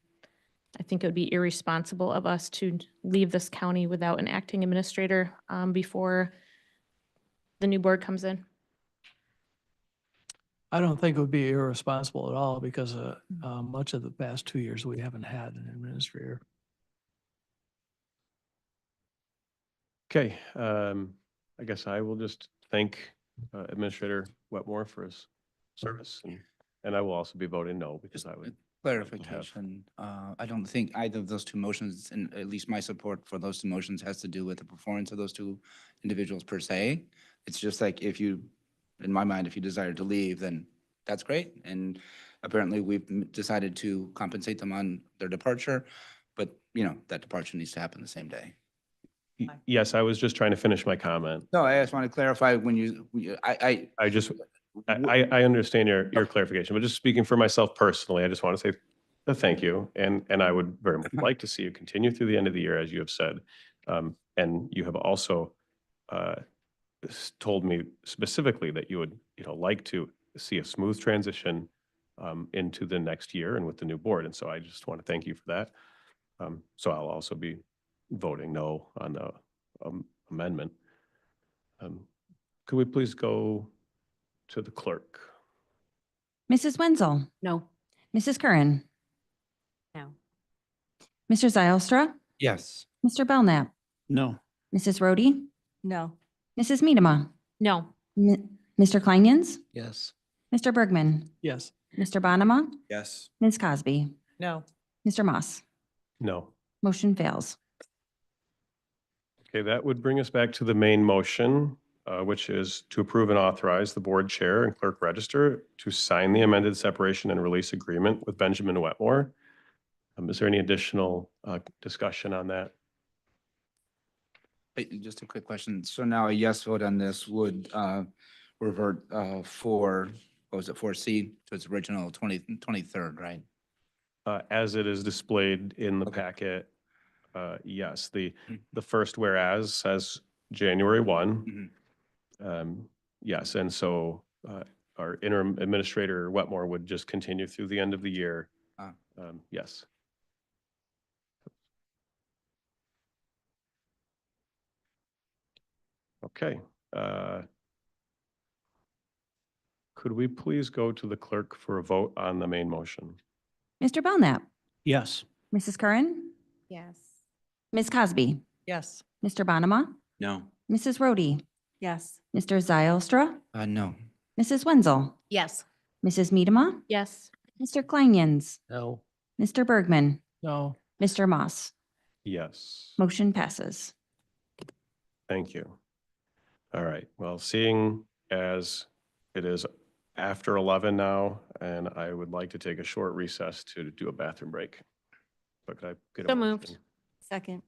I think it would be irresponsible of us to leave this county without an acting administrator before the new board comes in. I don't think it would be irresponsible at all because much of the past 2 years, we haven't had an administrator. Okay, I guess I will just thank Administrator Wetmore for his service, and I will also be voting no because I would. Clarification, I don't think either of those two motions, and at least my support for those two motions has to do with the performance of those two individuals per se. It's just like if you, in my mind, if you desire to leave, then that's great. And apparently we've decided to compensate them on their departure, but that departure needs to happen the same day. Yes, I was just trying to finish my comment. No, I just want to clarify I understand your clarification, but just speaking for myself personally, I just want to say thank you. And I would very much like to see you continue through the end of the year, as you have said. And you have also told me specifically that you would, like to see a smooth transition into the next year and with the new board. And so I just want to thank you for that. So I'll also be voting no on the amendment. Could we please go to the clerk? Mrs. Wenzel, No. Mrs. Curran, No. Mr. Zylstra, Yes. Mr. Belknap, No. Mrs. Rhodey, No. Mrs. Miedema, No. Mr. Kleingens, Yes. Mr. Bergman, Yes. Mr. Bonema, Yes. Ms. Cosby, No. Mr. Moss. No. Motion fails. Okay, that would bring us back to the main motion, which is to approve and authorize the board chair and clerk register to sign the amended separation and release agreement with Benjamin Wetmore. Is there any additional discussion on that? Just a quick question. So now a yes vote on this would revert for, what was it, 4C to its original 23rd, right? As it is displayed in the packet, yes, the first whereas says January 1. Yes, and so our interim administrator Wetmore would just continue through the end of the year. Yes. Okay. Could we please go to the clerk for a vote on the main motion? Mr. Belknap, Yes. Mrs. Curran, Yes. Ms. Cosby, Yes. Mr. Bonema, No. Mrs. Rhodey, Yes. Mr. Zylstra, No. Mrs. Wenzel, Yes. Mrs. Medema, Yes. Mr. Kleinens, No. Mr. Bergman, No. Mr. Moss. Yes. Motion passes. Thank you. All right, well, seeing as it is after 11 now, and I would like to take a short recess to do a bathroom break. So could I get a So motion? moved. Second.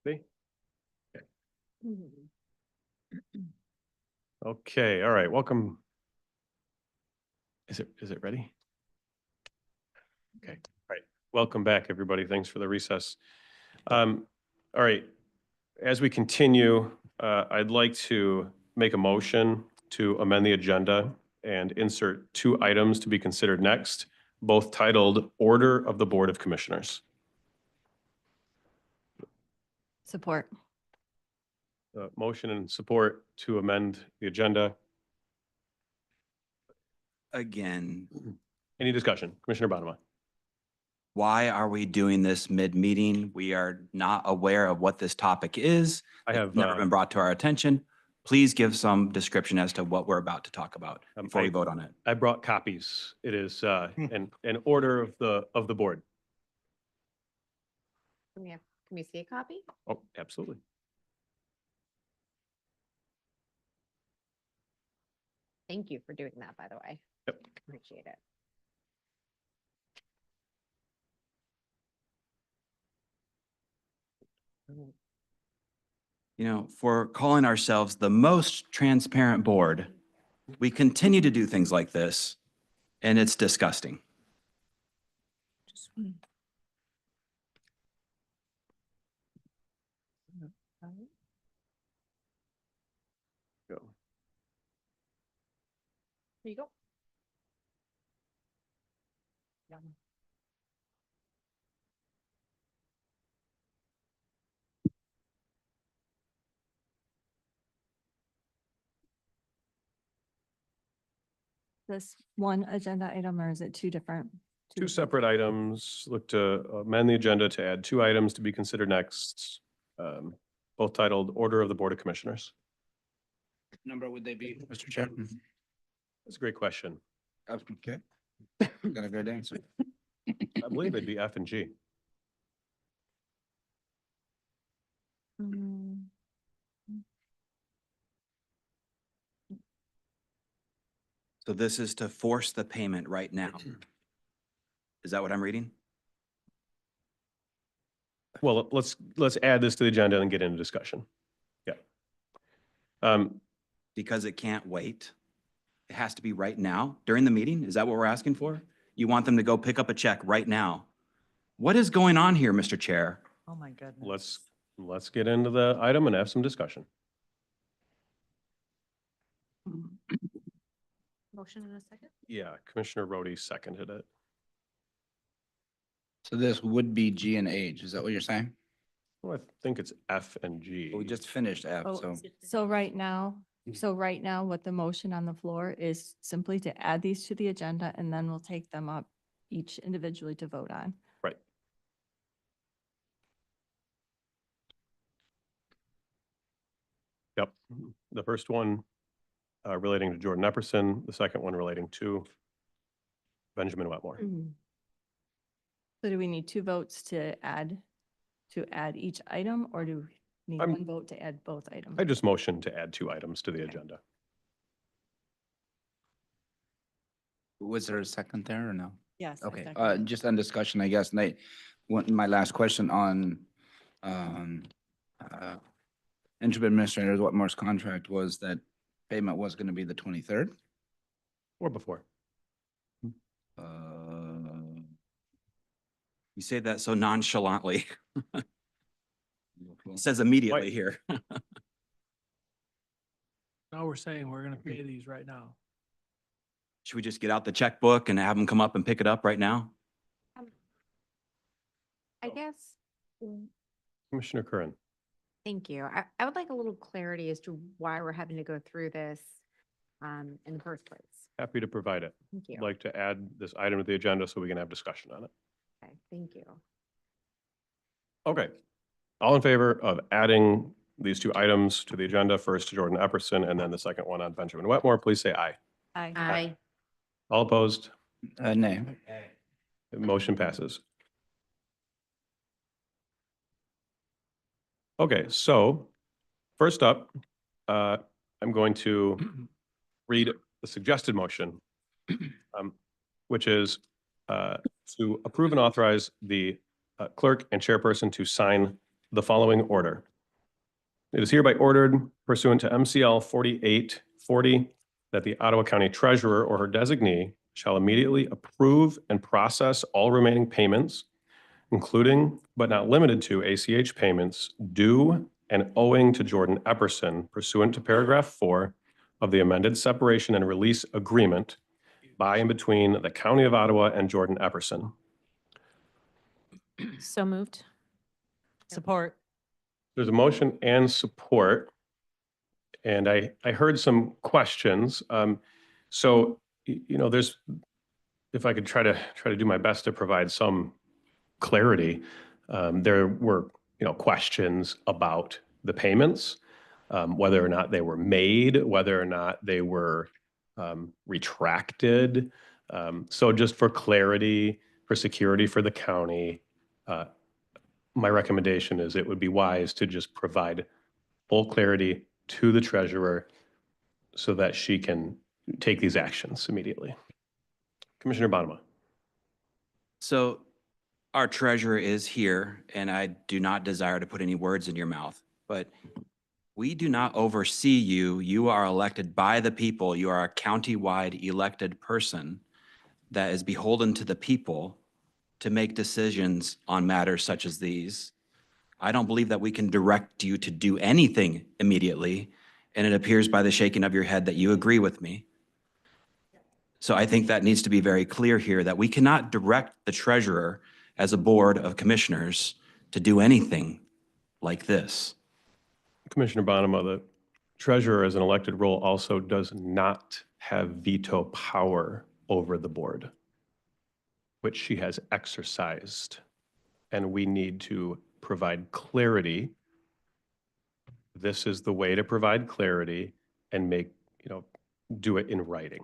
Me? Okay, all right, welcome. Is it ready? Okay, all right. Welcome back, everybody. Thanks for the recess. All right, as we continue, I'd like to make a motion to amend the agenda and insert 2 items to be considered next, both titled Order of the Board of Commissioners. Support. Motion and support to amend the agenda. Again, Any discussion? Commissioner Bonema. why are we doing this mid-meeting? We are not aware of what this topic is. I It's have, never been brought to our attention. Please give some description as to what we're about to talk about before we vote on it. I brought copies. It is an order of the board. Can we see a copy? Oh, absolutely. Thank you for doing that, by the way. Yep. Appreciate it. You know, for calling ourselves the most transparent board, we continue to do things like this, and it's disgusting. Go. Here you go. This one agenda item, or is it 2 different? 2 separate items. Look to amend the agenda to add 2 items to be considered next, both titled Order of the Board of Commissioners. Number would they be, Mr. Chair? That's a great question. Okay. Got a good answer. I believe it'd be F and G. So this is to force the payment right now. Is that what I'm reading? Well, let's add this to the agenda and get into discussion. Yeah. Because it can't wait. It has to be right now during the meeting? Is that what we're asking for? You want them to go pick up a check right now? What is going on here, Mr. Chair? Oh, my goodness. Let's get into the item and have some discussion. Motion in a second? Yeah, Commissioner Rhodey seconded it. So this would be G and H. Is that what you're saying? Well, I think it's F and G. We just finished F, Oh, so. So right now, what the motion on the floor is simply to add these to the agenda, and then we'll take them up each individually to vote on. Right. Yep. The first one relating to Jordan Epperson, the second one relating to Benjamin Wetmore. So do we need 2 votes to add each item, or do we need I'm- 1 vote to add both items? I just motioned to add 2 items to the agenda. Was there a second there or no? Yes. I Okay, second. just on discussion, I guess, Nate, my last question on, interim administrator Wetmore's contract was that payment was gonna be the 23rd? Or before. You say that so nonchalantly. It says immediately here. Now we're saying we're gonna pay these right now. Should we just get out the checkbook and have them come up and pick it up right now? I guess, Commissioner Curran. thank you. I would like a little clarity as to why we're having to go through this in the first place. Happy to provide it. Thank you. I'd like to add this item to the agenda so we can have discussion on it. Okay, thank you. Okay. All in favor of adding these 2 items to the agenda, first to Jordan Epperson and then the second one on Benjamin Wetmore, please say aye. Aye. All opposed? Nay. The motion passes. Okay, so first up, I'm going to read the suggested motion, which is to approve and authorize the clerk and chairperson to sign the following order. It is hereby ordered pursuant to MCL 4840 that the Ottawa County Treasurer or her designee shall immediately approve and process all remaining payments, including but not limited to ACH payments due and owing to Jordan Epperson pursuant to paragraph 4 of the amended separation and release agreement by and between the County of Ottawa and Jordan Epperson. So moved. Support. There's a motion and support. And I heard some questions. So, there's, if I could try to do my best to provide some clarity, there were, questions about the payments, whether or not they were made, whether or not they were retracted. So just for clarity, for security for the county, my recommendation is it would be wise to just provide full clarity to the treasurer so that she can take these actions immediately. Commissioner Bonema. So our treasurer is here, and I do not desire to put any words in your mouth, but we do not oversee you. You are elected by the people. You are a county-wide elected person that is beholden to the people to make decisions on matters such as these. I don't believe that we can direct you to do anything immediately, and it appears by the shaking of your head that you agree with me. So I think that needs to be very clear here, that we cannot direct the treasurer as a board of commissioners to do anything like this. Commissioner Bonema, the treasurer as an elected role also does not have veto power over the board, which she has exercised. And we need to provide clarity. This is the way to provide clarity and do it in writing.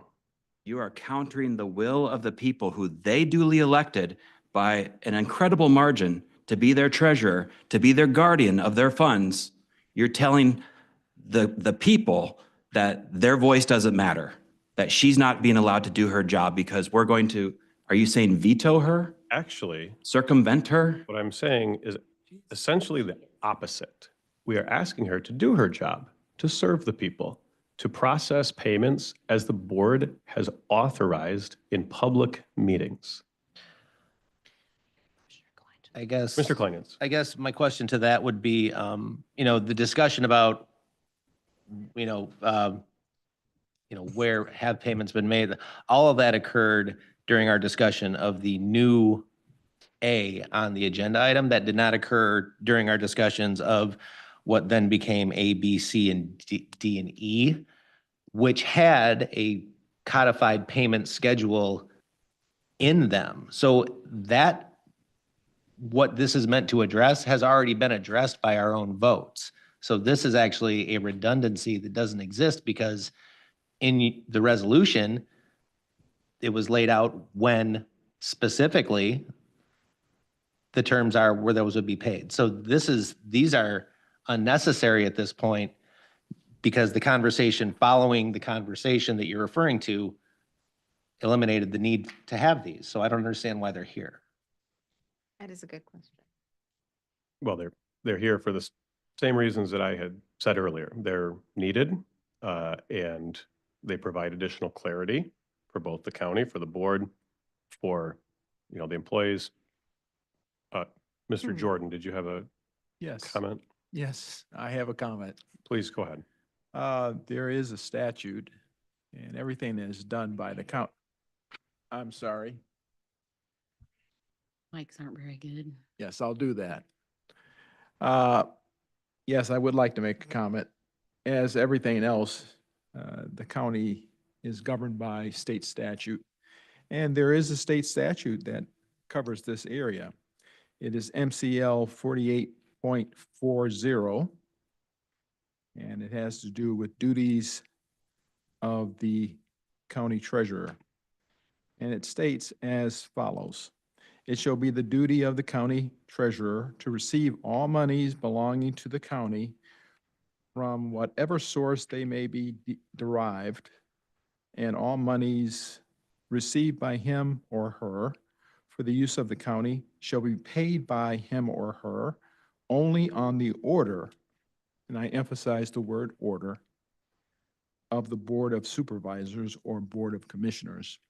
You are countering the will of the people who they duly elected by an incredible margin to be their treasurer, to be their guardian of their funds. You're telling the people that their voice doesn't matter, that she's not being allowed to do her job because we're going to, are you saying veto her? Actually, circumvent her? What I'm saying is essentially the opposite. We are asking her to do her job, to serve the people, to process payments as the board has authorized in public meetings. I guess. Mr. Kleinitz. I guess my question to that would be, the discussion about, where have payments been made? All of that occurred during our discussion of the new A on the agenda item. That did not occur during our discussions of what then became A, B, C, and D, and E, which had a codified payment schedule in them. So that, what this is meant to address has already been addressed by our own votes. So this is actually a redundancy that doesn't exist because in the resolution, it was laid out when specifically the terms are where those would be paid. So these are unnecessary at this point because the conversation following the conversation that you're referring to eliminated the need to have these. So I don't understand why they're here. That is a good question. Well, they're here for the same reasons that I had said earlier. They're needed and they provide additional clarity for both the county, for the board, for the employees. Mr. Jordan, did you have a comment? Yes, I have a comment. Please go ahead. There is a statute and everything that is done by the count. I'm sorry. Mics aren't very good. Yes, I'll do that. Yes, I would like to make a comment. As everything else, the county is governed by state statute. And there is a state statute that covers this area. It is MCL 48.40. And it has to do with duties of the county treasurer. And it states as follows. It shall be the duty of the county treasurer to receive all monies belonging to the county from whatever source they may be derived, and all monies received by him or her for the use of the county shall be paid by him or her only on the order, and I emphasize the word order, of the Board of Supervisors or Board of Commissioners,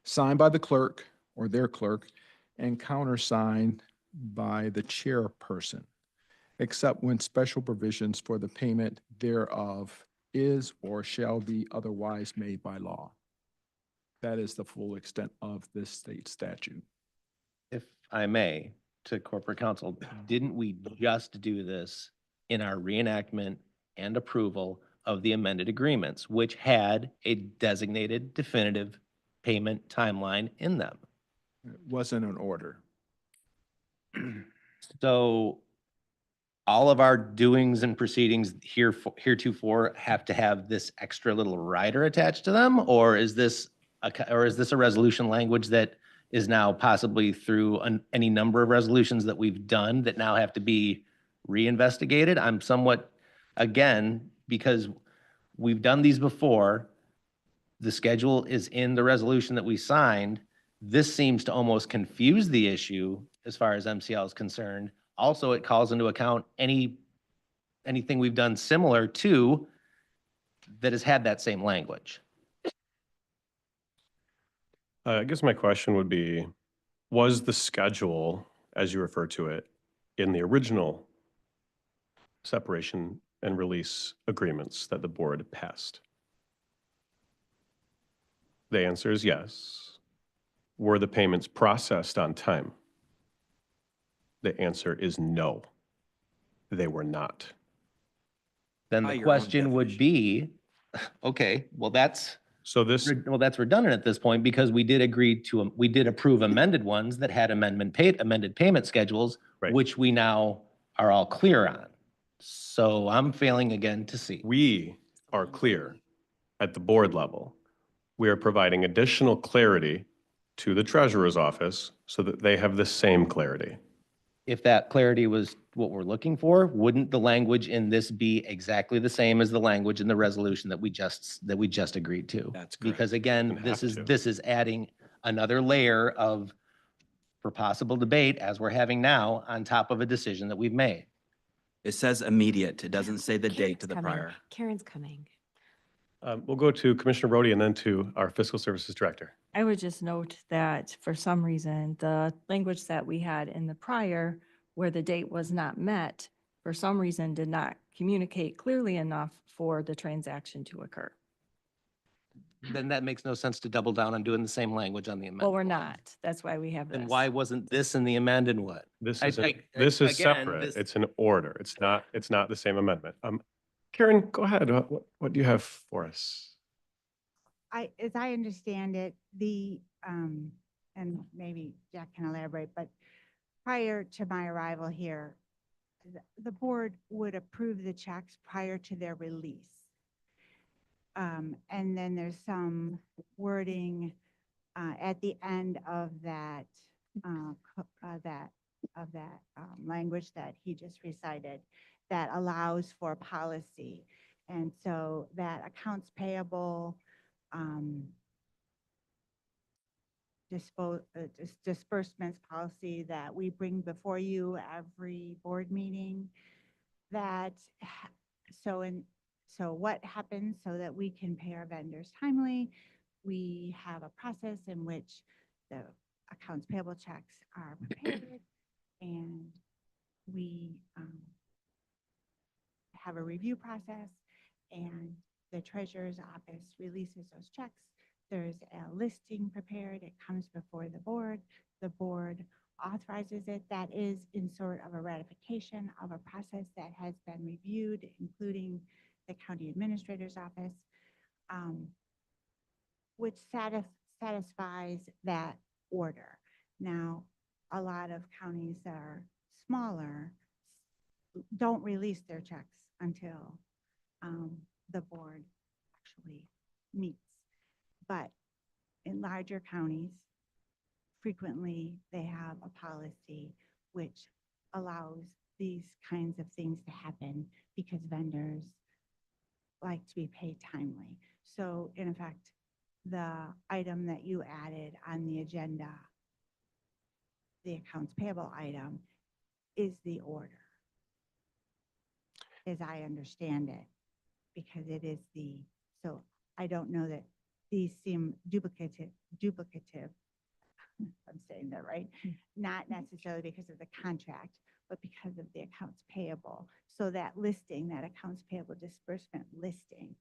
signed by the clerk or their clerk and countersigned by the chairperson, except when special provisions for the payment thereof is or shall be otherwise made by law. That is the full extent of this state statute. If I may, to corporate counsel, didn't we just do this in our reenactment and approval of the amended agreements, which had a designated definitive payment timeline in them? It wasn't an order. So all of our doings and proceedings heretofore have to have this extra little rider attached to them? Or is this a resolution language that is now possibly through any number of resolutions that we've done that now have to be reinvestigated? I'm somewhat, again, because we've done these before, the schedule is in the resolution that we signed. This seems to almost confuse the issue as far as MCL is concerned. Also, it calls into account anything we've done similar to that has had that same language. I guess my question would be, was the schedule, as you refer to it, in the original separation and release agreements that the board passed? The answer is yes. Were the payments processed on time? The answer is no, they were not. Then By the your own question would be, okay, well, that's redundant at this point because we did approve amended ones that had amended payment schedules, Right. which we now are all clear on. So I'm failing again to see. We are clear at the board level. We are providing additional clarity to the treasurer's office so that they have the same clarity. If that clarity was what we're looking for, wouldn't the language in this be exactly the same as the language in the resolution that we just agreed to? That's correct. Because again, Wouldn't have to. this is adding another layer for possible debate as we're having now on top of a decision that we've made. It says immediate. It doesn't say the date to the Coming. prior. Karen's coming. We'll go to Commissioner Brody and then to our Fiscal Services Director. I would just note that for some reason, the language that we had in the prior, where the date was not met, for some reason did not communicate clearly enough for the transaction to occur. Then that makes no sense to double down on doing the same language on the amendment. Well, we're not. That's why we have this. Then why wasn't this in the amended one? This I- is, I- this is again, separate. this- It's an order. It's not the same amendment. Karen, go ahead. What do you have for us? As I understand it, and maybe Jack can elaborate, but prior to my arrival here, the board would approve the checks prior to their release. And then there's some wording at the end of that language that he just recited that allows for policy. And so that accounts payable disbursements policy that we bring before you every board meeting, so what happens so that we can pay our vendors timely? We have a process in which the accounts payable checks are prepared and we have a review process and the treasurer's office releases those checks. There's a listing prepared. It comes before the board. The board authorizes it. That is in sort of a ratification of a process that has been reviewed, including the county administrator's office, which satisfies that order. Now, a lot of counties that are smaller don't release their checks until the board actually meets. But in larger counties, frequently they have a policy which allows these kinds of things to happen because vendors like to be paid timely. So in effect, the item that you added on the agenda, the accounts payable item, is the order, as I understand it, because it is so I don't know that these seem duplicative, I'm saying that right, not necessarily because of the contract, but because of the accounts payable. So that listing, that accounts payable disbursement listing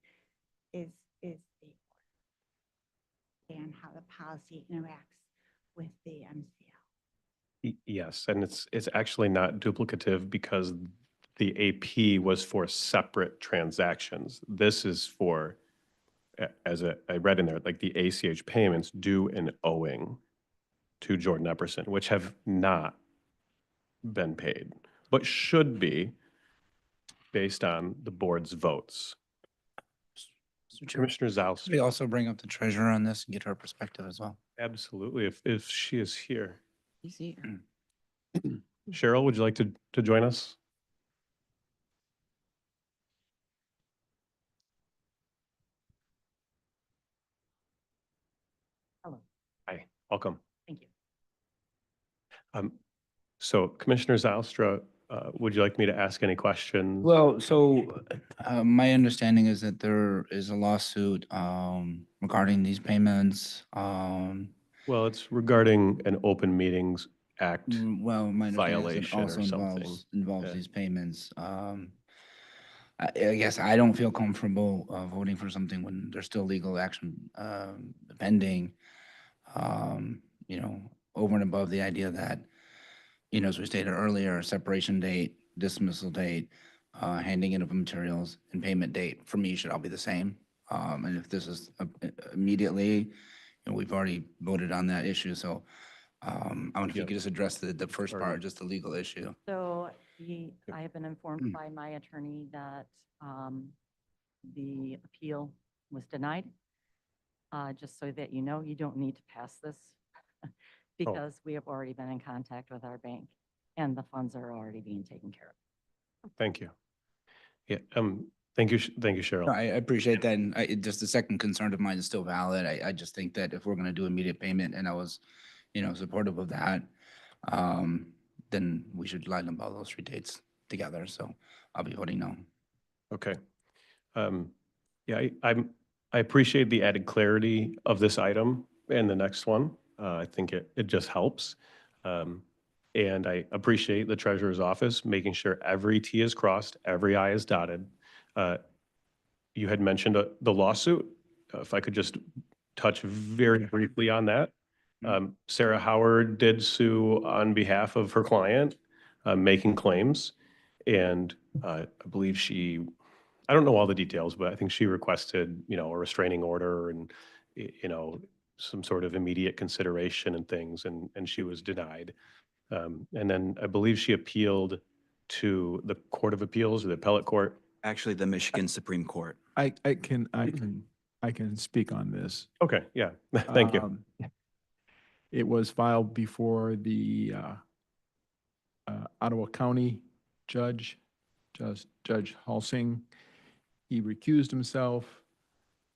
is the order and how the policy interacts with the MCL. Yes, and it's actually not duplicative because the AP was for separate transactions. This is for, I read in there, like the ACH payments due and owing to Jordan Epperson, which have not been paid, but should be based on the board's votes. Commissioner Zaus. Should we also bring up the treasurer on this and get her perspective as well? Absolutely, if she is here. He's here. Cheryl, would you like to join us? Hello. Hi, welcome. Thank you. So Commissioner Zylstra, would you like me to ask any questions? Well, so my understanding is that there is a lawsuit regarding these payments. Well, it's regarding an Open Meetings Act Well, my understanding is it violation also or something. involves Yeah. these payments. I guess I don't feel comfortable voting for something when there's still legal action pending. You know, over and above the idea that, you know, as we stated earlier, separation date, dismissal date, handing in of materials, and payment date, for me, should all be the same. And if this is immediately, you know, we've already voted on that issue, so I wonder if you Yeah. could just address the first Sorry. part, just the legal issue. So I have been Mm. informed by my attorney that the appeal was denied. Just so that you know, you don't need to pass this because we have already been in contact with our bank and the funds are already being taken care of. Thank you. Yeah, thank you, Cheryl. No, I appreciate that, and just the second concern of mine is still valid. I just think that if we're gonna do immediate payment, and I was, you know, supportive of that, then we should line up all those three dates together, so I'll be voting no. Okay. Yeah, I appreciate the added clarity of this item and the next one. I think it just helps. And I appreciate the treasurer's office making sure every T is crossed, every I is dotted. You had mentioned the lawsuit. If I could just touch very briefly on that. Sarah Howard did sue on behalf of her client, making claims. And I believe I don't know all the details, but I think she requested, you know, a restraining order and, you know, some sort of immediate consideration and things, and she was denied. And then I believe she appealed to the Court of Appeals or the appellate court. Actually, the Michigan Supreme Court. I can speak on this. Okay, yeah, thank you. It was filed before the Ottawa County Judge Halsing. He recused himself,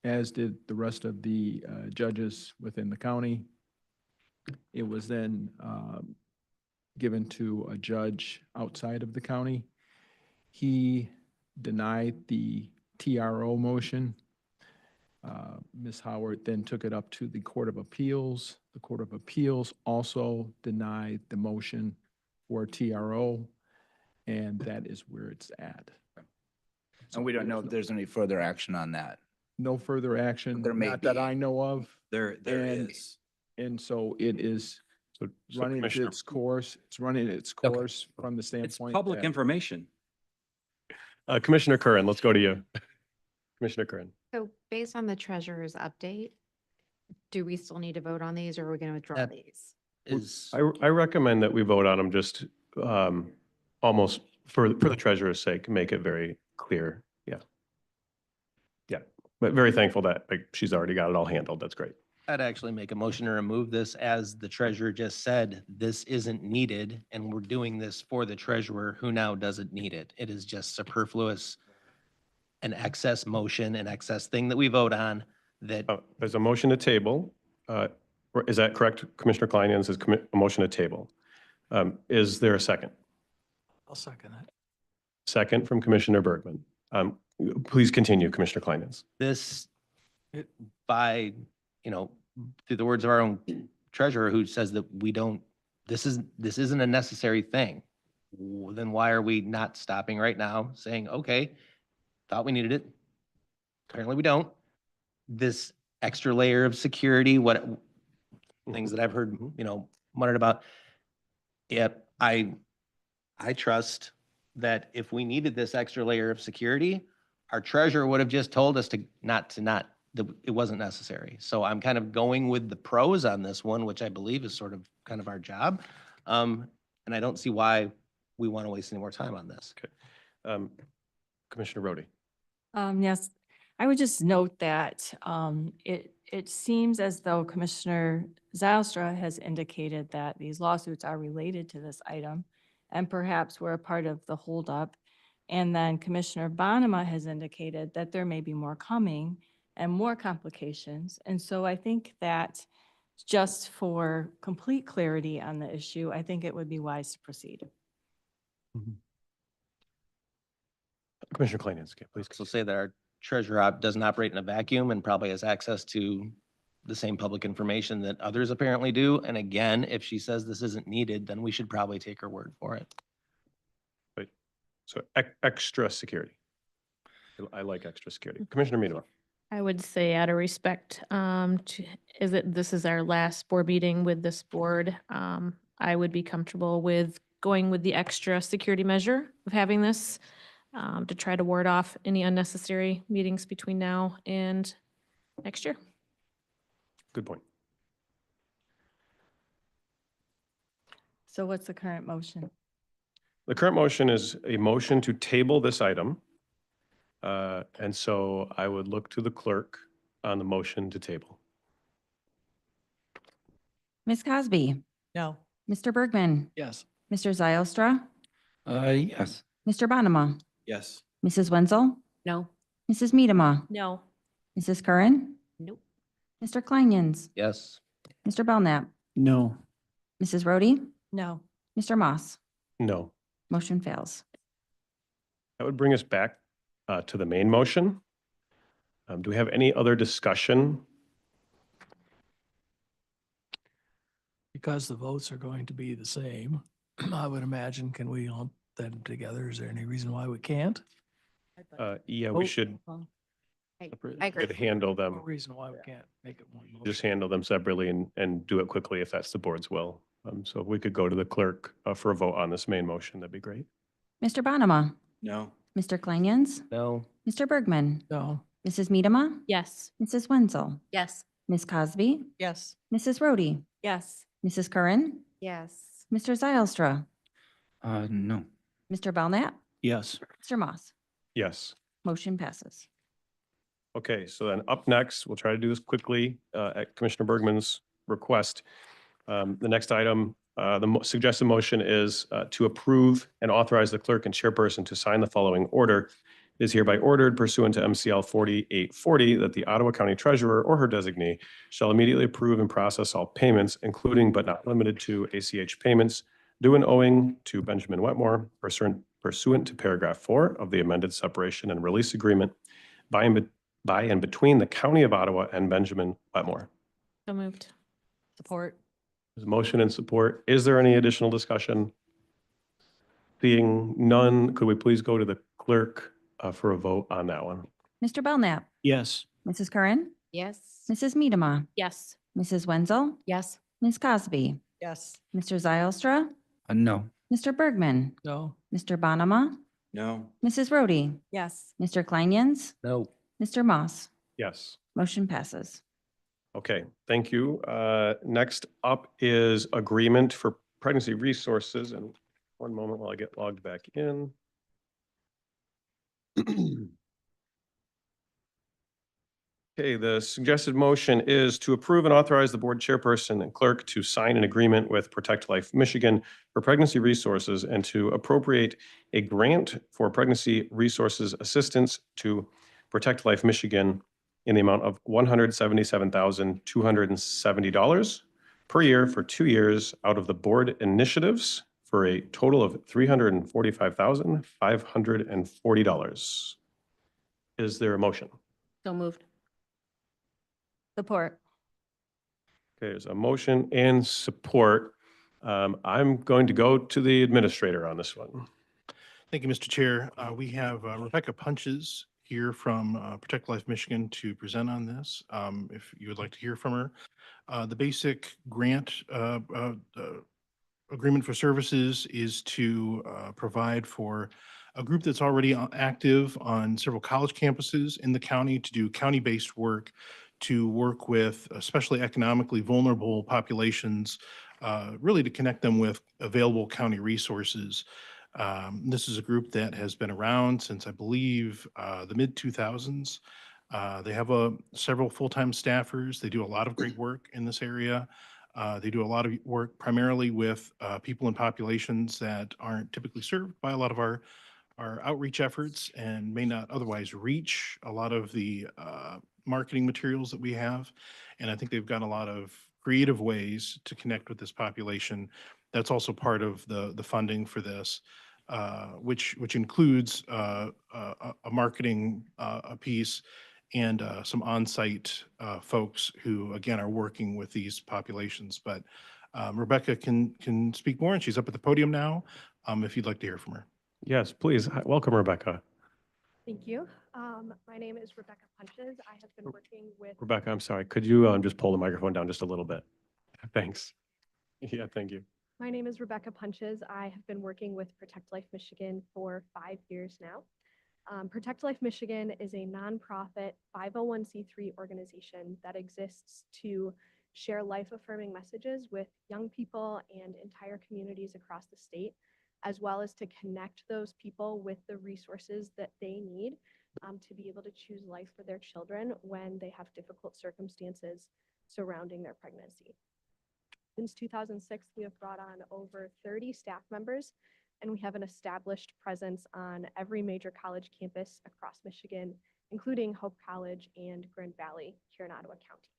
as did the rest of the judges within the county. It was then given to a judge outside of the county. He denied the TRO motion. Ms. Howard then took it up to the Court of Appeals. The Court of Appeals also denied the motion for TRO, and that is where it's at. And we don't know if there's any further action on that. No further action, There may not that be. I know of. There And- is. And so it is So running Commissioner- its course. It's running its Okay. course from the It's standpoint. public that- information. Commissioner Curran, let's go to you. Commissioner Curran. So based on the treasurer's update, do we still need to vote on these or are we going to withdraw That- these? Is, I recommend that we vote on them just almost for the treasurer's sake, make it very clear. Yeah. Yeah, but very thankful that like she's already got it all handled. That's great. I'd actually make a motion to remove this. As the treasurer just said, this isn't needed, and we're doing this for the treasurer who now doesn't need it. It is just superfluous, an excess motion, an excess thing that we vote on that There's a motion to table. Is that correct, Commissioner Kleinian? Says a motion to table. Is there a second? I'll second it. Second from Commissioner Bergman. Please continue, Commissioner Kleinens. This, It- by, through the words of our own treasurer who says that we don't, this isn't a necessary thing. Then why are we not stopping right now saying, okay, thought we needed it. Apparently we don't. This extra layer of security, what things that I've heard, muttered about. Yep, I trust that if we needed this extra layer of security, our treasurer would have just told us that it wasn't necessary. So I'm kind of going with the pros on this one, which I believe is sort of kind of our job. And I don't see why we want to waste any more time on this. Okay. Commissioner Rhodey. Yes, I would just note that it seems as though Commissioner Zylstra has indicated that these lawsuits are related to this item and perhaps were a part of the holdup. And then Commissioner Bonema has indicated that there may be more coming and more complications. And so I think that just for complete clarity on the issue, I think it would be wise to proceed. Commissioner Kleinens, please. So say that our treasurer doesn't operate in a vacuum and probably has access to the same public information that others apparently do. And again, if she says this isn't needed, then we should probably take her word for it. Right. So extra security. I like extra security. Commissioner Miedema. I would say out of respect, this is our last board meeting with this board. I would be comfortable with going with the extra security measure of having this to try to ward off any unnecessary meetings between now and next year. Good point. So what's the current motion? The current motion is a motion to table this item. And so I would look to the clerk on the motion to table. Ms. Cosby, No. Mr. Bergman, Yes. Mr. Zylstra, Yes. Mr. Bonema, Yes. Mrs. Wenzel, No. Mrs. Miedema, No. Mrs. Curran, Nope. Mr. Kleinens, Yes. Mr. Belknap, No. Mrs. Rhodey, No. Mr. Moss. No. Motion fails. That would bring us back to the main motion. Do we have any other discussion? Because the votes are going to be the same, I would imagine, can we lump them together? Is there any reason why we can't? Yeah, we should I agree. could handle No them, reason why we can't make it one motion. just handle them separately and do it quickly if that's the board's will. So if we could go to the clerk for a vote on this main motion, that'd be great. Mr. Bonema, No. Mr. Kleinens, No. Mr. Bergman, No. Mrs. Miedema, Yes. Mrs. Wenzel, Yes. Ms. Cosby, Yes. Mrs. Rhodey, Yes. Mrs. Curran, Yes. Mr. Zylstra, No. Mr. Belknap, Yes. Mr. Moss. Yes. Motion passes. Okay, so then up next, we'll try to do this quickly at Commissioner Bergman's request. The next item, suggested motion is to approve and authorize the clerk and chairperson to sign the following order. It is hereby ordered pursuant to MCL 4840 that the Ottawa County Treasurer or her designee shall immediately approve and process all payments, including but not limited to ACH payments due and owing to Benjamin Wetmore pursuant to paragraph 4 of the amended separation and release agreement by and between the County of Ottawa and Benjamin Wetmore. So moved. Support. There's a motion and support. Is there any additional discussion? Seeing none, could we please go to the clerk for a vote on that one? Mr. Belknap, Yes. Mrs. Curran, Yes. Mrs. Miedema, Yes. Mrs. Wenzel, Yes. Ms. Cosby, Yes. Mr. Zylstra, No. Mr. Bergman, No. Mr. Bonema, No. Mrs. Rhodey, Yes. Mr. Kleinens, No. Mr. Moss. Yes. Motion passes. Okay, thank you. Next up is agreement for pregnancy resources. And one moment while I get logged back in. Okay, the suggested motion is to approve and authorize the board chairperson and clerk to sign an agreement with Protect Life Michigan for pregnancy resources and to appropriate a grant for pregnancy resources assistance to Protect Life Michigan in the amount of $177,270 per year for 2 years out of the board initiatives for a total of $345,540. Is there a motion? So moved. Support. Okay, there's a motion and support. I'm going to go to the administrator on this one. Thank you, Mr. Chair. We have Rebecca Punches here from Protect Life Michigan to present on this, if you would like to hear from her. The basic grant agreement for services is to provide for a group that's already active on several college campuses in the county to do county-based work, to work with especially economically vulnerable populations, really to connect them with available county resources. This is a group that has been around since, I believe, the mid-2000s. They have several full-time staffers. They do a lot of great work in this area. They do a lot of work primarily with people in populations that aren't typically served by a lot of our outreach efforts and may not otherwise reach a lot of the marketing materials that we have. And I think they've got a lot of creative ways to connect with this population. That's also part of the funding for this, which includes a marketing piece and some on-site folks who, again, are working with these populations. But Rebecca can speak more, and she's up at the podium now, if you'd like to hear from her. Yes, please. Hi, welcome, Rebecca. Thank you. My name is Rebecca Punches. I have been working with. Rebecca, I'm sorry. Could you just pull the microphone down just a little bit? Thanks. Yeah, thank you. My name is Rebecca Punches. I have been working with Protect Life Michigan for 5 years now. Protect Life Michigan is a nonprofit 501c3 organization that exists to share life-affirming messages with young people and entire communities across the state, as well as to connect those people with the resources that they need to be able to choose life for their children when they have difficult circumstances surrounding their pregnancy. Since 2006, we have brought on over 30 staff members, and we have an established presence on every major college campus across Michigan, including Hope College and Grand Valley here in Ottawa County.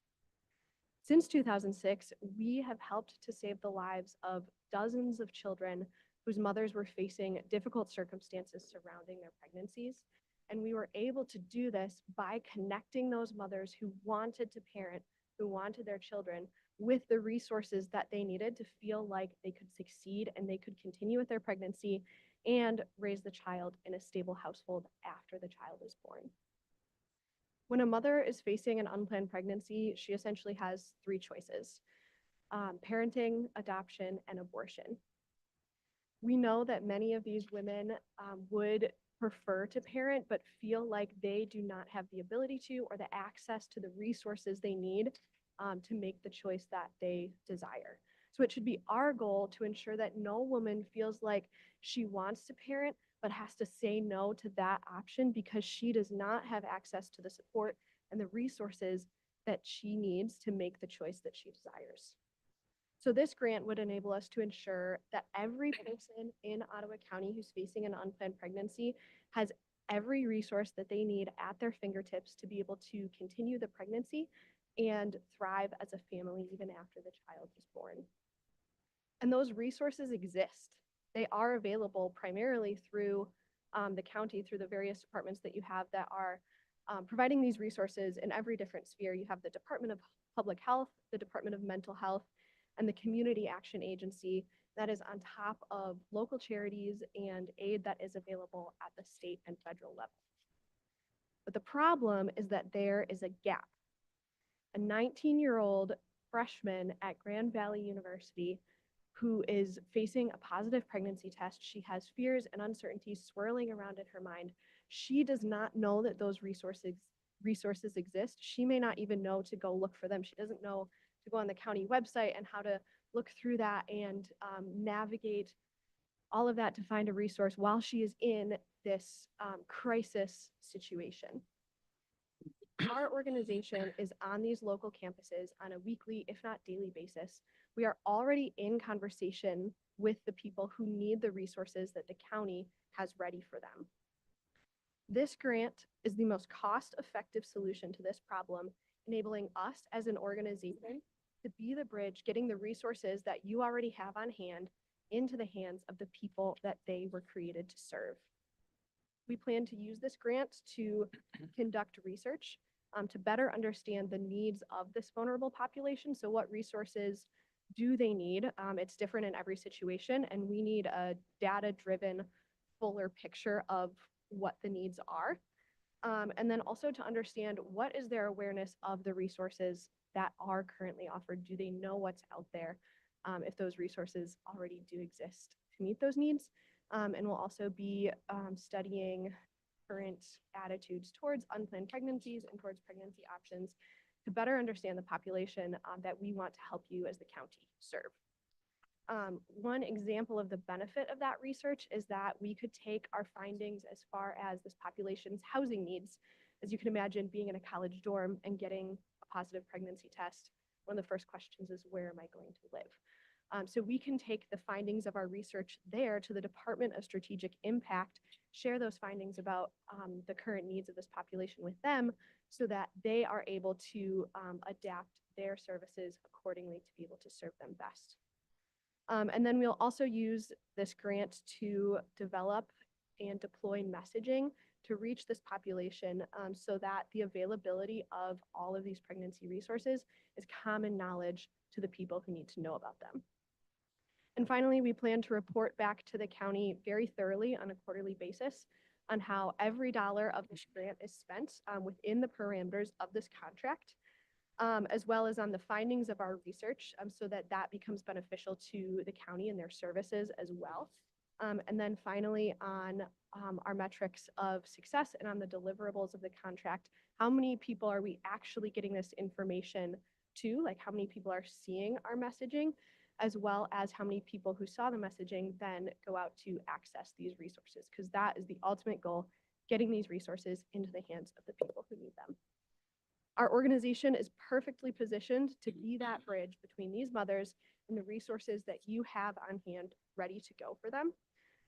Since 2006, we have helped to save the lives of dozens of children whose mothers were facing difficult circumstances surrounding their pregnancies. And we were able to do this by connecting those mothers who wanted to parent, who wanted their children, with the resources that they needed to feel like they could succeed and they could continue with their pregnancy and raise the child in a stable household after the child is born. When a mother is facing an unplanned pregnancy, she essentially has 3 choices: parenting, adoption, and abortion. We know that many of these women would prefer to parent, but feel like they do not have the ability to or the access to the resources they need to make the choice that they desire. So it should be our goal to ensure that no woman feels like she wants to parent, but has to say no to that option because she does not have access to the support and the resources that she needs to make the choice that she desires. So this grant would enable us to ensure that every person in Ottawa County who's facing an unplanned pregnancy has every resource that they need at their fingertips to be able to continue the pregnancy and thrive as a family even after the child is born. And those resources exist. They are available primarily through the county, through the various departments that you have that are providing these resources in every different sphere. You have the Department of Public Health, the Department of Mental Health, and the Community Action Agency that is on top of local charities and aid that is available at the state and federal level. But the problem is that there is a gap. A 19-year-old freshman at Grand Valley University who is facing a positive pregnancy test. She has fears and uncertainties swirling around in her mind. She does not know that those resources exist. She may not even know to go look for them. She doesn't know to go on the county website and how to look through that and navigate all of that to find a resource while she is in this crisis situation. Our organization is on these local campuses on a weekly, if not daily basis. We are already in conversation with the people who need the resources that the county has ready for them. This grant is the most cost-effective solution to this problem, enabling us as an organization to be the bridge, getting the resources that you already have on hand into the hands of the people that they were created to serve. We plan to use this grant to conduct research to better understand the needs of this vulnerable population. So what resources do they need? It's different in every situation, and we need a data-driven, fuller picture of what the needs are. And then also to understand what is their awareness of the resources that are currently offered. Do they know what's out there? If those resources already do exist to meet those needs. And we'll also be studying current attitudes towards unplanned pregnancies and towards pregnancy options to better understand the population that we want to help you as the county serve. One example of the benefit of that research is that we could take our findings as far as this population's housing needs. As you can imagine, being in a college dorm and getting a positive pregnancy test, one of the first questions is, where am I going to live? So we can take the findings of our research there to the Department of Strategic Impact, share those findings about the current needs of this population with them so that they are able to adapt their services accordingly to be able to serve them best. And then we'll also use this grant to develop and deploy messaging to reach this population so that the availability of all of these pregnancy resources is common knowledge to the people who need to know about them. And finally, we plan to report back to the county very thoroughly on a quarterly basis on how every dollar of this grant is spent within the parameters of this contract, as well as on the findings of our research so that that becomes beneficial to the county and their services as well. And then finally on our metrics of success and on the deliverables of the contract, how many people are we actually getting this information to, like how many people are seeing our messaging, as well as how many people who saw the messaging then go out to access these resources, because that is the ultimate goal, getting these resources into the hands of the people who need them. Our organization is perfectly positioned to be that bridge between these mothers and the resources that you have on hand ready to go for them.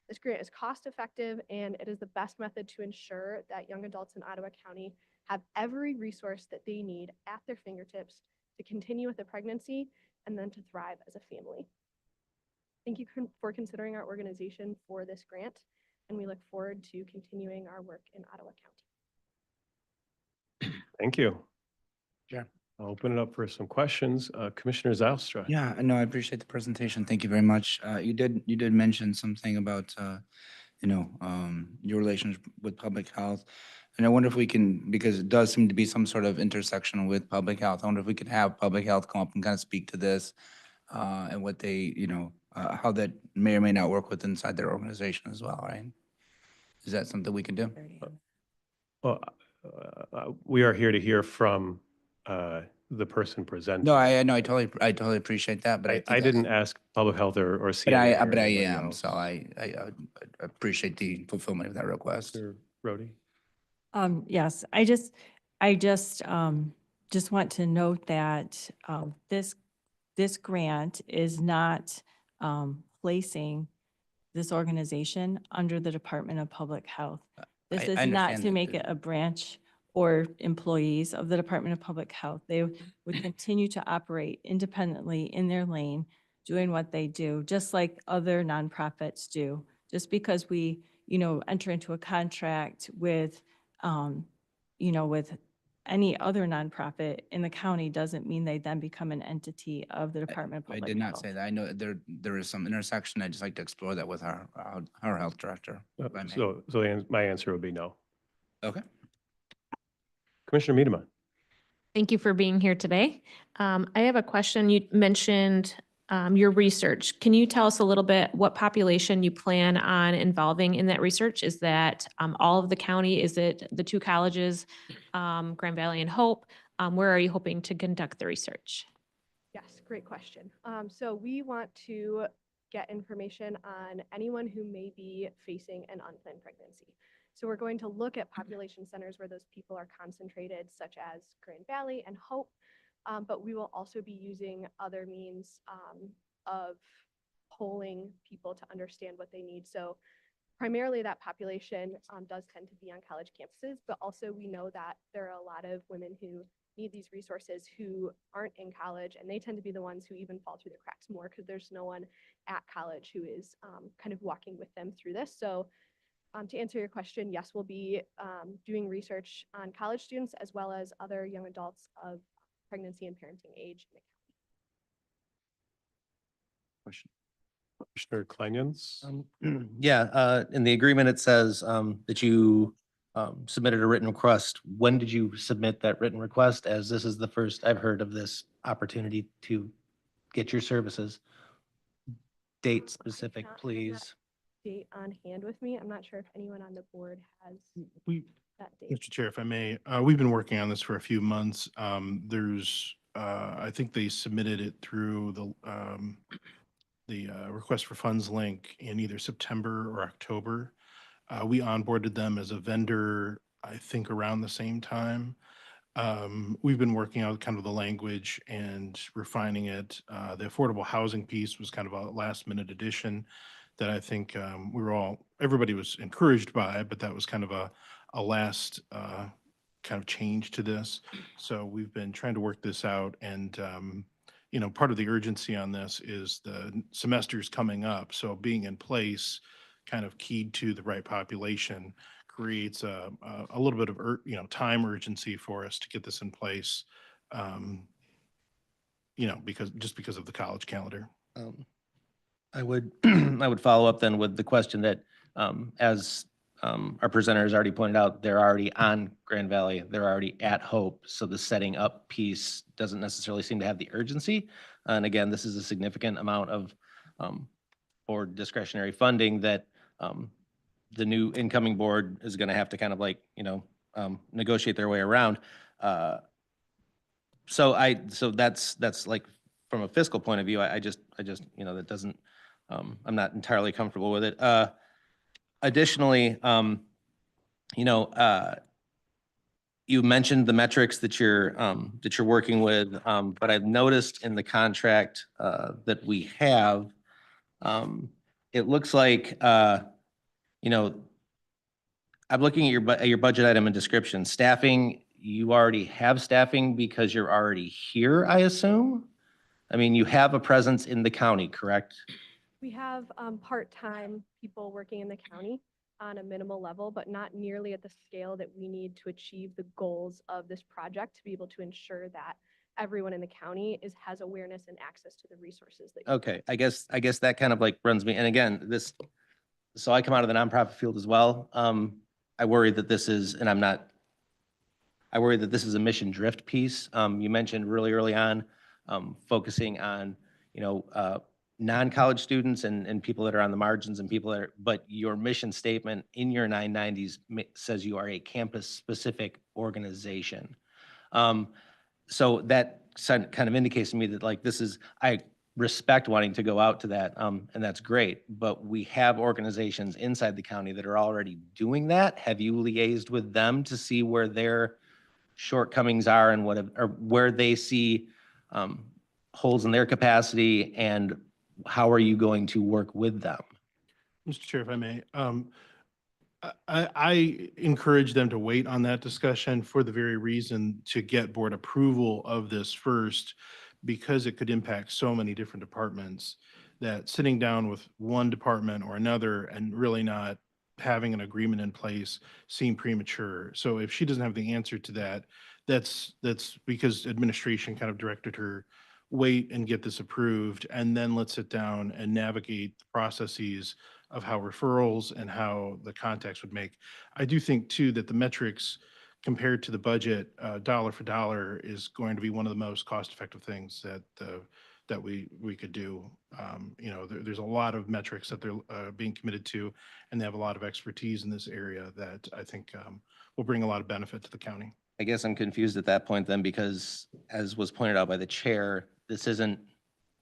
This grant is cost effective, and it is the best method to ensure that young adults in Ottawa County have every resource that they need at their fingertips to continue with a pregnancy and then to thrive as a family. Thank you for considering our organization for this grant, and we look forward to continuing our work in Ottawa County. Thank you. Sure. I'll open it up for some questions. Commissioner Zylstra. Yeah, no, I appreciate the presentation. Thank you very much. You did mention something about, your relations with public health. And I wonder if we can, because it does seem to be some sort of intersection with public health. I wonder if we could have public health come up and kind of speak to this and what they, how that may or may not work with inside their organization as well, right? Is that something we can do? Well, we are here to hear from the person presenting. No, I know, I totally appreciate that, but I I think didn't ask public health or But CNA. I, or but I anybody am, else. so I appreciate the fulfillment of that request. Mr. Rhodey? Yes, I just want to note that this grant is not placing this organization under the Department of Public Health. This I is not understand to that, make it a branch or employees of the Department of Public Health. They would continue to operate independently in their lane, doing what they do, just like other nonprofits do. Just because we, enter into a contract with, with any other nonprofit in the county doesn't mean they then become an entity of the Department of I Public did not Health. say that. I know there is some intersection. I'd just like to explore that with our health director. if I may. So my answer would be no. Okay. Commissioner Miedema. Thank you for being here today. I have a question. You mentioned your research. Can you tell us a little bit what population you plan on involving in that research? Is that all of the county? Is it the two colleges, Grand Valley and Hope? Where are you hoping to conduct the research? Yes, great question. So we want to get information on anyone who may be facing an unplanned pregnancy. So we're going to look at population centers where those people are concentrated, such as Grand Valley and Hope, but we will also be using other means of polling people to understand what they need. So primarily that population does tend to be on college campuses, but also we know that there are a lot of women who need these resources who aren't in college, and they tend to be the ones who even fall through the cracks more because there's no one at college who is kind of walking with them through this. So to answer your question, yes, we'll be doing research on college students as well as other young adults of pregnancy and parenting age in the Question. Commissioner Kleinens? Yeah, in the agreement, it says that you submitted a written request. When did you submit that written request? As this is the first I've heard of this opportunity to get your services. Date specific, not have that please. date on hand with me. I'm not sure if anyone on the board has We, that date. Mr. Chair, if I may, we've been working on this for a few months. I think they submitted it through the request for funds link in either September or October. We onboarded them as a vendor, I think around the same time. We've been working out kind of the language and refining it. The affordable housing piece was kind of a last minute addition that I think everybody was encouraged by, but that was kind of a last kind of change to this. So we've been trying to work this out, and part of the urgency on this is the semesters coming up. So being in place, kind of keyed to the right population, creates a little bit of time urgency for us to get this in place. Because of the college calendar. I would I would follow up then with the question that as our presenter has already pointed out, they're already on Grand Valley, they're already at Hope, so the setting up piece doesn't necessarily seem to have the urgency. And again, this is a significant amount of board discretionary funding that the new incoming board is going to have to kind of negotiate their way around. So that's like, from a fiscal point of view, I just, that doesn't, I'm not entirely comfortable with it. Additionally, you mentioned the metrics that you're working with, but I've noticed in the contract that we have, it looks like, I'm looking at your budget item and description. Staffing, you already have staffing because you're already here, I assume? I mean, you have a presence in the county, correct? We have part-time people working in the county on a minimal level, but not nearly at the scale that we need to achieve the goals of this project to be able to ensure that everyone in the county has awareness and access to the resources that. Okay, I guess that kind of runs me, and again, so I come out of the nonprofit field as well. I worry that this is, and I worry that this is a mission drift piece. You mentioned really early on, focusing on, non-college students and people that are on the margins and but your mission statement in your 990s says you are a campus-specific organization. So that kind of indicates to me that I respect wanting to go out to that, and that's great, but we have organizations inside the county that are already doing that. Have you liaised with them to see where their shortcomings are and or where they see holes in their capacity, and how are you going to work with them? Mr. Chair, if I may, I encourage them to wait on that discussion for the very reason to get board approval of this first, because it could impact so many different departments, that sitting down with one department or another and really not having an agreement in place seem premature. So if she doesn't have the answer to that, that's because administration kind of directed her, wait and get this approved, and then let's sit down and navigate the processes of how referrals and how the contacts would make. I do think too that the metrics compared to the budget, dollar for dollar, is going to be one of the most cost-effective things that we could do. There's a lot of metrics that they're being committed to, and they have a lot of expertise in this area that I think will bring a lot of benefit to the county. I guess I'm confused at that point then, because as was pointed out by the chair,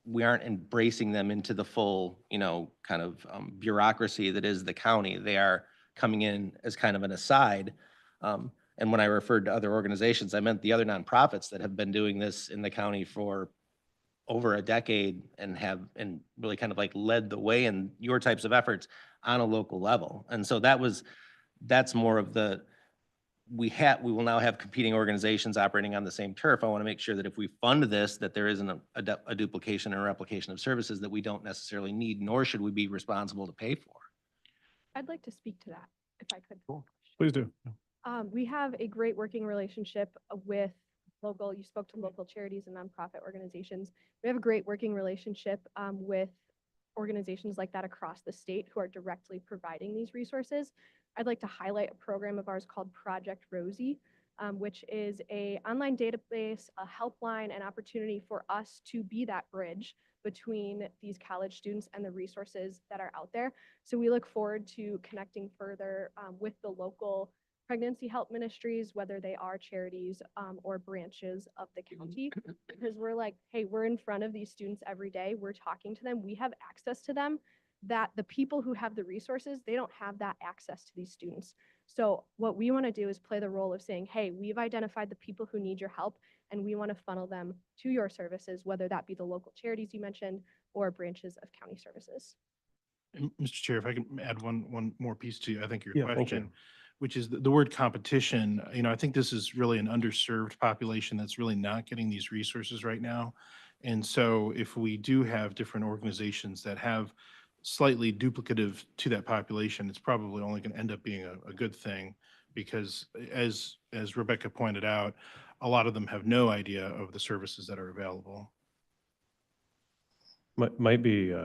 we aren't embracing them into the full, kind of bureaucracy that is the county. They are coming in as kind of an aside. And when I referred to other organizations, I meant the other nonprofits that have been doing this in the county for over a decade and really kind of led the way in your types of efforts on a local level. And so that's more of the we will now have competing organizations operating on the same turf. I want to make sure that if we fund this, that there isn't a duplication or replication of services that we don't necessarily need, nor should we be responsible to pay for. I'd like to speak to that, if I could. Please do. We have a great working relationship with local, you spoke to local charities and nonprofit organizations. We have a great working relationship with organizations like that across the state who are directly providing these resources. I'd like to highlight a program of ours called Project Rosie, which is a online database, a helpline, an opportunity for us to be that bridge between these college students and the resources that are out there. So we look forward to connecting further with the local pregnancy help ministries, whether they are charities or branches of the county, because we're like, hey, we're in front of these students every day. We're talking to them. We have access to them that the people who have the resources, they don't have that access to these students. So what we want to do is play the role of saying, hey, we've identified the people who need your help, and we want to funnel them to your services, whether that be the local charities you mentioned or branches of county services. And Mr. Chair, if I can add one more piece to, I think, your Yeah, thank you. question, which is the word competition. You know, I think this is really an underserved population that's really not getting these resources right now. And so if we do have different organizations that have slightly duplicative to that population, it's probably only going to end up being a good thing, because as Rebecca pointed out, a lot of them have no idea of the services that are available. Might be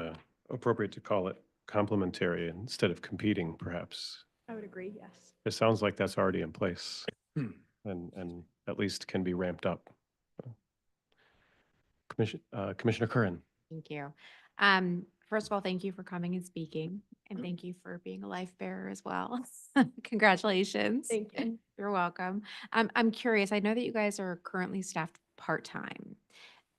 appropriate to call it complementary instead of competing, perhaps. I would agree, yes. It sounds like that's already in place and at least can be ramped up. Commissioner Curran. Thank you. First of all, thank you for coming and speaking, and thank you for being a life bearer as well. Congratulations. Thank you. You're welcome. I'm curious, I know that you guys are currently staffed part-time.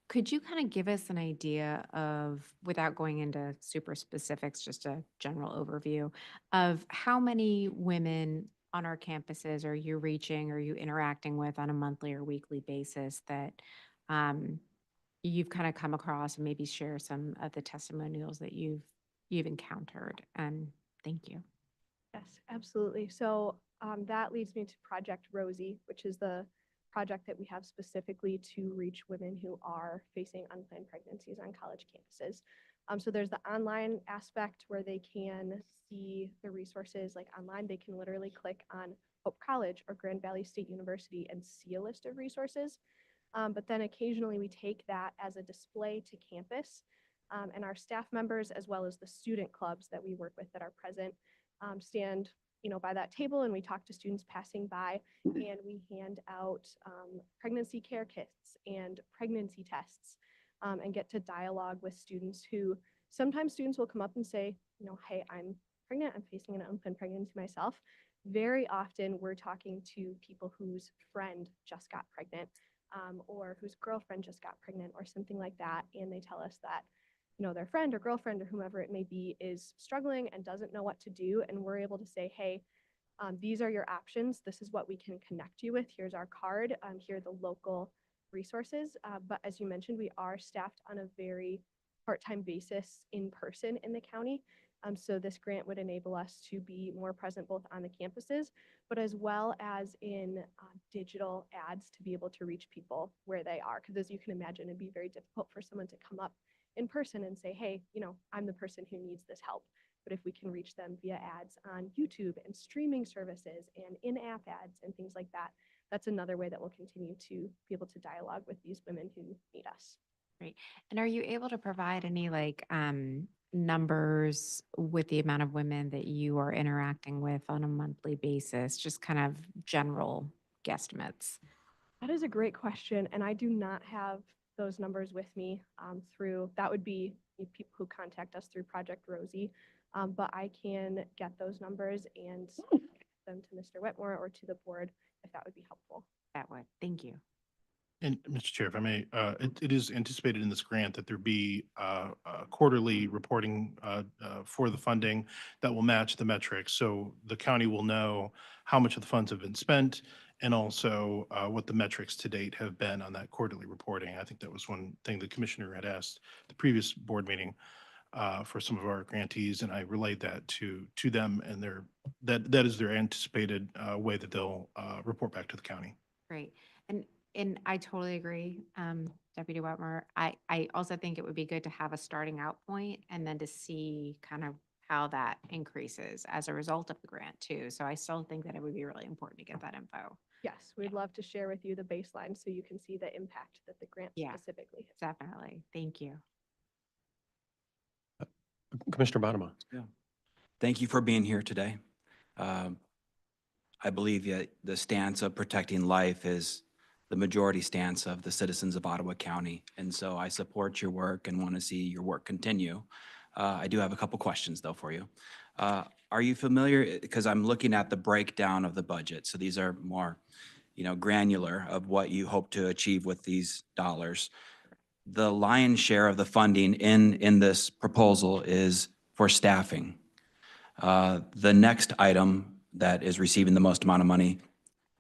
Could you kind of give us an idea of, without going into super specifics, just a general overview of how many women on our campuses are you reaching, or you interacting with on a monthly or weekly basis that you've kind of come across, and maybe share some of the testimonials that you've encountered? And thank you. Yes, absolutely. So that leads me to Project Rosie, which is the project that we have specifically to reach women who are facing unplanned pregnancies on college campuses. So there's the online aspect where they can see the resources like online. They can literally click on Hope College or Grand Valley State University and see a list of resources. But then occasionally we take that as a display to campus, and our staff members, as well as the student clubs that we work with that are present, stand by that table, and we talk to students passing by, and we hand out pregnancy care kits and pregnancy tests, and get to dialogue with students who sometimes students will come up and say, hey, I'm pregnant, I'm facing an unplanned pregnancy myself. Very often we're talking to people whose friend just got pregnant, or whose girlfriend just got pregnant or something like that. And they tell us that, their friend or girlfriend or whomever it may be is struggling and doesn't know what to do. And we're able to say, hey, these are your options. This is what we can connect you with. Here's our card. Here are the local resources. But as you mentioned, we are staffed on a very part-time basis in person in the county. So this grant would enable us to be more present both on the campuses, but as well as in digital ads to be able to reach people where they are. Because as you can imagine, it'd be very difficult for someone to come up in person and say, hey, I'm the person who needs this help. But if we can reach them via ads on YouTube and streaming services and in-app ads and things like that, that's another way that we'll continue to be able to dialogue with these women who need us. Great. And are you able to provide any numbers with the amount of women that you are interacting with on a monthly basis, just kind of general guesstimates? That is a great question, and I do not have those numbers with me that would be people who contact us through Project Rosie, but I can get those numbers and send them to Mr. Whitmore or to the board if that would be helpful. That would. Thank you. And Mr. Chair, if I may, it is anticipated in this grant that there be quarterly reporting for the funding that will match the metrics. So the county will know how much of the funds have been spent, and also what the metrics to date have been on that quarterly reporting. I think that was one thing the commissioner had asked the previous board meeting. for some of our grantees, and I relayed that to them, and that is their anticipated way that they'll report back to the county. Great. And I totally agree, Deputy Wetmer. I also think it would be good to have a starting out point and then to see kind of how that increases as a result of the grant too. So I still think that it would be really important to get that info. Yes, we'd love to share with you the baseline so you can see the impact that the grant Yeah. specifically has. Definitely. Thank you. Commissioner Bottoма. Yeah. Thank you for being here today. I believe that the stance of protecting life is the majority stance of the citizens of Ottawa County. And so I support your work and want to see your work continue. I do have a couple questions though for you. Are you familiar, because I'm looking at the breakdown of the budget. So these are more, granular of what you hope to achieve with these dollars. The lion's share of the funding in this proposal is for staffing. The next item that is receiving the most amount of money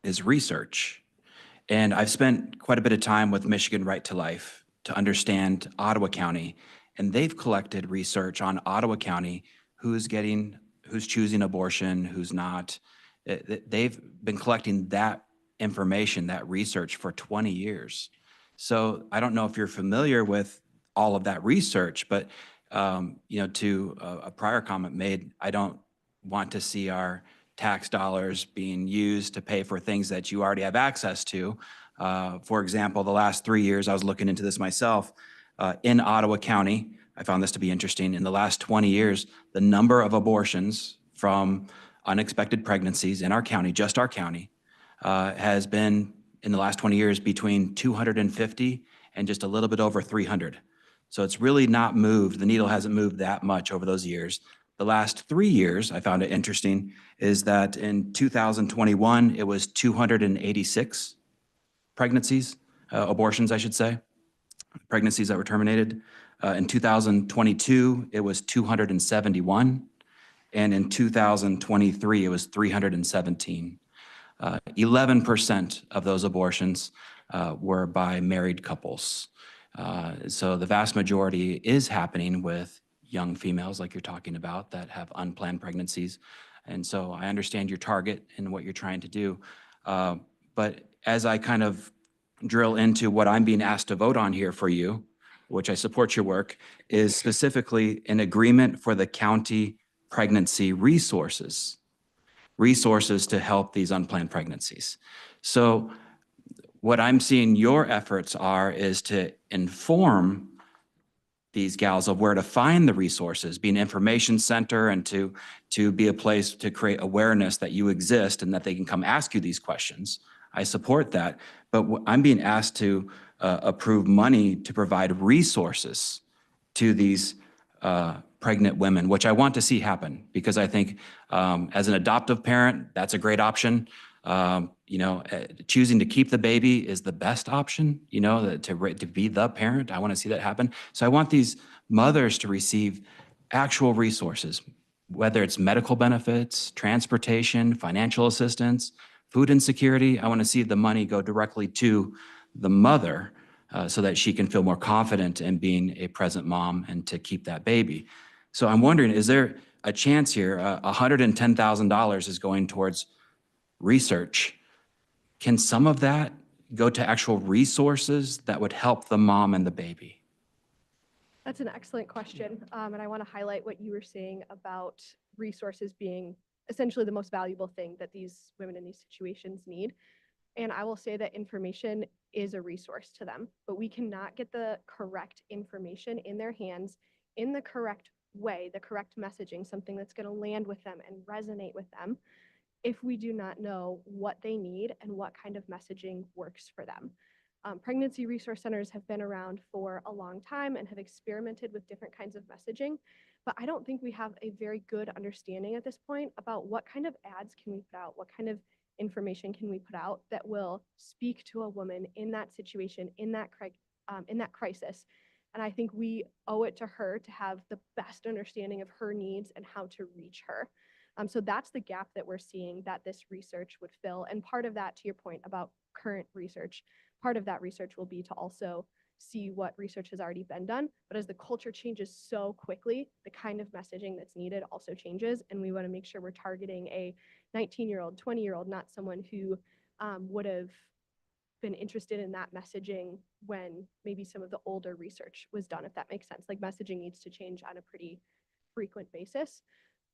is research. And I've spent quite a bit of time with Michigan Right to Life to understand Ottawa County, and they've collected research on Ottawa County, who's choosing abortion, who's not. They've been collecting that information, that research for 20 years. So I don't know if you're familiar with all of that research, but to a prior comment made, I don't want to see our tax dollars being used to pay for things that you already have access to. For example, the last 3 years, I was looking into this myself. In Ottawa County, I found this to be interesting. In the last 20 years, the number of abortions from unexpected pregnancies in our county, just our county, has been in the last 20 years between 250 and just a little bit over 300. So it's really not moved. The needle hasn't moved that much over those years. The last 3 years, I found it interesting, is that in 2021, it was 286 pregnancies, abortions, I should say, pregnancies that were terminated. In 2022, it was 271. And in 2023, it was 317. 11% of those abortions were by married couples. So the vast majority is happening with young females like you're talking about that have unplanned pregnancies. And so I understand your target and what you're trying to do. But as I kind of drill into what I'm being asked to vote on here for you, which I support your work, is specifically an agreement for the county pregnancy resources to help these unplanned pregnancies. So what I'm seeing your efforts is to inform these gals of where to find the resources, be an information center, and to be a place to create awareness that you exist and that they can come ask you these questions. I support that, but I'm being asked to approve money to provide resources to these pregnant women, which I want to see happen because I think as an adoptive parent, that's a great option. Choosing to keep the baby is the best option, to be the parent. I want to see that happen. So I want these mothers to receive actual resources, whether it's medical benefits, transportation, financial assistance, food insecurity. I want to see the money go directly to the mother so that she can feel more confident in being a present mom and to keep that baby. So I'm wondering, is there a chance here? $110,000 is going towards research. Can some of that go to actual resources that would help the mom and the baby? That's an excellent question. And I want to highlight what you were saying about resources being essentially the most valuable thing that these women in these situations need. And I will say that information is a resource to them, but we cannot get the correct information in their hands in the correct way, the correct messaging, something that's going to land with them and resonate with them if we do not know what they need and what kind of messaging works for them. Pregnancy resource centers have been around for a long time and have experimented with different kinds of messaging, but I don't think we have a very good understanding at this point about what kind of ads can we put out, what kind of information can we put out that will speak to a woman in that situation, in that crisis. And I think we owe it to her to have the best understanding of her needs and how to reach her. So that's the gap that we're seeing that this research would fill. And part of that, to your point about current research, part of that research will be to also see what research has already been done. But as the culture changes so quickly, the kind of messaging that's needed also changes. And we want to make sure we're targeting a 19-year-old, 20-year-old, not someone who would have been interested in that messaging when maybe some of the older research was done, if that makes sense. Like messaging needs to change on a pretty frequent basis.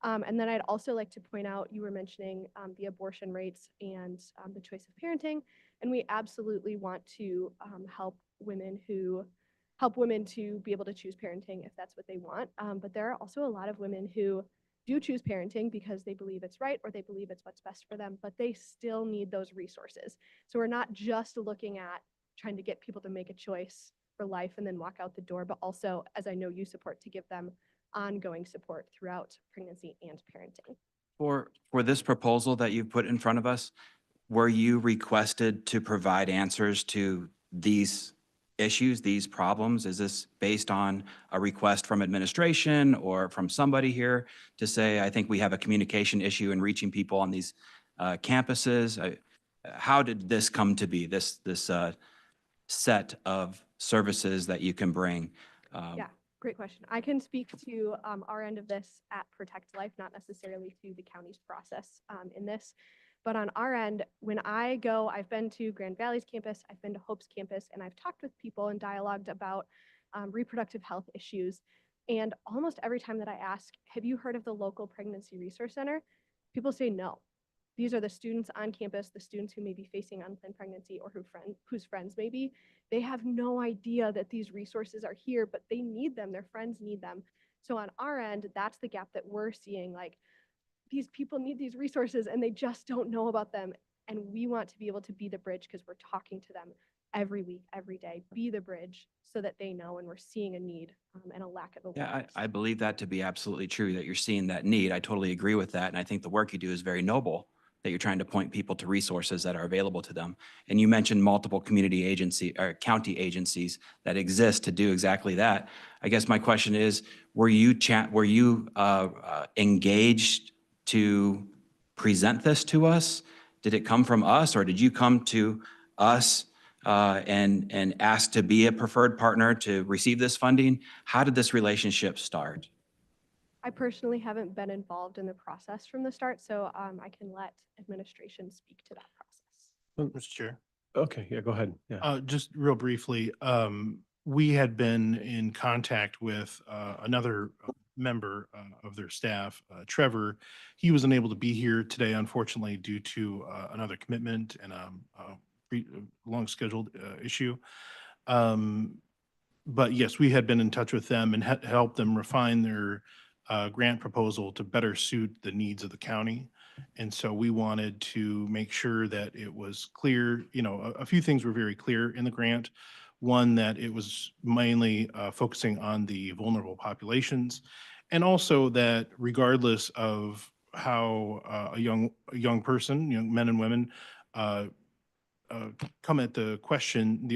And then I'd also like to point out, you were mentioning the abortion rates and the choice of parenting, and we absolutely want to help women to be able to choose parenting if that's what they want. But there are also a lot of women who do choose parenting because they believe it's right or they believe it's what's best for them, but they still need those resources. So we're not just looking at trying to get people to make a choice for life and then walk out the door, but also, as I know you support, to give them ongoing support throughout pregnancy and parenting. For this proposal that you've put in front of us, were you requested to provide answers to these issues, these problems? Is this based on a request from administration or from somebody here to say, I think we have a communication issue in reaching people on these campuses? How did this come to be, this set of services that you can bring? Yeah, great question. I can speak to our end of this at Protect Life, not necessarily to the county's process in this. But on our end, when I go, I've been to Grand Valley's campus, I've been to Hope's campus, and I've talked with people and dialogued about reproductive health issues. And almost every time that I ask, have you heard of the local pregnancy resource center? People say no. These are the students on campus, the students who may be facing unplanned pregnancy or whose friends may be. They have no idea that these resources are here, but they need them. Their friends need them. So on our end, that's the gap that we're seeing. Like, these people need these resources and they just don't know about them. And we want to be able to be the bridge because we're talking to them every week, every day, be the bridge so that they know and we're seeing a need and a lack of awareness. Yeah, I believe that to be absolutely true, that you're seeing that need. I totally agree with that. And I think the work you do is very noble, that you're trying to point people to resources that are available to them. And you mentioned multiple community agency or county agencies that exist to do exactly that. I guess my question is, were you engaged to present this to us? Did it come from us, or did you come to us and ask to be a preferred partner to receive this funding? How did this relationship start? I personally haven't been involved in the process from the start, so I can let administration speak to that process. Mr. Chair. Okay, yeah, go ahead. Yeah. Just real briefly, we had been in contact with another member of their staff, Trevor. He was unable to be here today, unfortunately, due to another commitment and a long scheduled issue. But yes, we had been in touch with them and helped them refine their grant proposal to better suit the needs of the county. And so we wanted to make sure that it was clear, a few things were very clear in the grant. One, that it was mainly focusing on the vulnerable populations, and also that regardless of how a young person, young men and women, come at the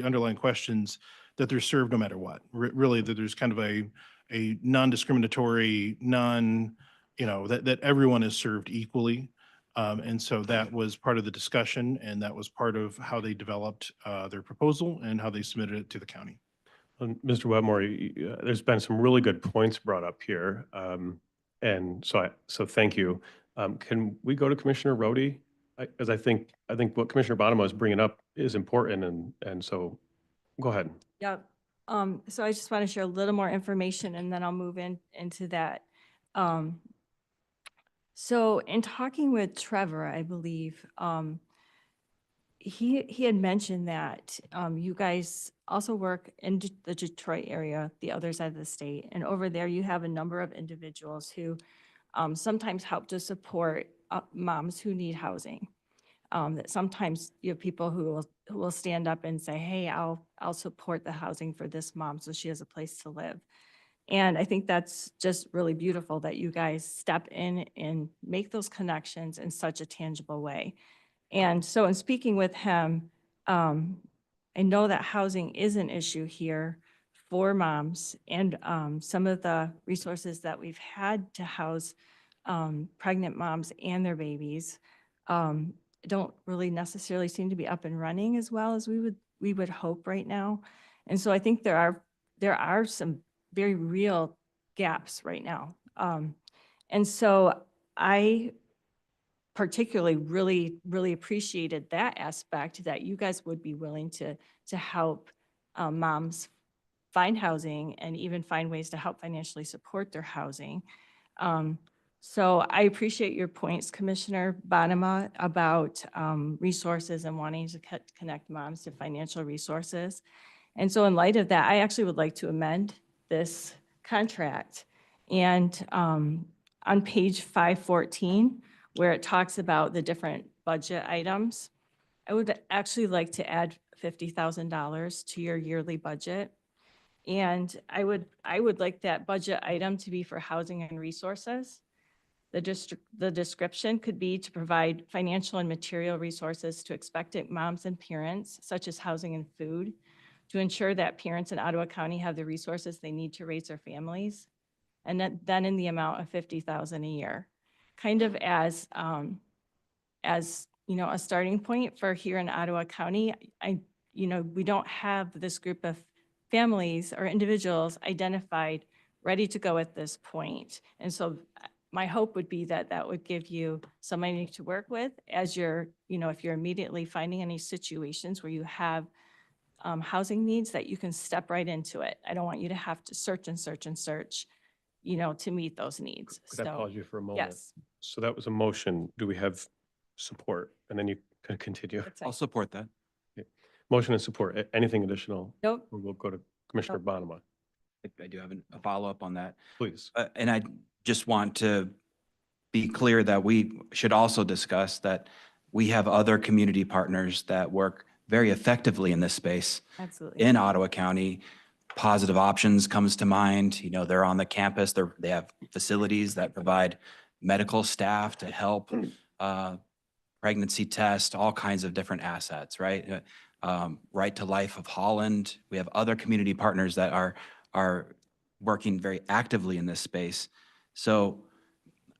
underlying questions, that they're served no matter what. Really, that there's kind of a non-discriminatory, that everyone is served equally. And so that was part of the discussion, and that was part of how they developed their proposal and how they submitted it to the county. Mr. Wetmore, there's been some really good points brought up here. And so thank you. Can we go to Commissioner Rohde? Because I think what Commissioner Bottom is bringing up is important, and so go ahead. Yeah. So I just want to share a little more information and then I'll move into that. So in talking with Trevor, I believe, he had mentioned that you guys also work in the Detroit area, the other side of the state. And over there, you have a number of individuals who sometimes help to support moms who need housing. That sometimes you have people who will stand up and say, hey, I'll support the housing for this mom so she has a place to live. And I think that's just really beautiful that you guys step in and make those connections in such a tangible way. And so in speaking with him, I know that housing is an issue here for moms, and some of the resources that we've had to house pregnant moms and their babies don't really necessarily seem to be up and running as well as we would hope right now. And so I think there are some very real gaps right now. And so I particularly really appreciated that aspect, that you guys would be willing to help moms find housing and even find ways to help financially support their housing. So I appreciate your points, Commissioner Bonema, about resources and wanting to connect moms to financial resources. And so in light of that, I actually would like to amend this contract. And on page 514, where it talks about the different budget items, I would actually like to add $50,000 to your yearly budget. And I would like that budget item to be for housing and resources. The description could be to provide financial and material resources to expectant moms and parents, such as housing and food, to ensure that parents in Ottawa County have the resources they need to raise their families. And then in the amount of $50,000 a year, kind of as you know, a starting point for here in Ottawa County. We don't have this group of families or individuals identified ready to go at this point. And so my hope would be that that would give you somebody to work with as you're, if you're immediately finding any situations where you have housing needs, that you can step right into it. I don't want you to have to search and search and search, to meet those needs. Could I pause you for a moment? Yes. So that was a motion. Do we have support? And then you can continue. I'll support that. Motion and support. Anything additional? Nope. We'll go to Commissioner Bonema, I do have a follow-up on that. please. And I just want to be clear that we should also discuss that we have other community partners that work very effectively in this space Absolutely. in Ottawa County. Positive Options comes to mind. They're on the campus. They have facilities that provide medical staff to help pregnancy test, all kinds of different assets, right? Right to Life of Holland. We have other community partners that are working very actively in this space. So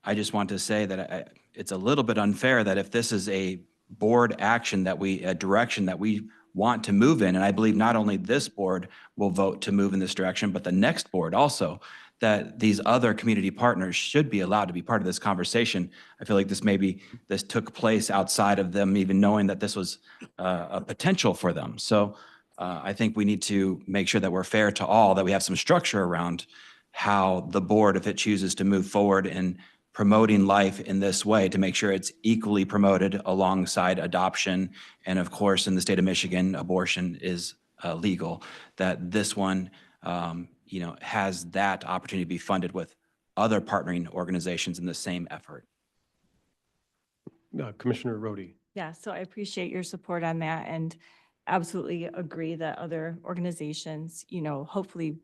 I just want to say that it's a little bit unfair that if this is a board action a direction that we want to move in, and I believe not only this board will vote to move in this direction, but the next board also, that these other community partners should be allowed to be part of this conversation. I feel like this took place outside of them even knowing that this was a potential for them. So I think we need to make sure that we're fair to all, that we have some structure around how the board, if it chooses to move forward in promoting life in this way, to make sure it's equally promoted alongside adoption. And of course, in the state of Michigan, abortion is legal, that this one has that opportunity to be funded with other partnering organizations in the same effort. Commissioner Rhodey. Yeah, so I appreciate your support on that and absolutely agree that other organizations, hopefully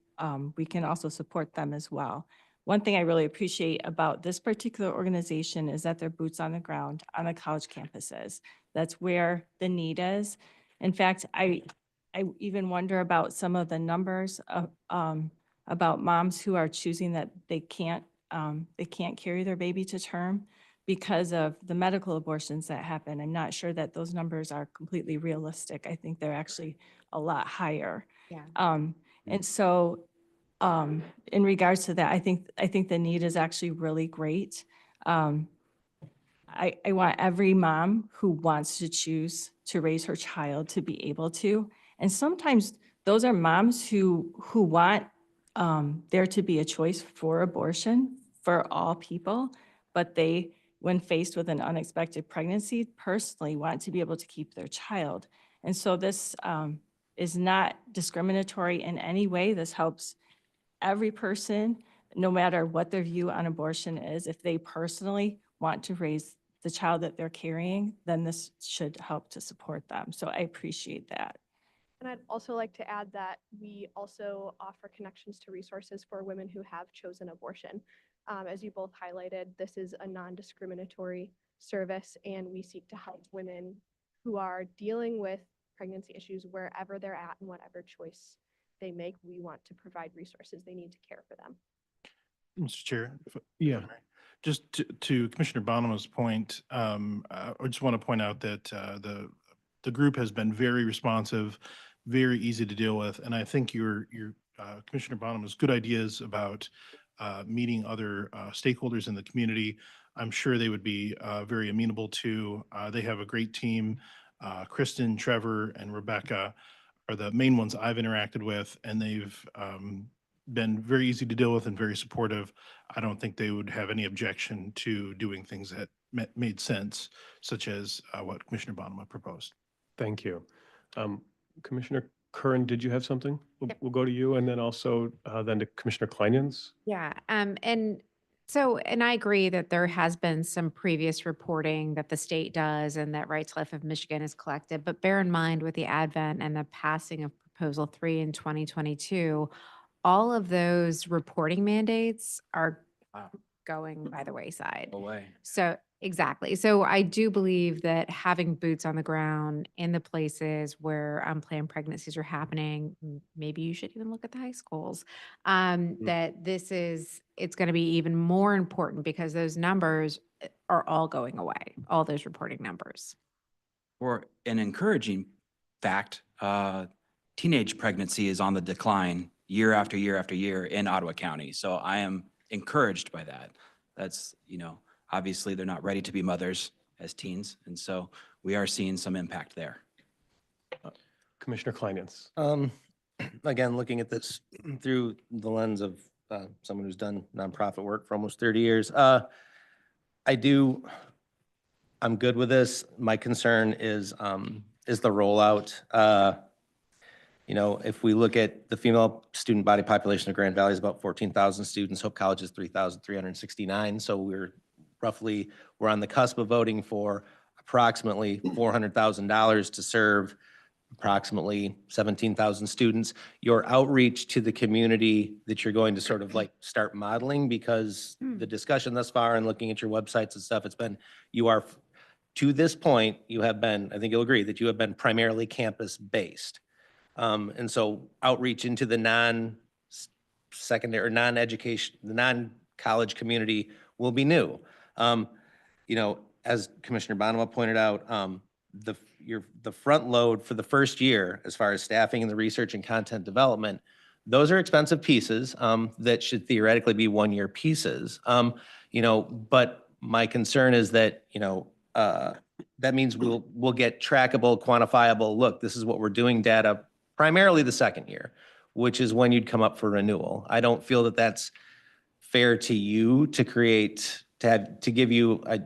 we can also support them as well. One thing I really appreciate about this particular organization is that they're boots on the ground on the college campuses. That's where the need is. In fact, I even wonder about some of the numbers of, about moms who are choosing that they can't carry their baby to term because of the medical abortions that happen. I'm not sure that those numbers are completely realistic. I think they're actually a lot higher. Yeah. And so in regards to that, I think the need is actually really great. I want every mom who wants to choose to raise her child to be able to. And sometimes those are moms who want there to be a choice for abortion for all people, but they, when faced with an unexpected pregnancy, personally want to be able to keep their child. And so this is not discriminatory in any way. This helps every person, no matter what their view on abortion is. If they personally want to raise the child that they're carrying, then this should help to support them. So I appreciate that. And I'd also like to add that we also offer connections to resources for women who have chosen abortion. As you both highlighted, this is a non-discriminatory service, and we seek to help women who are dealing with pregnancy issues wherever they're at and whatever choice they make. We want to provide resources they need to care for them. Mr. Chair. Yeah. Just to Commissioner Bonema's point, I just want to point out that the group has been very responsive very easy to deal with. And I think your Commissioner Bonham has good ideas about meeting other stakeholders in the community. I'm sure they would be very amenable to. They have a great team. Kristen, Trevor, and Rebecca are the main ones I've interacted with, and they've been very easy to deal with and very supportive. I don't think they would have any objection to doing things that made sense, such as what Commissioner Bonham proposed. Thank you. Commissioner Curran, did you have something? We'll go to you and then also then to Commissioner Kleinens. Yeah, and so, and I agree that there has been some previous reporting that the state does and that Rights Life of Michigan has collected, but bear in mind with the advent and the passing of Proposal 3 in 2022, all of those reporting mandates are going by the wayside. Away. So, exactly. So I do believe that having boots on the ground in the places where unplanned pregnancies are happening, maybe you should even look at the high schools, that it's going to be even more important because those numbers are all going away, all those reporting numbers. For an encouraging fact, teenage pregnancy is on the decline year after year after year in Ottawa County. So I am encouraged by that. That's, obviously they're not ready to be mothers as teens. And so we are seeing some impact there. Commissioner Kleinens. Again, looking at this through the lens of someone who's done nonprofit work for almost 30 years, I'm good with this. My concern is the rollout. If we look at the female student body population of Grand Valley is about 14,000 students. Hope College is 3,369. So we're on the cusp of voting for approximately $400,000 to serve approximately 17,000 students. Your outreach to the community that you're going to sort of start modeling, because the discussion thus far and looking at your websites and stuff, to this point, I think you'll agree that you have been primarily campus-based. And so outreach into the non-secondary or non-education, the non-college community will be new. As Commissioner Bonham pointed out, the front load for the first year, as far as staffing and the research and content development, those are expensive pieces that should theoretically be one-year pieces. But my concern is that, that means we'll get trackable, quantifiable, look, this is what we're doing data primarily the second year, which is when you'd come up for renewal. I don't feel that that's fair to you to give you a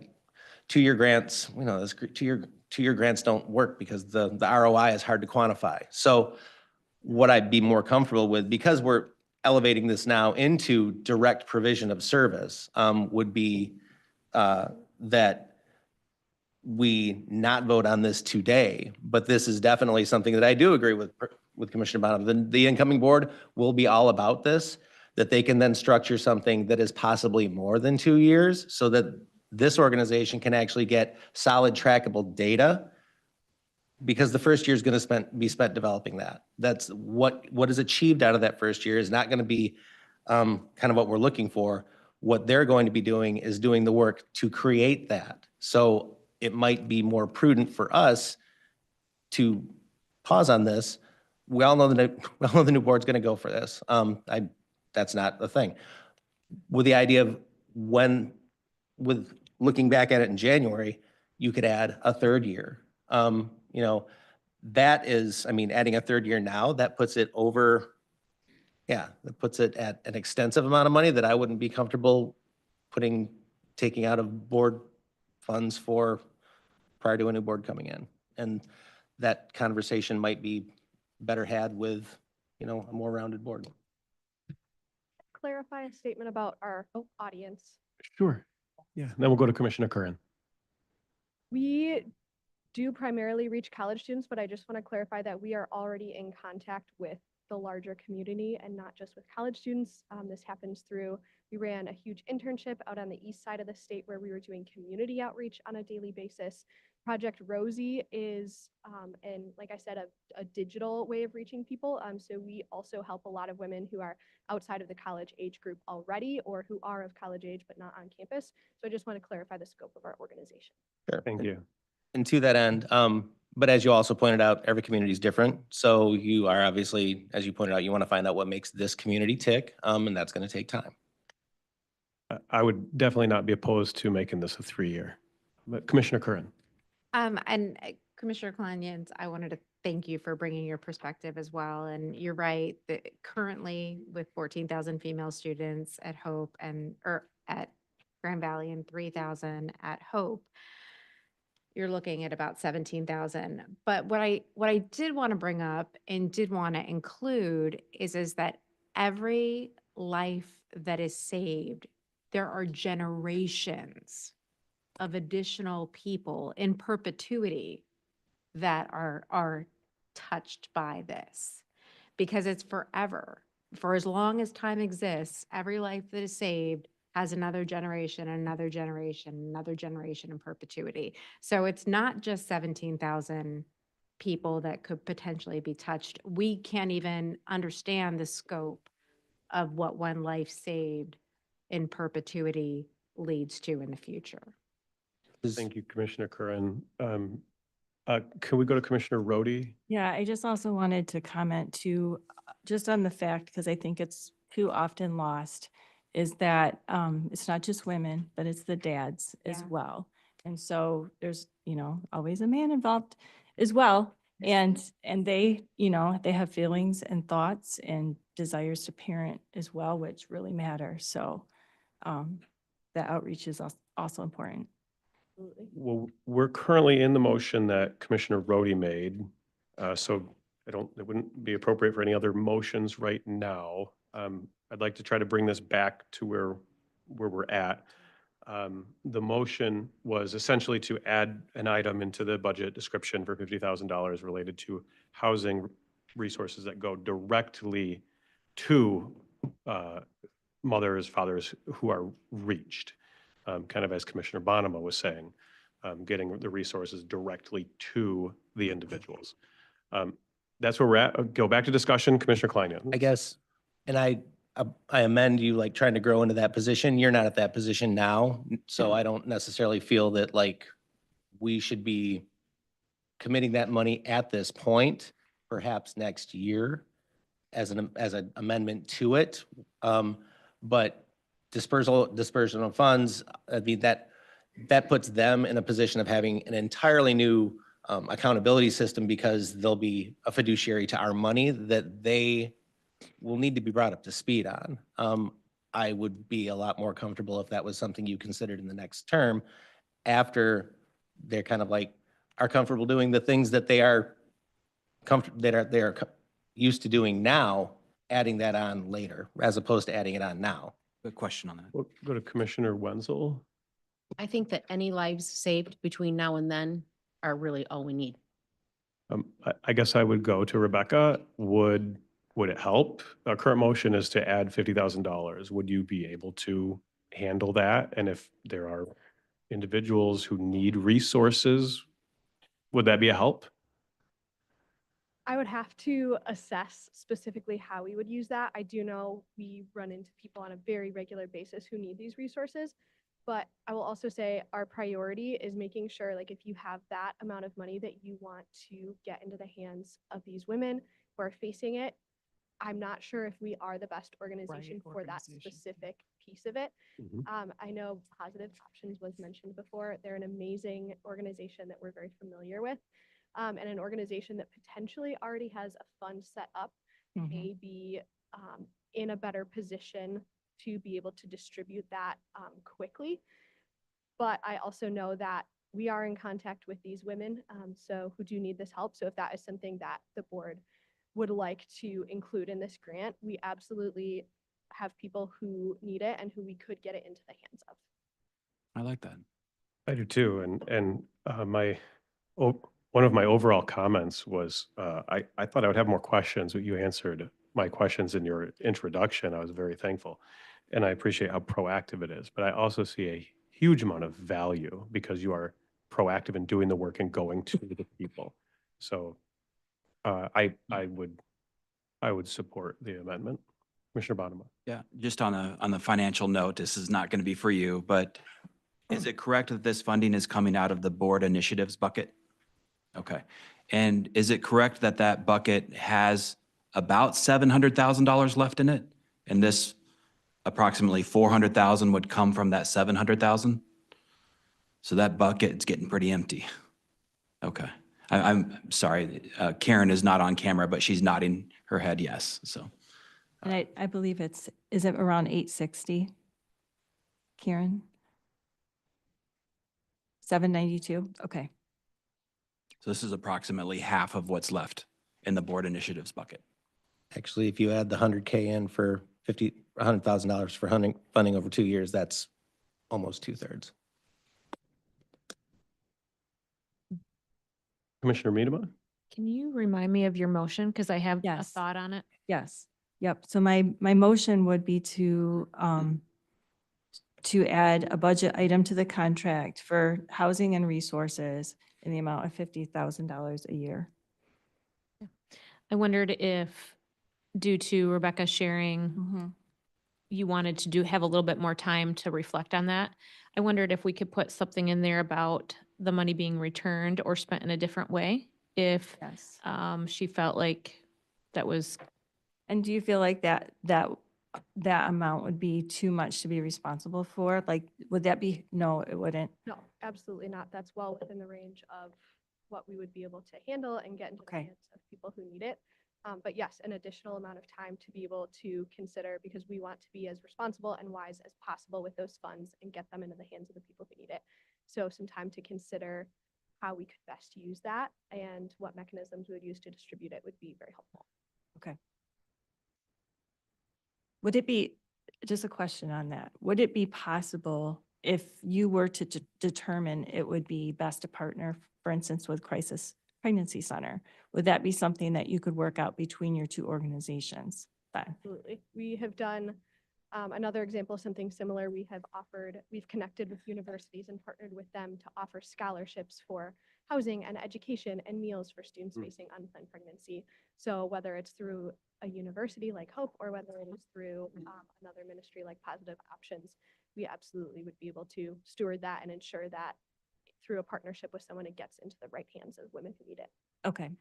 2-year grants. Those 2-year grants don't work because the ROI is hard to quantify. So what I'd be more comfortable with, because we're elevating this now into direct provision of service, would be that we not vote on this today, but this is definitely something that I do agree with Commissioner Bonham. The incoming board will be all about this, that they can then structure something that is possibly more than 2 years so that this organization can actually get solid trackable data, because the first year is going to be spent developing that. That's what is achieved out of that first year is not going to be kind of what we're looking for. What they're going to be doing is doing the work to create that. So it might be more prudent for us to pause on this. We all know the new board's going to go for this. That's not the thing. With the idea of with looking back at it in January, you could add a third year. That is, adding a third year now, that puts it at an extensive amount of money that I wouldn't be comfortable taking out of board funds prior to a new board coming in. And that conversation might be better had with, a more rounded board. Clarify a statement about our audience. Sure. Yeah. Then we'll go to Commissioner Curran. We do primarily reach college students, but I just want to clarify that we are already in contact with the larger community and not just with college students. This happens we ran a huge internship out on the east side of the state where we were doing community outreach on a daily basis. Project Rosie is, and like I said, a digital way of reaching people. So we also help a lot of women who are outside of the college age group already, or who are of college age but not on campus. So I just want to clarify the scope of our organization. Sure. Thank you. And to that end, But as you also pointed out, every community is different. So you are obviously, as you pointed out, you want to find out what makes this community tick, and that's going to take time. I would definitely not be opposed to making this a 3-year. But Commissioner Curran. And Commissioner Kleinjans, I wanted to thank you for bringing your perspective as well. And you're right that currently with 14,000 female students at Hope or at Grand Valley and 3,000 at Hope, you're looking at about 17,000. But what I did want to bring up and did want to include is that every life that is saved, there are generations of additional people in perpetuity that are touched by this, because it's forever. For as long as time exists, every life that is saved has another generation, another generation, another generation in perpetuity. So it's not just 17,000 people that could potentially be touched. We can't even understand the scope of what one life saved in perpetuity leads to in the future. Thank you, Commissioner Curran. Can we go to Commissioner Rhodey? Yeah, I just also wanted to comment too, just on the fact, because I think it's too often lost, is that it's not just women, but it's the dads as Yeah. well. And so there's, always a man involved as well. And they, they have feelings and thoughts and desires to parent as well, which really matter. So the outreach is also important. Well, we're currently in the motion that Commissioner Rhodey made. So it wouldn't be appropriate for any other motions right now. I'd like to try to bring this back to where we're at. The motion was essentially to add an item into the budget description for $50,000 related to housing resources that go directly to mothers, fathers who are reached. Kind of as Commissioner Bonema was saying, getting the resources directly to the individuals. That's where we're at. Go back to discussion, Commissioner Klein. I guess, and I amend you like trying to grow into that position. You're not at that position now. So I don't necessarily feel that like we should be committing that money at this point, perhaps next year as an amendment to it. But dispersion of funds, I mean, that puts them in a position of having an entirely new accountability system, because they'll be a fiduciary to our money that they will need to be brought up to speed on. I would be a lot more comfortable if that was something you considered in the next term, after they're kind of like are comfortable doing the things that they are used to doing now, adding that on later, as opposed to adding it on now. Good question on that. We'll go to Commissioner Wenzel. I think that any lives saved between now and then are really all we need. I guess I would go to Rebecca. Would it help? Our current motion is to add $50,000. Would you be able to handle that? And if there are individuals who need resources, would that be a help? I would have to assess specifically how we would use that. I do know we run into people on a very regular basis who need these resources, but I will also say our priority is making sure, like, if you have that amount of money that you want to get into the hands of these women who are facing it, I'm not sure if we are the best organization for that specific piece of it. I know Positive Options was mentioned before. They're an amazing organization that we're very familiar with. And an organization that potentially already has a fund set up, may be in a better position to be able to distribute that quickly. But I also know that we are in contact with these women, so who do need this help. So if that is something that the board would like to include in this grant, we absolutely have people who need it and who we could get it into the hands of. I like that. I do too. And one of my overall comments was, I thought I would have more questions, but you answered my questions in your introduction. I was very thankful. And I appreciate how proactive it is. But I also see a huge amount of value because you are proactive in doing the work and going to the people. So I would support the amendment. Commissioner Bonema. Yeah, just on the financial note, this is not going to be for you, but is it correct that this funding is coming out of the board initiatives bucket? Okay. And is it correct that that bucket has about $700,000 left in it? And this approximately 400,000 would come from that 700,000? So that bucket's getting pretty empty. Okay. I'm sorry, Karen is not on camera, but she's nodding her head yes, so. And I believe is it around 860? Karen? 792? Okay. So this is approximately half of what's left in the board initiatives bucket. Actually, if you add the 100K in for $100,000 for funding over 2 years, that's almost 2/3. Commissioner Medema? Can you remind me of your motion? Because I have a Yes. thought on it. Yes. Yep. So my motion would be to add a budget item to the contract for housing and resources in the amount of $50,000 a year. I wondered if, due to Rebecca sharing, Mhm. you wanted to have a little bit more time to reflect on that. I wondered if we could put something in there about the money being returned or spent in a different way, if Yes. she felt like that was, And do you feel like that amount would be too much to be responsible for? Like, would that be, no, it wouldn't. No, absolutely not. That's well within the range of what we would be able to handle and get into the Okay. hands of people who need it. But yes, an additional amount of time to be able to consider, because we want to be as responsible and wise as possible with those funds and get them into the hands of the people who need it. So some time to consider how we could best use that and what mechanisms we would use to distribute it would be very helpful. Okay. Would it be, just a question on that, would it be possible if you were to determine it would be best to partner, for instance, with Crisis Pregnancy Center? Would that be something that you could work out between your two organizations then? Absolutely. We have done another example of something similar. We've connected with universities and partnered with them to offer scholarships for housing and education and meals for students facing unplanned pregnancy. So whether it's through a university like Hope or whether it is through another ministry like Positive Options, we absolutely would be able to steward that and ensure that through a partnership with someone, it gets into the right hands of women who need it. Okay.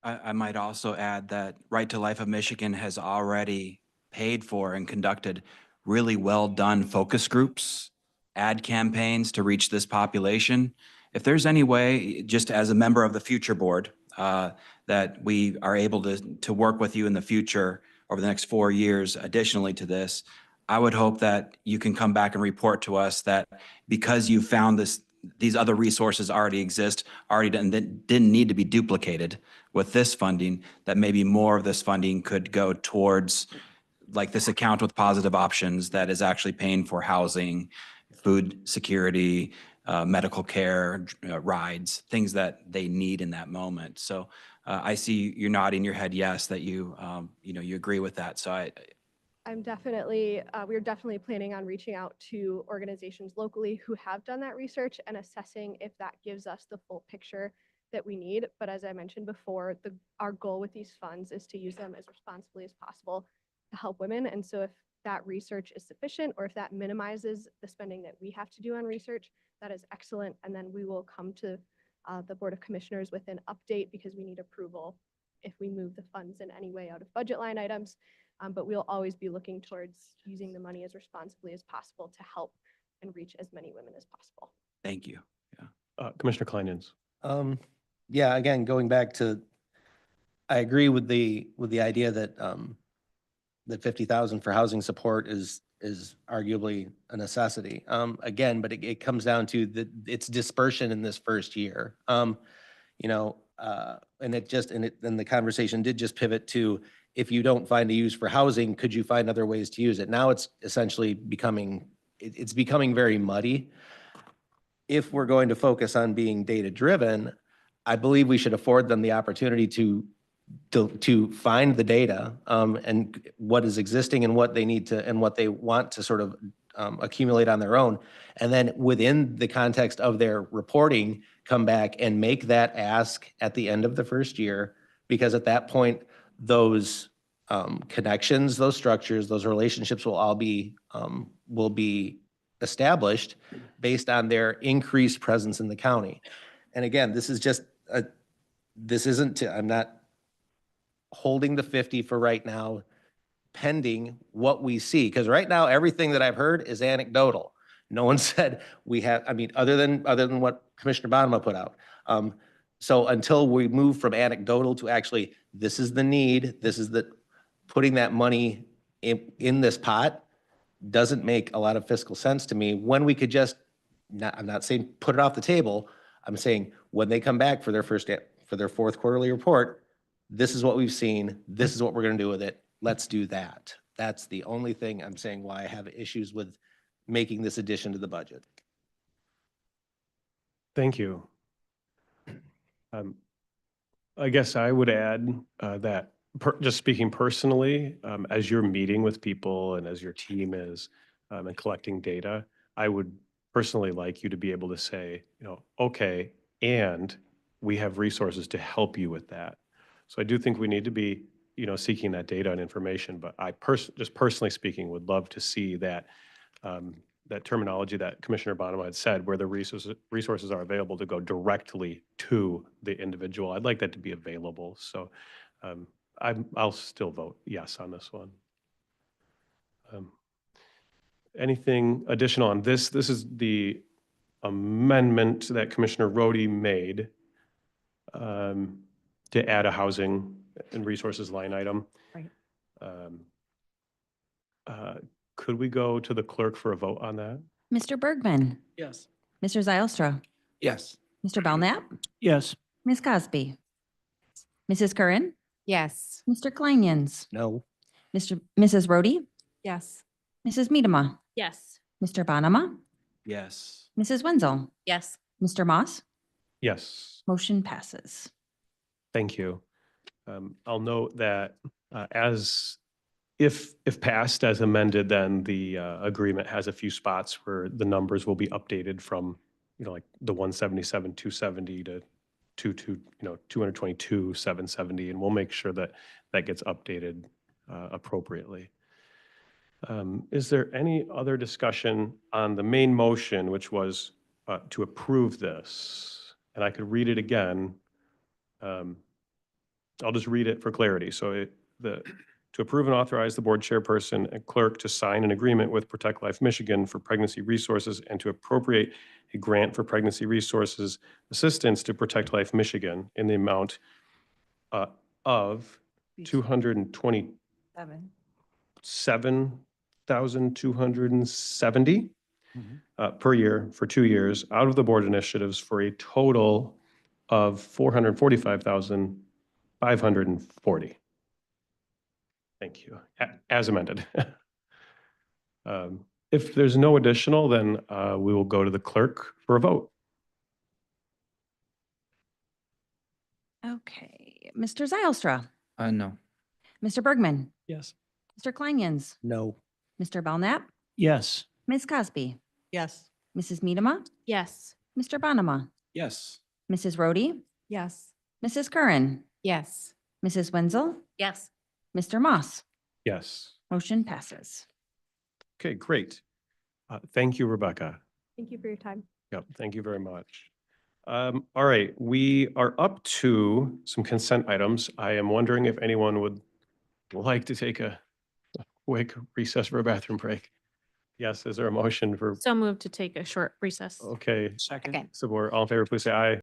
I might also add that Right to Life of Michigan has already paid for and conducted really well done focus groups, ad campaigns to reach this population. If there's any way, just as a member of the future board, that we are able to work with you in the future over the next 4 years, additionally to this, I would hope that you can come back and report to us that because you found these other resources already exist, didn't need to be duplicated with this funding, that maybe more of this funding could go towards like this account with Positive Options that is actually paying for housing, food security, medical care, rides, things that they need in that moment. So I see you're nodding your head yes, that you agree with that. So We're definitely planning on reaching out to organizations locally who have done that research and assessing if that gives us the full picture that we need. But as I mentioned before, our goal with these funds is to use them as responsibly as possible to help women. And so if that research is sufficient or if that minimizes the spending that we have to do on research, that is excellent. And then we will come to the Board of Commissioners with an update because we need approval if we move the funds in any way out of budget line items. But we'll always be looking towards using the money as responsibly as possible to help and reach as many women as possible. thank you. Commissioner Kleinens. Yeah, again, going back to, I agree with the idea that that 50,000 for housing support is arguably a necessity. Again, but it comes down to its dispersion in this first year. And the conversation did just pivot to, if you don't find a use for housing, could you find other ways to use it? Now it's essentially becoming very muddy. If we're going to focus on being data-driven, I believe we should afford them the opportunity to find the data and what is existing and what they need to, and what they want to sort of accumulate on their own. And then within the context of their reporting, come back and make that ask at the end of the first year, because at that point, those connections, those structures, those relationships will be established based on their increased presence in the county. And again, this is just this isn't, I'm not holding the 50 for right now, pending what we see. Because right now, everything that I've heard is anecdotal. No one said we have, I mean, other than what Commissioner Bonema put out. So until we move from anecdotal to actually, this is the need, this is the, putting that money in this pot doesn't make a lot of fiscal sense to me when we could just, I'm not saying put it off the table. I'm saying when they come back for their fourth quarterly report, this is what we've seen, this is what we're gonna do with it, let's do that. That's the only thing I'm saying why I have issues with making this addition to the budget. Thank you. I guess I would add that just speaking personally, as you're meeting with people and as your team is and collecting data, I would personally like you to be able to say, okay, and we have resources to help you with that. So I do think we need to be, seeking that data and information, but I just personally speaking, would love to see that that terminology that Commissioner Bonema had said, where the resources are available to go directly to the individual. I'd like that to be available. So I'll still vote yes on this one. Anything additional on this? This is the amendment that Commissioner Rhodey made to add a housing and resources line item. Right. Could we go to the clerk for a vote on that? Mr. Bergman, Yes. Mr. Zylstra, Yes. Mr. Belknap, Yes. Ms. Cosby, Mrs. Curran, Yes. Mr. Kleinians, No. Mrs. Rhodey, Yes. Mrs. Medema, Yes. Mr. Bonema, Yes. Mrs. Wenzel, Yes. Mr. Moss, Yes. motion passes. Thank you. I'll note that if passed as amended, then the agreement has a few spots where the numbers will be updated from, like the 177, 270 to 222, 770, and we'll make sure that that gets updated appropriately. Is there any other discussion on the main motion, which was to approve this? And I could read it again. I'll just read it for clarity. So to approve and authorize the board chairperson and clerk to sign an agreement with Protect Life Michigan for pregnancy resources and to appropriate a grant for pregnancy resources assistance to Protect Life Michigan in the amount of $227,270 per year for 2 years out of the board initiatives for a total of $445,540. Thank you. As amended. If there's no additional, then we will go to the clerk for a vote. Okay, Mr. Zylstra, No. Mr. Bergman, Yes. Mr. Kleinians, No. Mr. Belknap, Yes. Ms. Cosby, Yes. Mrs. Medema, Yes. Mr. Bonema, Yes. Mrs. Rhodey, Yes. Mrs. Curran, Yes. Mrs. Wenzel, Yes. Mr. Moss, Yes. motion passes. Okay, great. Thank you, Rebecca. Thank you for your time. Yep, thank you very much. All right, we are up to some consent items. I am wondering if anyone would like to take a quick recess for a bathroom break. Yes, is there a motion for, So moved to take a short recess. okay, Second. support, all in favor, please say aye.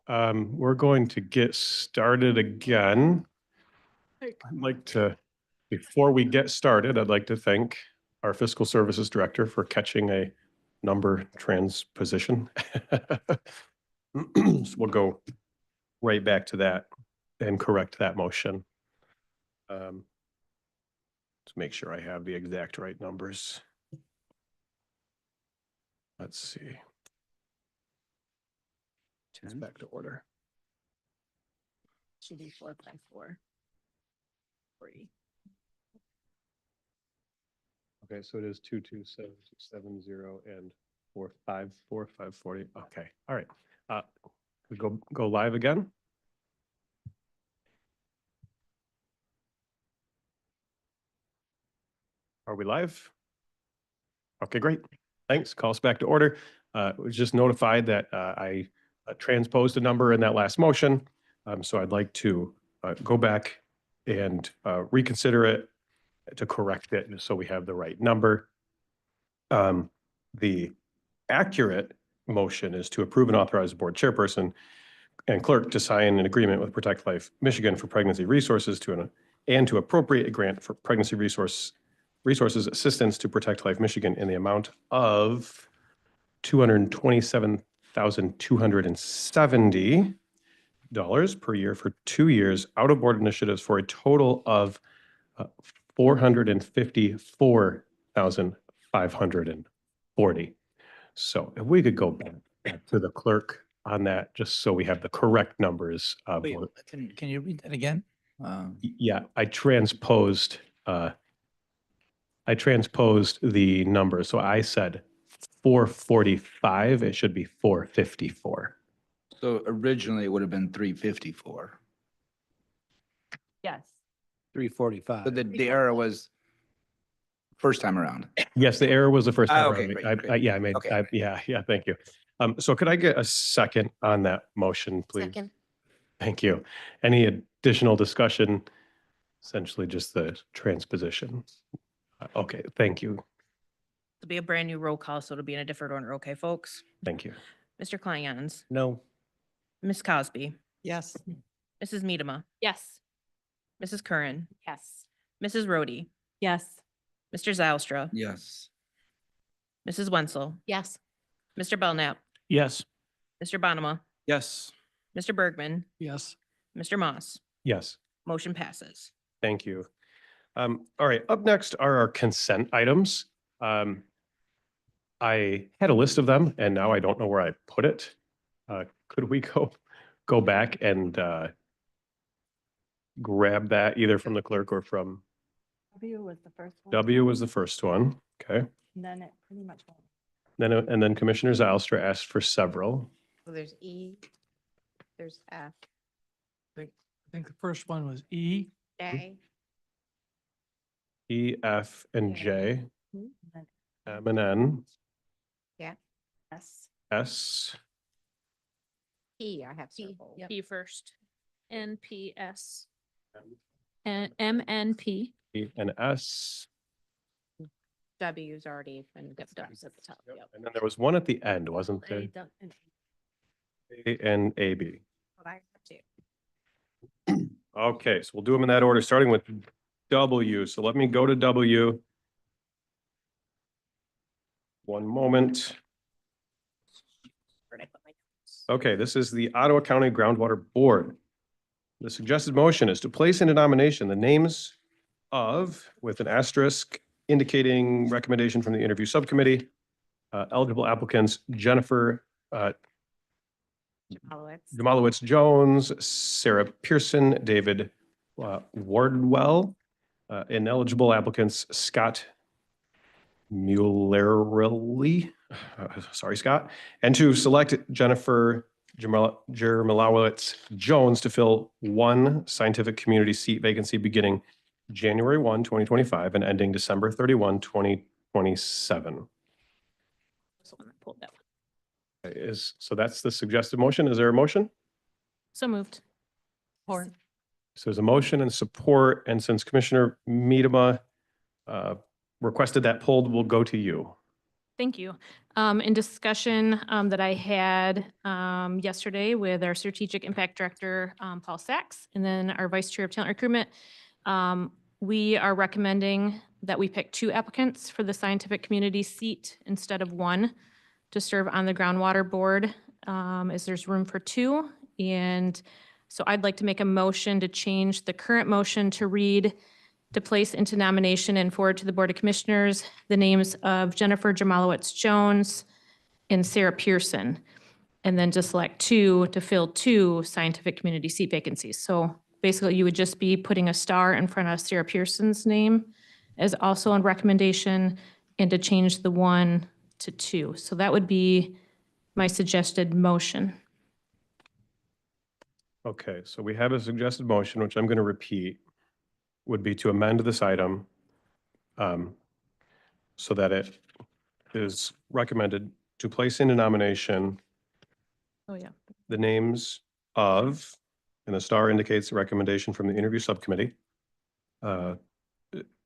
We're going to get started again. I'd like to, before we get started, I'd like to thank our Fiscal Services Director for catching a number transposition. So we'll go right back to that and correct that motion. To make sure I have the exact right numbers. Let's see. It's back to order. Should be 4.4. 3. Okay, so it is 227,670 and 454, 540. Okay, all right. We go live again. Are we live? Okay, great. Thanks. Call us back to order. Was just notified that I transposed a number in that last motion. So I'd like to go back and reconsider it to correct it so we have the right number. The accurate motion is to approve and authorize the board chairperson and clerk to sign an agreement with Protect Life Michigan for pregnancy resources and to appropriate a grant for pregnancy resources assistance to Protect Life Michigan in the amount of $227,270 per year for 2 years out of board initiatives for a total of $454,540. So if we could go back to the clerk on that, just so we have the correct numbers. Wait, can you read that again? Yeah, I transposed the number. So I said 445, it should be 454. So originally it would have been 354. Yes. 345. But the error was first time around. Yes, the error was the first time Okay, around. great, great. Yeah, I made, Okay. yeah, thank you. So could I get a second on that motion, please? Second. Thank you. Any additional discussion? Essentially just the transposition. Okay, thank you. It'll be a brand new roll call, so it'll be in a different order. Okay, folks? Thank you. Mr. Kleinans, No. Ms. Cosby, Yes. Mrs. Medema, Yes. Mrs. Curran, Yes. Mrs. Rhodey, Yes. Mr. Zylstra, Yes. Mrs. Wenzel, Yes. Mr. Belknap, Yes. Mr. Bonema, Yes. Mr. Bergman, Yes. Mr. Moss. Yes. Motion passes. Thank you. All right, up next are our consent items. I had a list of them and now I don't know where I put it. Could we go back and grab that either from the clerk or from W was the first one. W was the first one. Okay. And then it pretty much went. And then Commissioner Zylstra asked for several. So there's E, there's F, I think the first one was E. J, E, F, and J, And then M and N, S. S, P, I have several. P first. NPS. And MNP. E, and S. W's already been discussed at the top. Yep. And then there was one at the end, wasn't there? A and AB. What I have too. Okay, so we'll do them in that order, starting with W. So let me go to W. One moment. Where'd I put my notes? Okay, this is the Ottawa County Groundwater Board. The suggested motion is to place into nomination the names of, with an asterisk indicating recommendation from the interview subcommittee, eligible applicants Jennifer Jamalowitz. Jamalowitz Jones, Sarah Pearson, David Wardwell, ineligible applicants Scott Muellerly, sorry, Scott, and to select Jennifer Jamalowitz Jones to fill one scientific community seat vacancy beginning January 1, 2025 and ending December 31, 2027. That's the one that pulled that one. So that's the suggested motion. Is there a motion? So moved. Or So there's a motion and support, and since Commissioner Medema requested that pulled, we'll go to you. Thank you. In discussion that I had yesterday with our Strategic Impact Director, Paul Sachs, and then our Vice Chair of Talent Recruitment, we are recommending that we pick 2 applicants for the Scientific Community seat instead of 1 to serve on the Groundwater Board, as there's room for 2. And so I'd like to make a motion to change the current motion to read, to place into nomination and forward to the Board of Commissioners the names of Jennifer Jamalowitz-Jones and Sarah Pearson, and then to select 2 to fill 2 scientific community seat vacancies. So basically, you would just be putting a star in front of Sarah Pearson's name as also on recommendation, and to change the 1 to 2. So that would be my suggested motion. Okay, so we have a suggested motion, which I'm going to repeat, would be to amend this item so that it is recommended to place into nomination Oh, yeah. the names of, and the star indicates the recommendation from the interview subcommittee,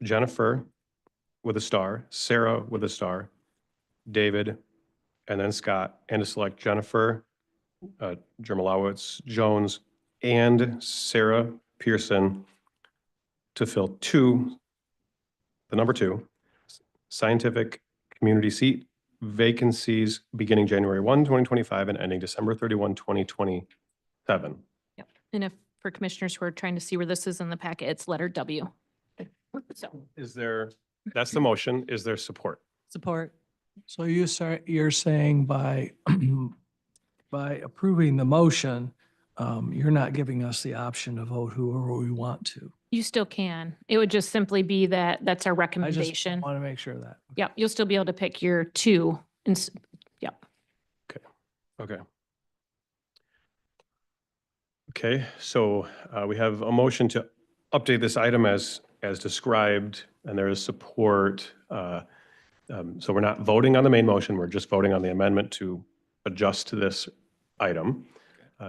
Jennifer with a star, Sarah with a star, David, and then Scott, and to select Jennifer Jamalowitz-Jones and Sarah Pearson to fill 2, the number 2, scientific community seat vacancies beginning January 1, 2025 and ending December 31, 2027. Yep. And if for commissioners who are trying to see where this is in the packet, it's letter W. So Is there, that's the motion. Is there support? Support. So you're saying by, by approving the motion, you're not giving us the option to vote whoever we want to. you still can. It would just simply be that that's our I just recommendation. want to make sure of that. Yep, you'll still be able to pick your 2. Yep. Okay. Okay, so we have a motion to update this item as described, and there is support. So we're not voting on the main motion, we're just voting on the amendment to adjust to this item.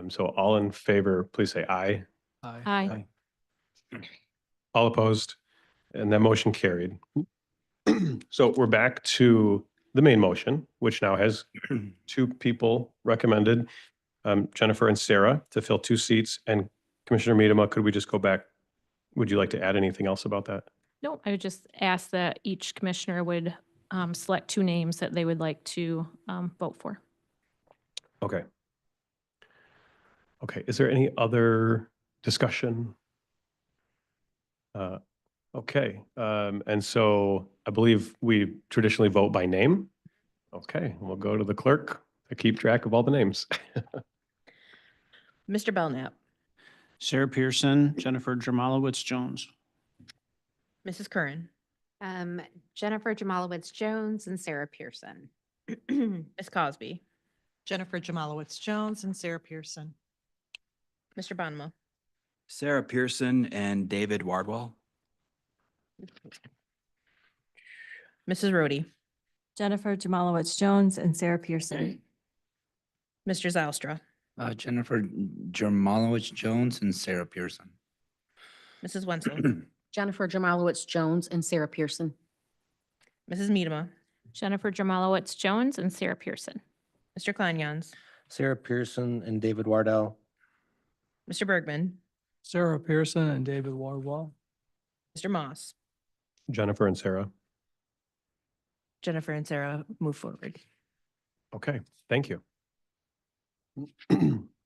So all in favor, please say aye. Aye. All opposed, and that motion carried. So we're back to the main motion, which now has 2 people recommended, Jennifer and Sarah, to fill 2 seats. And Commissioner Miedema, could we just go back? Would you like to add anything else about that? No, I would just ask that each commissioner would select 2 names that they would like to vote for. Okay. Okay, is there any other discussion? Okay, and so I believe we traditionally vote by name. Okay, we'll go to the clerk to keep track of all the names. Mr. Belknap, Sarah Pearson, Jennifer Jamalowitz-Jones. Mrs. Curran, Jennifer Jamalowitz-Jones and Sarah Pearson. Ms. Cosby, Jennifer Jamalowitz-Jones and Sarah Pearson. Mr. Bonema, Sarah Pearson and David Wardwell. Mrs. Rhodey, Jennifer Jamalowitz-Jones and Sarah Pearson. Mr. Zylstra, Jennifer Jamalowitz-Jones and Sarah Pearson. Mrs. Wenzel, Jennifer Jamalowitz-Jones and Sarah Pearson. Mrs. Miedema, Jennifer Jamalowitz-Jones and Sarah Pearson. Mr. Kleinjans, Sarah Pearson and David Wardell. Mr. Bergman, Sarah Pearson and David Wardwell. Mr. Moss, Jennifer and Sarah. Jennifer and Sarah move forward. Okay, thank you.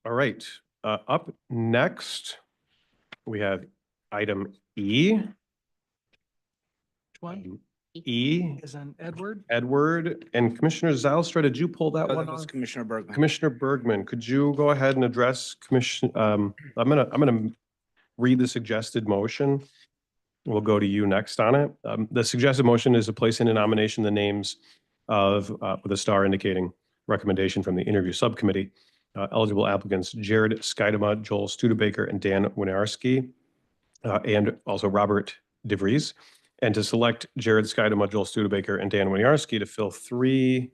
All right, up next, we have item E. Which one? E, Is an Edward? Edward, and Commissioner Zylstra, did you pull that That one was off? Commissioner Bergman. Commissioner Bergman, could you go ahead and address Commission, I'm gonna read the suggested motion. We'll go to you next on it. The suggested motion is to place into nomination the names of, with a star indicating recommendation from the interview subcommittee, eligible applicants Jared Skidema, Joel Studebaker, and Dan Winarski, and also Robert DeVries, and to select Jared Skidema, Joel Studebaker, and Dan Winarski to fill 3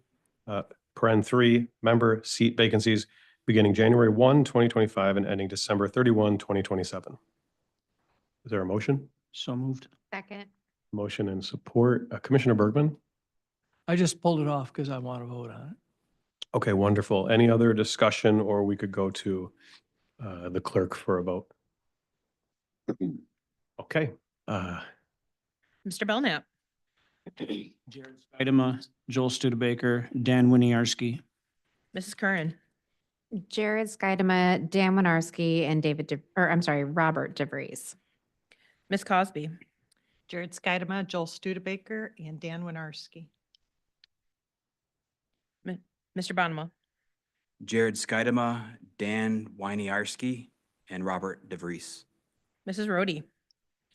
member seat vacancies beginning January 1, 2025 and ending December 31, 2027. Is there a motion? So moved. Second. Motion and support. Commissioner Bergman? I just pulled it off because I want to vote on it. Okay, wonderful. Any other discussion, or we could go to the clerk for a vote? Okay. Mr. Belknap, Jared Skaidema, Joel Studebaker, Dan Winiarski. Mrs. Curran, Jared Skidema, Dan Winarski, and Robert DeVries. Ms. Cosby, Jared Skidema, Joel Studebaker, and Dan Winarski. Mr. Bonema, Jared Skidema, Dan Winiarski, and Robert DeVries. Mrs. Rhodey,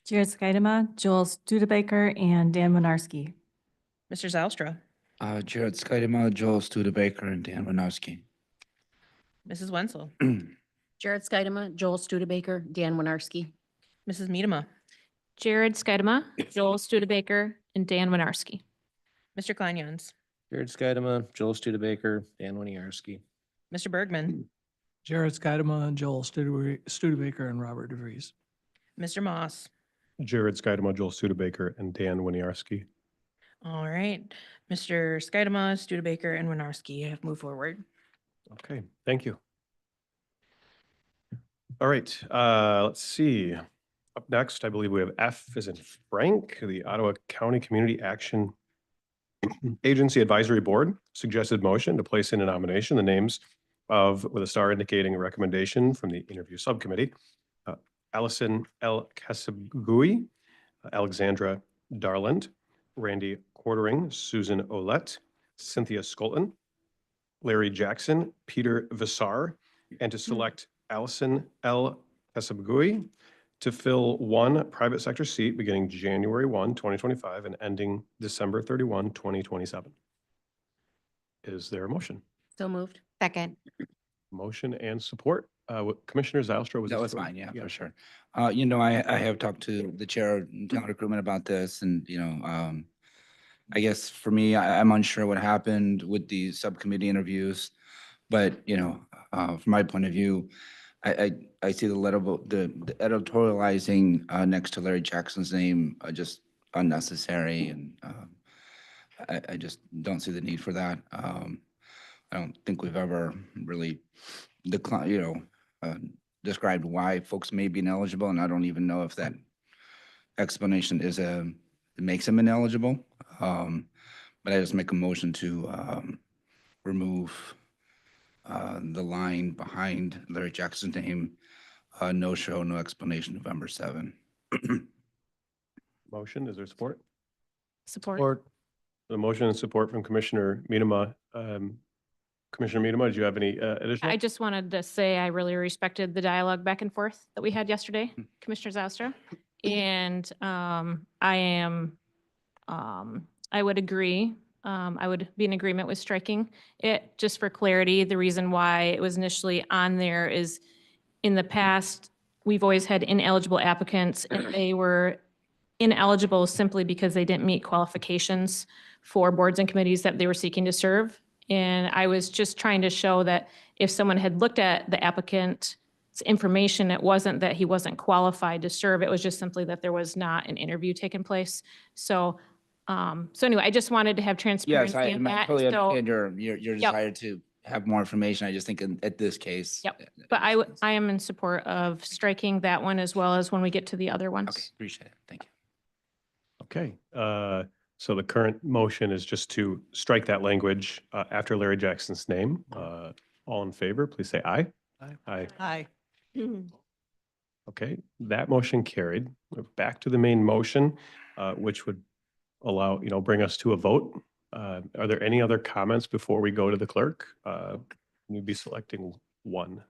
Jared Skidema, Joel Studebaker, and Dan Winarski. Mr. Zylstra, Jared Skidema, Joel Studebaker, and Dan Winarski. Mrs. Wenzel, Jared Skidema, Joel Studebaker, Dan Winarski. Mrs. Medema, Jared Skidema, Joel Studebaker, and Dan Winarski. Mr. Kleinjans, Jared Skaidema, Joel Studebaker, Dan Winiarski. Mr. Bergman, Jared Skaidema, Joel Studebaker, and Robert DeVries. Mr. Moss. Jared Skaidema, Joel Studebaker, and Dan Winiarski. All right, Mr. Skidema, Studebaker, and Winarski have moved forward. Okay, thank you. All right, let's see. Up next, I believe we have F as in Frank, the Ottawa County Community Action Agency Advisory Board suggested motion to place in a nomination the names of, with a star indicating a recommendation from the interview subcommittee, Allison L. Casabgui, Alexandra Darland, Randy Quartering, Susan Olette, Cynthia Skolton, Larry Jackson, Peter Visar, and to select Allison L. Casabgui to fill one private sector seat beginning January 1, 2025 and ending December 31, 2027. Is there a motion? So moved. Second. Motion and support. Commissioner Zylstra, was That this was for- mine, yeah, for sure. You know, I have talked to the chair of talent recruitment about this and, you know, I guess for me, I'm unsure what happened with the subcommittee interviews. But, you know, from my point of view, I see the editorializing next to Larry Jackson's name just unnecessary, and I just don't see the need for that. I don't think we've ever really described why folks may be ineligible, and I don't even know if that explanation makes them ineligible. But I just make a motion to remove the line behind Larry Jackson's name, no show, no explanation, November 7. Motion, is there support? Support. The motion and support from Commissioner Medema. Commissioner Medema, do you have any additional? I just wanted to say I really respected the dialogue back and forth that we had yesterday, Commissioner Zylstra. And I would agree. I would be in agreement with striking it. Just for clarity, the reason why it was initially on there is in the past, we've always had ineligible applicants and they were ineligible simply because they didn't meet qualifications for boards and committees that they were seeking to serve. And I was just trying to show that if someone had looked at the applicant's information, it wasn't that he wasn't qualified to serve. It was just simply that there was not an interview taking place. So anyway, I just wanted to have Yes, transparency I in that. totally So- understand your Yep. desire to have more information. I just think at this case. Yep. But I am in support of striking that one as well as when we get to the other ones. Okay, appreciate it. Thank you. Okay, so the current motion is just to strike that language after Larry Jackson's name. All in favor, please say aye. Aye. Hi. Okay, that motion carried. We're back to the main motion, which would allow, bring us to a vote. Are there any other comments before we go to the clerk? You'd be selecting one.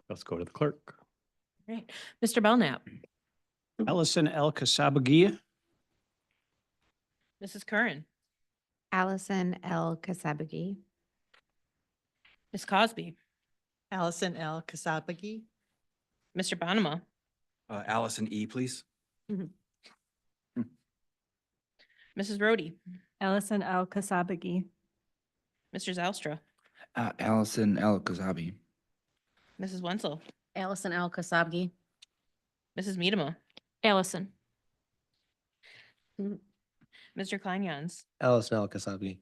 Let's go to the clerk. Right. Mr. Belknap, Allison L. Casabaghi. Mrs. Curran, Allison L. Kasabagi. Ms. Cosby, Allison L. Kasabagi. Mr. Bonema, Allison E., please. Mrs. Rhodey, Allison L. Kasabagi. Mr. Zylstra, Allison L. Kazabi. Mrs. Wenzel, Allison L. Kasabgi. Mrs. Medema, Allison. Mr. Kleinjans, Allison Al Kasabi.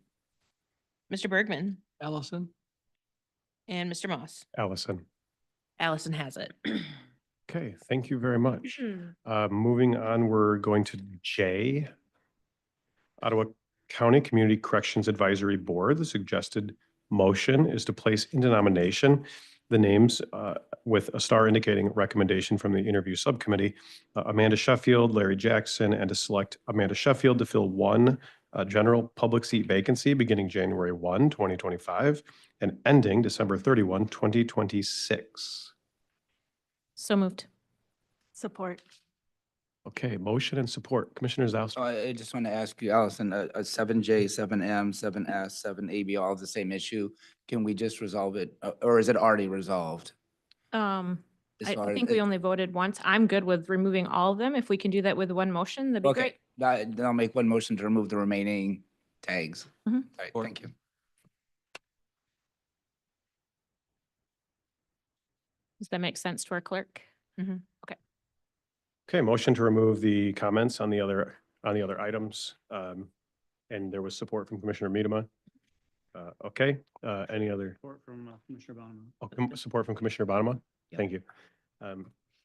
Mr. Bergman, Allison? and Mr. Moss. Allison. Allison has it. Okay, thank you very much. Moving on, we're going to J. Ottawa County Community Corrections Advisory Board. The suggested motion is to place into nomination the names with a star indicating recommendation from the interview subcommittee, Amanda Sheffield, Larry Jackson, and to select Amanda Sheffield to fill one general public seat vacancy beginning January 1, 2025, and ending December 31, 2026. So moved. Support. Okay, motion and support. Commissioner So Zauster. I just want to ask you, Allison, 7J, 7M, 7S, 7AB, all the same issue. Can we just resolve it, or is it already resolved? As I far think as- we only voted once. I'm good with removing all of them. If we can do that with one motion, that'd be great. Okay, then I'll make one motion to remove the remaining tags. Mhm. All right, thank you. Does that make sense to our clerk? Okay, motion to remove the comments on the other items. And there was support from Commissioner Miedema. Okay, any other? Support from Commissioner Baumann. Oh, support from Commissioner Bonema? Yep. Thank you.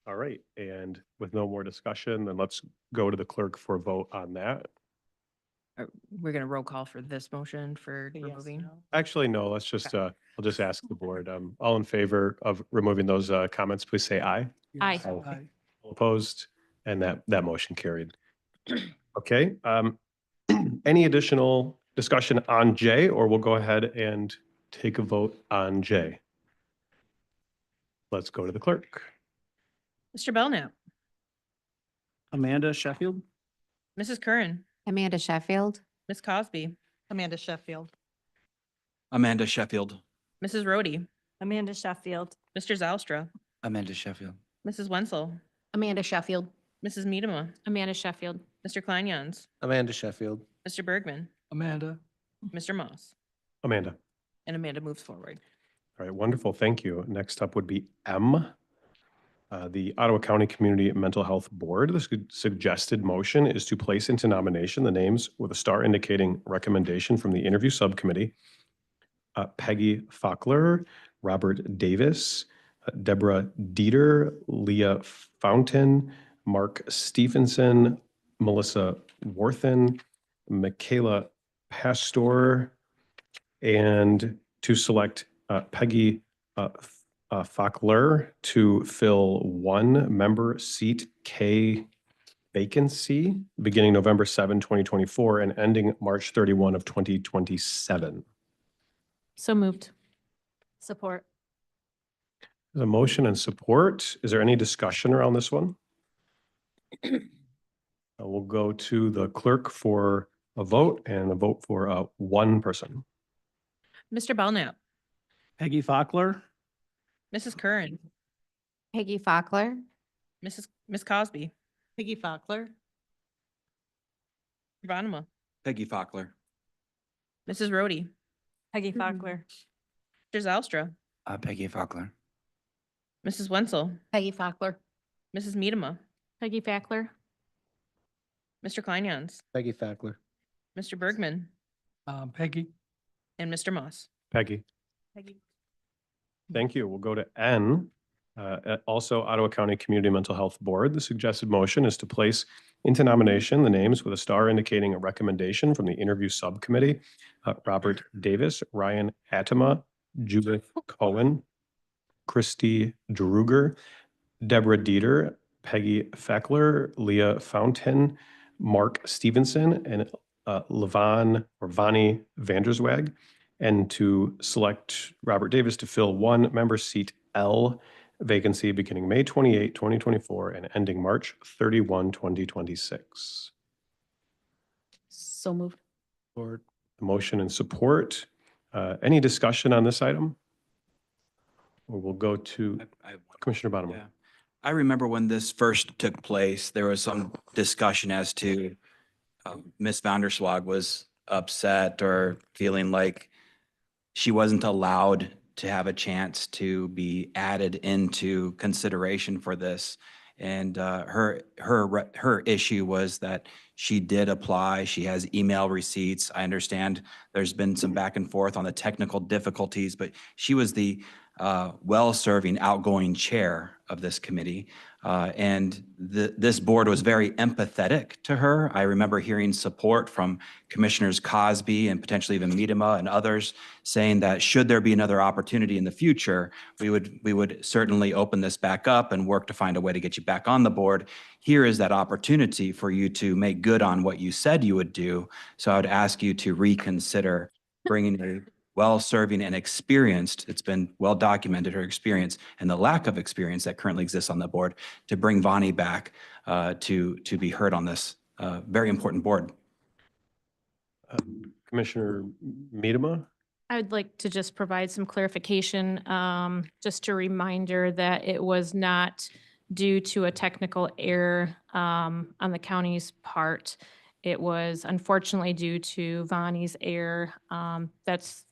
All right, and with no more discussion, then let's go to the clerk for a vote on that. We're gonna roll call for this motion for Yes, removing. no. Actually, no, let's just, I'll just ask the board, all in favor of removing those comments, please say aye. Aye. All opposed, and that motion carried. Okay, any additional discussion on J, or we'll go ahead and take a vote on J? Let's go to the clerk. Mr. Belknap, Amanda Sheffield? Mrs. Curran, Amanda Sheffield, Ms. Cosby, Amanda Sheffield. Amanda Sheffield. Mrs. Rhodey, Amanda Sheffield. Mr. Zalstra, Amanda Sheffield. Mrs. Wenzel, Amanda Sheffield, Mrs. Miedema, Amanda Sheffield. Mr. Kleinjans, Amanda Sheffield. Mr. Bergman, Amanda? Mr. Moss, Amanda. and Amanda moves forward. All right, wonderful, thank you. Next up would be M. The Ottawa County Community Mental Health Board. The suggested motion is to place into nomination the names with a star indicating recommendation from the interview subcommittee. Peggy Fackler, Robert Davis, Deborah Dieter, Leah Fountain, Mark Stephenson, Melissa Worthen, Michaela Pastor, and to select Peggy Fackler to fill one member seat K vacancy beginning November 7, 2024 and ending March 31 of 2027. So moved. Support. There's a motion and support. Is there any discussion around this one? We'll go to the clerk for a vote and a vote for one person. Mr. Belknap, Peggy Fackler? Mrs. Curran, Peggy Fackler, Ms. Cosby, Peggy Fackler. Bonema, Peggy Fackler. Mrs. Rhodey, Peggy Fackler. Mr. Zalstra, Peggy Fackler. Mrs. Wenzel, Peggy Fackler, Mrs. Miedema, Peggy Fackler. Mr. Kleinjans, Peggy Fackler. Mr. Bergman, Peggy? and Mr. Moss. Peggy. Peggy. Thank you. We'll go to N. Also, Ottawa County Community Mental Health Board. The suggested motion is to place into nomination the names with a star indicating a recommendation from the interview subcommittee. Robert Davis, Ryan Atema, Judith Cohen, Christy Druger, Deborah Dieter, Peggy Fackler, Leah Fountain, Mark Stevenson, and Vani Vanderswag, and to select Robert Davis to fill one member seat L vacancy beginning May 28, 2024 and ending March 31, 2026. so moved. Board, motion and support. Any discussion on this item? Or we'll go to Commissioner Bonema. Yeah. I remember when this first took place, there was some discussion as to Ms. Vanderswag was upset or feeling like she wasn't allowed to have a chance to be added into consideration for this. And her issue was that she did apply. She has email receipts. I understand there's been some back and forth on the technical difficulties, but she was the well-serving outgoing chair of this committee. And this board was very empathetic to her. I remember hearing support from Commissioners Cosby and potentially even Miedema and others saying that should there be another opportunity in the future, we would certainly open this back up and work to find a way to get you back on the board. Here is that opportunity for you to make good on what you said you would do. So I would ask you to reconsider bringing a well-serving and experienced, it's been well documented, her experience and the lack of experience that currently exists on the board, to bring Vonnie back to be heard on this very important board. Commissioner Miedema? I would like to just provide some clarification, just a reminder that it was not due to a technical error on the county's part. It was unfortunately due to Vonnie's error. That's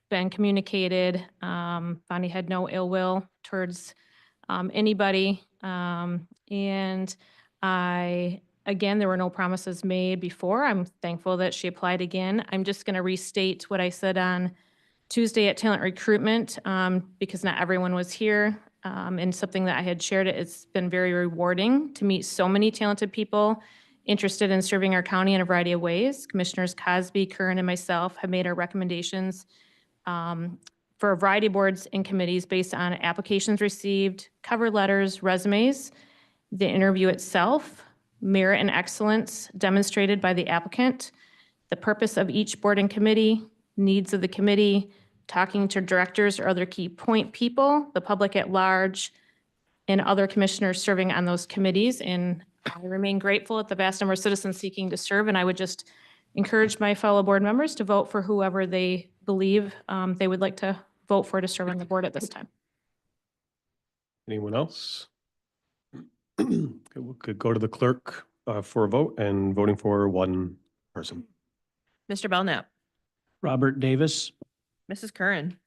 been communicated. Vonnie had no ill will towards anybody. And again, there were no promises made before. I'm thankful that she applied again. I'm just going to restate what I said on Tuesday at Talent Recruitment because not everyone was here. And something that I had shared, it's been very rewarding to meet so many talented people interested in serving our county in a variety of ways. Commissioners Cosby, Curran, and myself have made our recommendations for a variety of boards and committees based on applications received, cover letters, resumes, the interview itself, merit and excellence demonstrated by the applicant, the purpose of each board and committee, needs of the committee, talking to directors or other key point people, the public at large, and other commissioners serving on those committees. And I remain grateful at the vast number of citizens seeking to serve, and I would just encourage my fellow board members to vote for whoever they believe they would like to vote for to serve on the board at this time. Anyone else? Okay, we could go to the clerk for a vote and voting for one person. Mr. Belknap, Robert Davis. Mrs. Curran,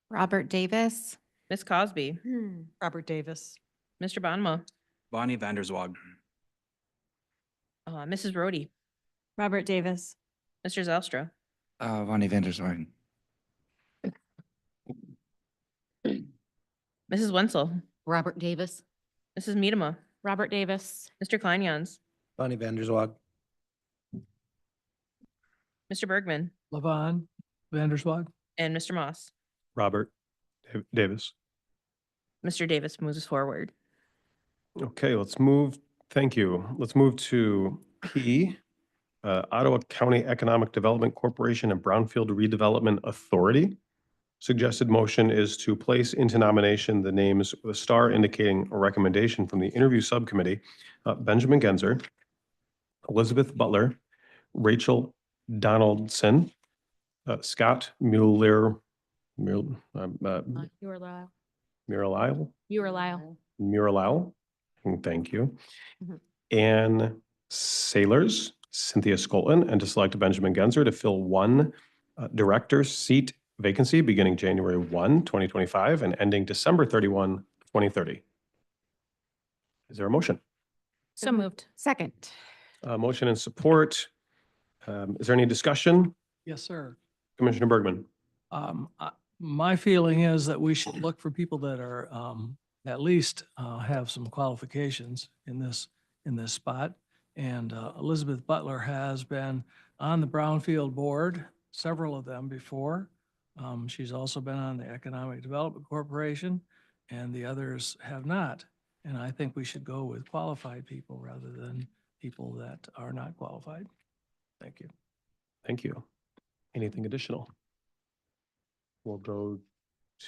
Robert Davis. Ms. Cosby, Robert Davis. Mr. Bonema, Vonnie Vanderswag. Mrs. Rhodey, Robert Davis. Mr. Zelstra, Vonnie Vanderswag. Mrs. Wenzel, Robert Davis. Mrs. Miedema, Robert Davis. Mr. Kleinjans, Vonnie Vanderswag. Mr. Bergman, Levon Vanderswag. and Mr. Moss. Robert Davis. Mr. Davis moves us forward. Okay, let's move. Thank you. Let's move to P, Ottawa County Economic Development Corporation and Brownfield Redevelopment Authority. Suggested motion is to place into nomination the names with a star indicating a recommendation from the interview subcommittee, Benjamin Genzer, Elizabeth Butler, Rachel Donaldson, Scott Mueller, You were Lyle. Muralile, thank you. Mhm. Ann Sailors, Cynthia Skolton, and to select Benjamin Genzer to fill one director seat vacancy beginning January 1, 2025 and ending December 31, 2030. Is there a motion? So moved. Second. Motion and support. Is there any discussion? Yes, sir. Commissioner Bergman? My feeling is that we should look for people that are at least have some qualifications in this spot. And Elizabeth Butler has been on the Brownfield Board, several of them before. She's also been on the Economic Development Corporation, and the others have not. And I think we should go with qualified people rather than people that are not qualified. Thank you. Thank you. Anything additional? We'll go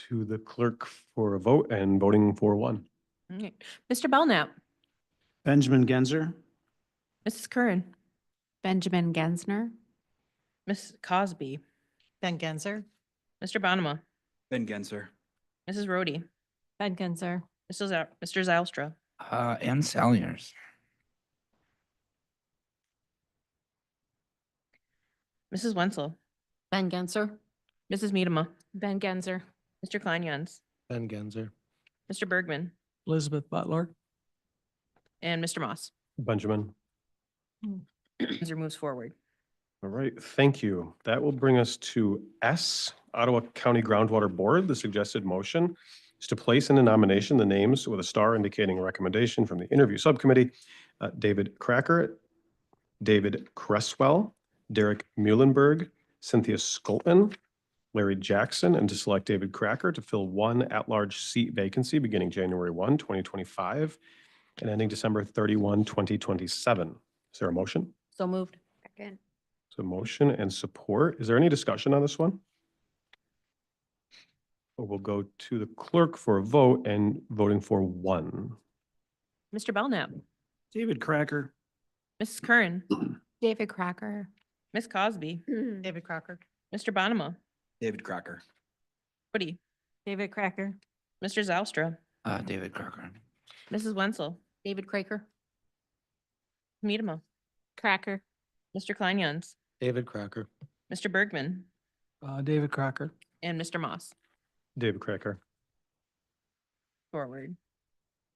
to the clerk for a vote and voting for one. Okay. Mr. Belknap, Benjamin Genzer. Mrs. Curran, Benjamin Gensner. Ms. Cosby, Ben Genzer. Mr. Bonema, Ben Genzer. Mrs. Rhodey, Ben Genzer. Mr. Zylstra, And Salyers. Mrs. Wenzel, Ben Genser. Mrs. Miedema, Ben Genzer. Mr. Kleinjans, Ben Genzer. Mr. Bergman, Elizabeth Butler. and Mr. Moss. Benjamin. Ganser moves forward. All right, thank you. That will bring us to S, Ottawa County Groundwater Board. The suggested motion is to place in a nomination the names with a star indicating a recommendation from the interview subcommittee. David Cracker, David Cresswell, Derek Muhlenberg, Cynthia Skoltman, Larry Jackson, and to select David Cracker to fill one at-large seat vacancy beginning January 1, 2025 and ending December 31, 2027. Is there a motion? So moved. Second. So motion and support. Is there any discussion on this one? Or we'll go to the clerk for a vote and voting for one. Mr. Belknap, David Cracker. Mrs. Curran, David Cracker. Ms. Cosby, David Crocker. Mr. Bonema, David Crocker. Woody, David Cracker. Mr. Zalstra, David Crocker. Mrs. Wenzel, David Cracker. Miedema, Cracker. Mr. Kleinjans, David Crocker. Mr. Bergman, David Crocker. and Mr. Moss. David Cracker. Forward.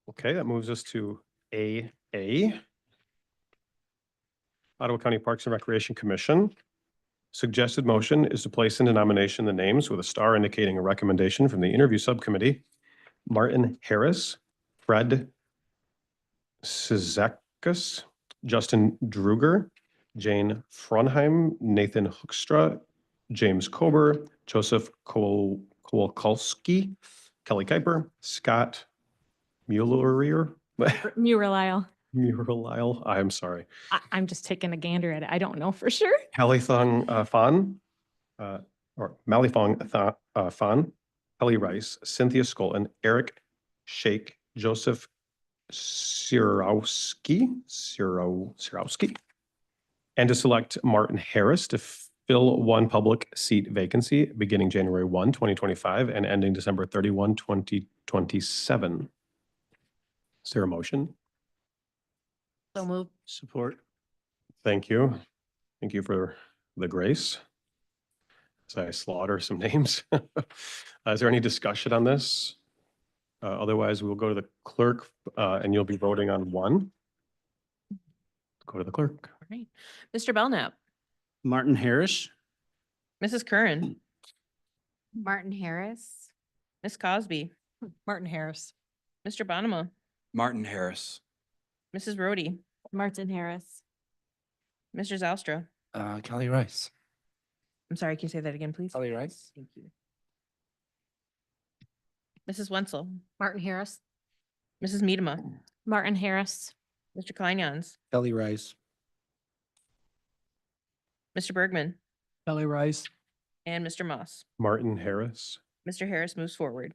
Okay, that moves us to AA. Ottawa County Parks and Recreation Commission. Suggested motion is to place into nomination the names with a star indicating a recommendation from the interview subcommittee. Martin Harris, Fred Cizakas, Justin Druger, Jane Fronheim, Nathan Hoekstra, James Kober, Joseph Kowalski, Kelly Kuiper, Scott Mueller, Muralile. Muralile, I'm sorry. I'm just taking a gander at it. I don't know for sure. Halithong Fan, or Malifong Fan, Kelly Rice, Cynthia Skolton, Eric Shake, Joseph Sirowski, and to select Martin Harris to fill one public seat vacancy beginning January 1, 2025 and ending December 31, 2027. Is there a motion? So moved. Support. Thank you. Thank you for the grace. As I slaughter some names. Is there any discussion on this? Otherwise, we'll go to the clerk and you'll be voting on one. Go to the clerk. All right. Mr. Belknap, Martin Harris. Mrs. Curran, Martin Harris. Ms. Cosby, Martin Harris. Mr. Bonema, Martin Harris. Mrs. Rhodey, Martin Harris. Mr. Zalstra. Kelly Rice. I'm sorry, can you say that again, please? Kelly Rice. Thank you. Mrs. Wenzel, Martin Harris. Mrs. Miedema, Martin Harris. Mr. Kleinjans, Kelly Rice. Mr. Bergman, Kelly Rice. and Mr. Moss. Martin Harris. Mr. Harris moves forward.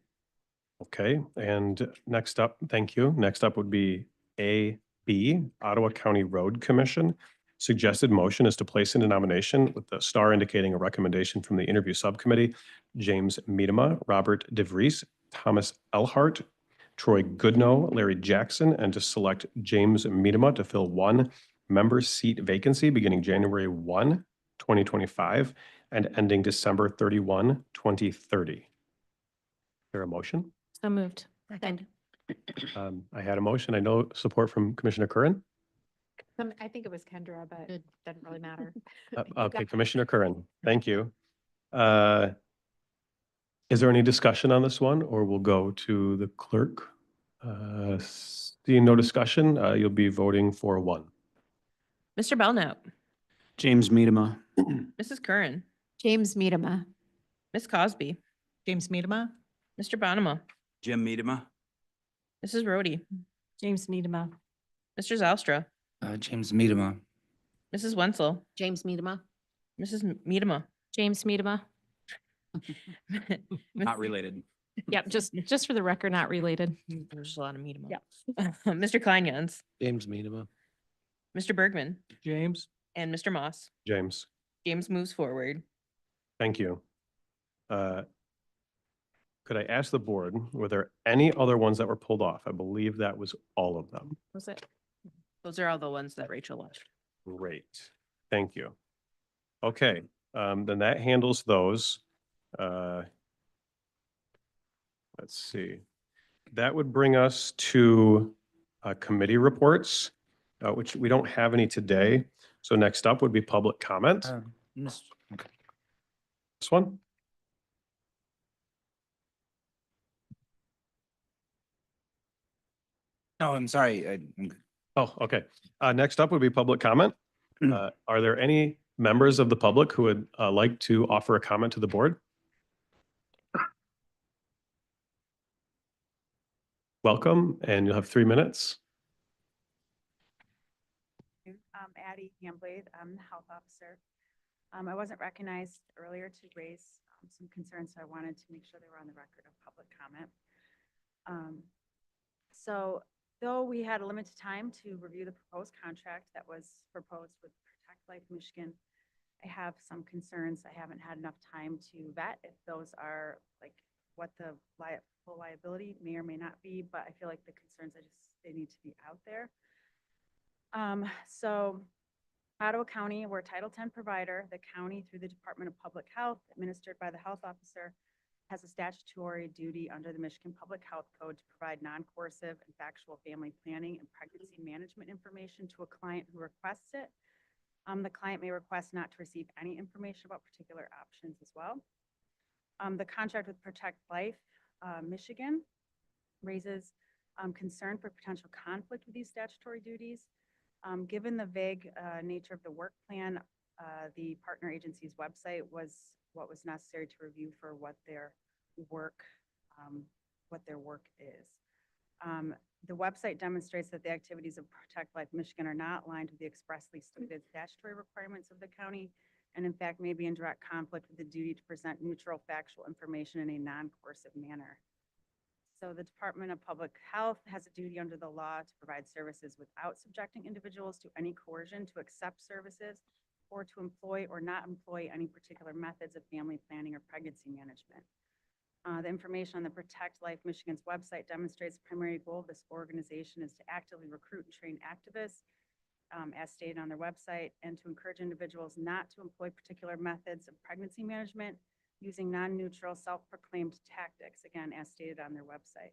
Okay, and next up, thank you. Next up would be AB, Ottawa County Road Commission. Suggested motion is to place into nomination with the star indicating a recommendation from the interview subcommittee, James Miedema, Robert DeVries, Thomas Elhart, Troy Goodnow, Larry Jackson, and to select James Miedema to fill one member seat vacancy beginning January 1, 2025 and ending December 31, 2030. Is there a motion? So moved. Second. I had a motion. I know support from Commissioner Curran. I think it was Kendra, but it doesn't really matter. Okay, Commissioner Curran, thank you. Is there any discussion on this one, or we'll go to the clerk? Seeing no discussion, you'll be voting for one. Mr. Belknap, James Miedema. Mrs. Curran, James Miedema. Ms. Cosby, James Miedema. Mr. Bonema, Jim Miedema. Mrs. Rhodey, James Miedema. Mr. Zalstra, James Miedema. Mrs. Wenzel, James Miedema. Mrs. Miedema, James Miedema. Not related. Yep, just for the record, not related. There's a lot of Miedema. Yep. Mr. Kleinjans, James Miedema. Mr. Bergman, James. and Mr. Moss. James, James moves forward. thank you. Could I ask the board, were there any other ones that were pulled off? I believe that was all of them. Was it? Those are all the ones that Rachel left. Great, thank you. Okay, then that handles those. Let's see. That would bring us to committee reports, which we don't have any today. So next up would be public comment. Mis- This one. No, I'm sorry. Oh, okay. Next up would be public comment. Are there any members of the public who would like to offer a comment to the board? Welcome, and you'll have 3 minutes. I'm Addie Hamblade. I'm the health officer. I wasn't recognized earlier to raise some concerns, so I wanted to make sure they were on the record of public comment. So though we had a limited time to review the proposed contract that was proposed with Protect Life Michigan, I have some concerns. I haven't had enough time to vet if those are like what the full liability may or may not be, but I feel like the concerns, they need to be out there. So Ottawa County, we're a Title X provider. The county, through the Department of Public Health, administered by the health officer, has a statutory duty under the Michigan Public Health Code to provide non-coercive and factual family planning and pregnancy management information to a client who requests it. The client may request not to receive any information about particular options as well. The contract with Protect Life Michigan raises concern for potential conflict with these statutory duties. Given the vague nature of the work plan, the partner agency's website was what was necessary to review for what their work is. The website demonstrates that the activities of Protect Life Michigan are not aligned with the expressly stated statutory requirements of the county, and in fact may be in direct conflict with the duty to present neutral factual information in a non-coercive manner. So the Department of Public Health has a duty under the law to provide services without subjecting individuals to any coercion to accept services or to employ or not employ any particular methods of family planning or pregnancy management. The information on the Protect Life Michigan's website demonstrates the primary goal of this organization is to actively recruit and train activists, as stated on their website, and to encourage individuals not to employ particular methods of pregnancy management using non-neutral, self-proclaimed tactics, again, as stated on their website.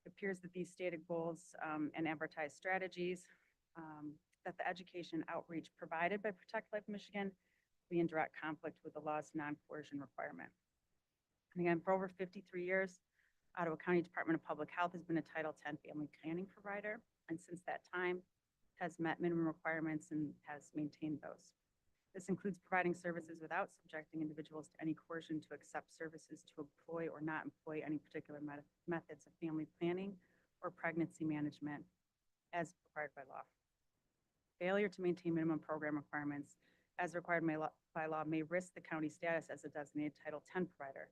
It appears that these stated goals and advertised strategies, that the education outreach provided by Protect Life Michigan be in direct conflict with the law's non-coercion requirement. And again, for over 53 years, Ottawa County Department of Public Health has been a Title X family planning provider, and since that time has met minimum requirements and has maintained those. This includes providing services without subjecting individuals to any coercion to accept services to employ or not employ any particular methods of family planning or pregnancy management as required by law. Failure to maintain minimum program requirements as required by law may risk the county status as a designated Title X provider.